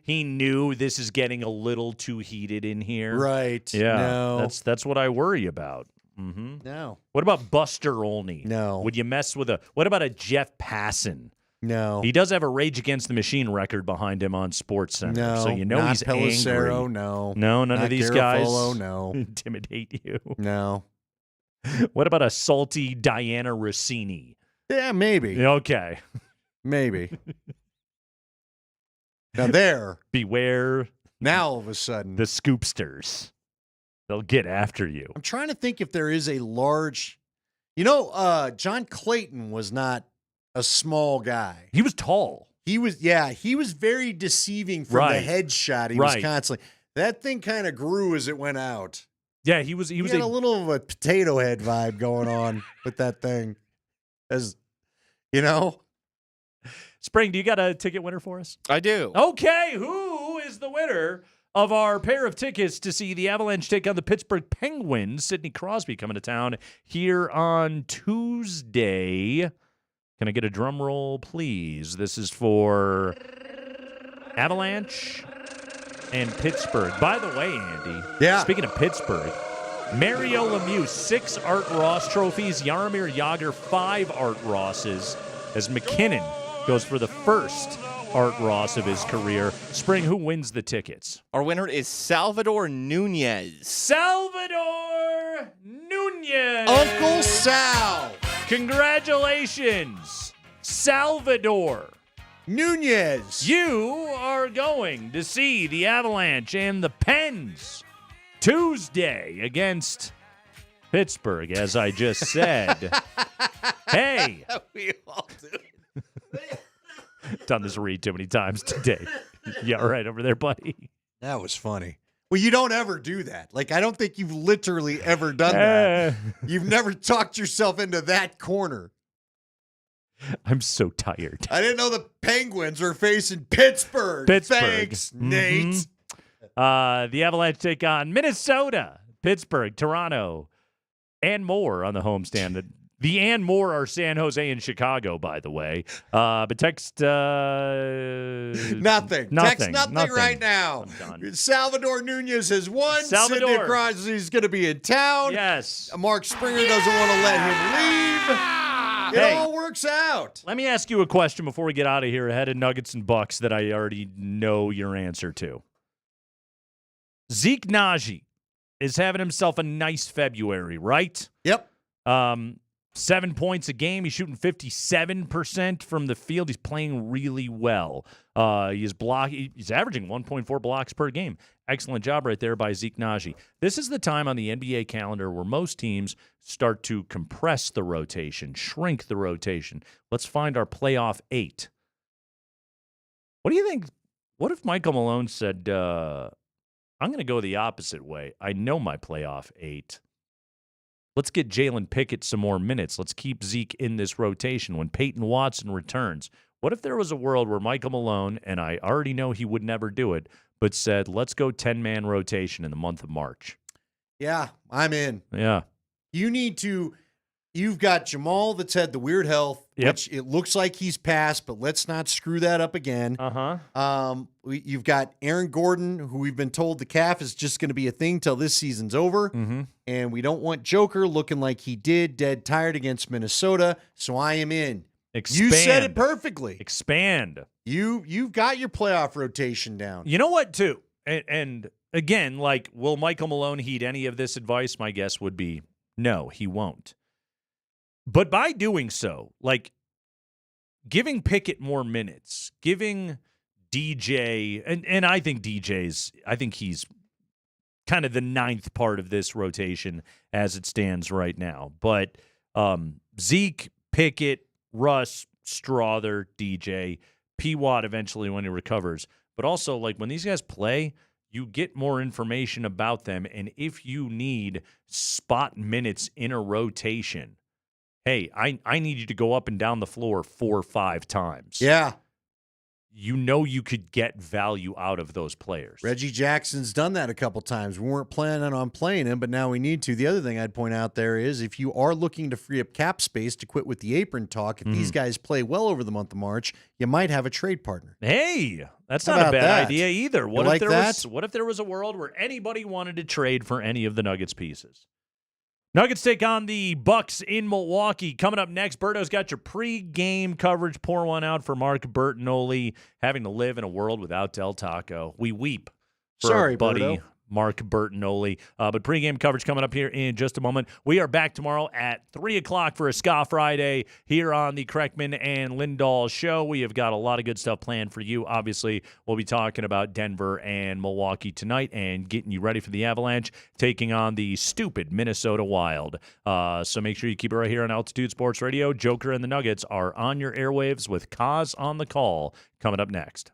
he knew this is getting a little too heated in here. Right. Yeah. No. That's what I worry about. Mm-hmm. No. What about Buster Olney? No. Would you mess with what about a Jeff Passan? No. He does have a Rage Against the Machine record behind him on Sports Center. No. So you know not he's Pelissero, angry. No. No, none not of these Garofalo, guys no. intimidate you. No. What about a salty Diana Rossini? Yeah, maybe. Okay. Maybe. Now beware. Now all of a sudden. The scoopsters. They'll get after you. I'm trying to think if there is a large, John Clayton was not a small guy. He was tall. He was very deceiving from the headshot. He was constantly. That thing kind of grew as it went out. Yeah, he had a little of a potato head vibe going on with that thing. As Spring, do you got a ticket winner for us? I do. Okay, who is the winner of our pair of tickets to see the Avalanche take on the Pittsburgh Penguins? Sidney Crosby coming to town here on Tuesday. Can I get a drum roll, please? This is for Avalanche and Pittsburgh. By the way, Andy, speaking of Pittsburgh, Mario Lemieux, 6 Art Ross trophies. Jaromir Jagr, 5 Art Rosses. As McKinnon goes for the first Art Ross of his career. Spring, who wins the tickets? Our winner is Salvador Nunez. Salvador Nunez! Uncle Sal! Congratulations, Salvador Nunez! You are going to see the Avalanche and the Pens Tuesday against Pittsburgh, as I just said. Hey! We all do. Done this read too many times today. You all right over there, buddy? That was funny. Well, you don't ever do that. Like, I don't think you've literally ever done that. You've never talked yourself into that corner. I'm so tired. I didn't know the Penguins were facing Pittsburgh. Thanks, Nate. The Avalanche take on Minnesota, Pittsburgh, Toronto, and more on the homestand. The and more are San Jose and Chicago, by the way. But text nothing. Text nothing right now. Salvador Nunez has won. Sidney Crosby's going to be in town. Yes. Mark Springer doesn't want to let him leave. It all works out. Let me ask you a question before we get out of here ahead of Nuggets and Bucks that I already know your answer to. Zeke Naji is having himself a nice February, right? Yep. 7 points a game. He's shooting 57% from the field. He's playing really well. He's averaging 1.4 blocks per game. Excellent job right there by Zeke Naji. This is the time on the NBA calendar where most teams start to compress the rotation, shrink the rotation. Let's find our playoff 8. What do you think? What if Michael Malone said, I'm going to go the opposite way. I know my playoff 8. Let's get Jalen Pickett some more minutes. Let's keep Zeke in this rotation when Peyton Watson returns. What if there was a world where Michael Malone, and I already know he would never do it, but said, let's go 10-man rotation in the month of March? Yeah, I'm in. Yeah. You've got Jamal that's had the weird health, which it looks like he's passed, but let's not screw that up again. You've got Aaron Gordon, who we've been told the calf is just going to be a thing till this season's over. And we don't want Joker looking like he did, dead tired against Minnesota. So I am in. Expand. You said it perfectly. Expand. You've got your playoff rotation down. You know what, too? And again, like, will Michael Malone heed any of this advice? My guess would be no, he won't. But by doing so, like giving Pickett more minutes, giving DJ, and I think he's kind of the ninth part of this rotation as it stands right now. But Zeke, Pickett, Russ, Strother, DJ, P-Watt eventually when he recovers. But also, like, when these guys play, you get more information about them. And if you need spot minutes in a rotation, hey, I need you to go up and down the floor 4 or 5 times. Yeah. You know you could get value out of those players. Reggie Jackson's done that a couple times. We weren't planning on playing him, but now we need to. The other thing I'd point out there is if you are looking to free up cap space to quit with the apron talk, if these guys play well over the month of March, you might have a trade partner. Hey, that's not a bad idea either. What if there was a world where anybody wanted to trade for any of the Nuggets pieces? Nuggets take on the Bucks in Milwaukee. Coming up next, Berto's got your pre-game coverage. Pour one out for Mark Bertinoli, having to live in a world without Del Taco. We weep for our buddy Berto. Mark Bertinoli. But pre-game coverage coming up here in just a moment. We are back tomorrow at 3 o'clock for a Ska Friday here on the Kreckman and Lindahl show. We have got a lot of good stuff planned for you. Obviously, we'll be talking about Denver and Milwaukee tonight and getting you ready for the Avalanche taking on the stupid Minnesota Wild. So make sure you keep it right here on Altitude Sports Radio. Joker and the Nuggets are on your airwaves with Kaz on the call coming up next.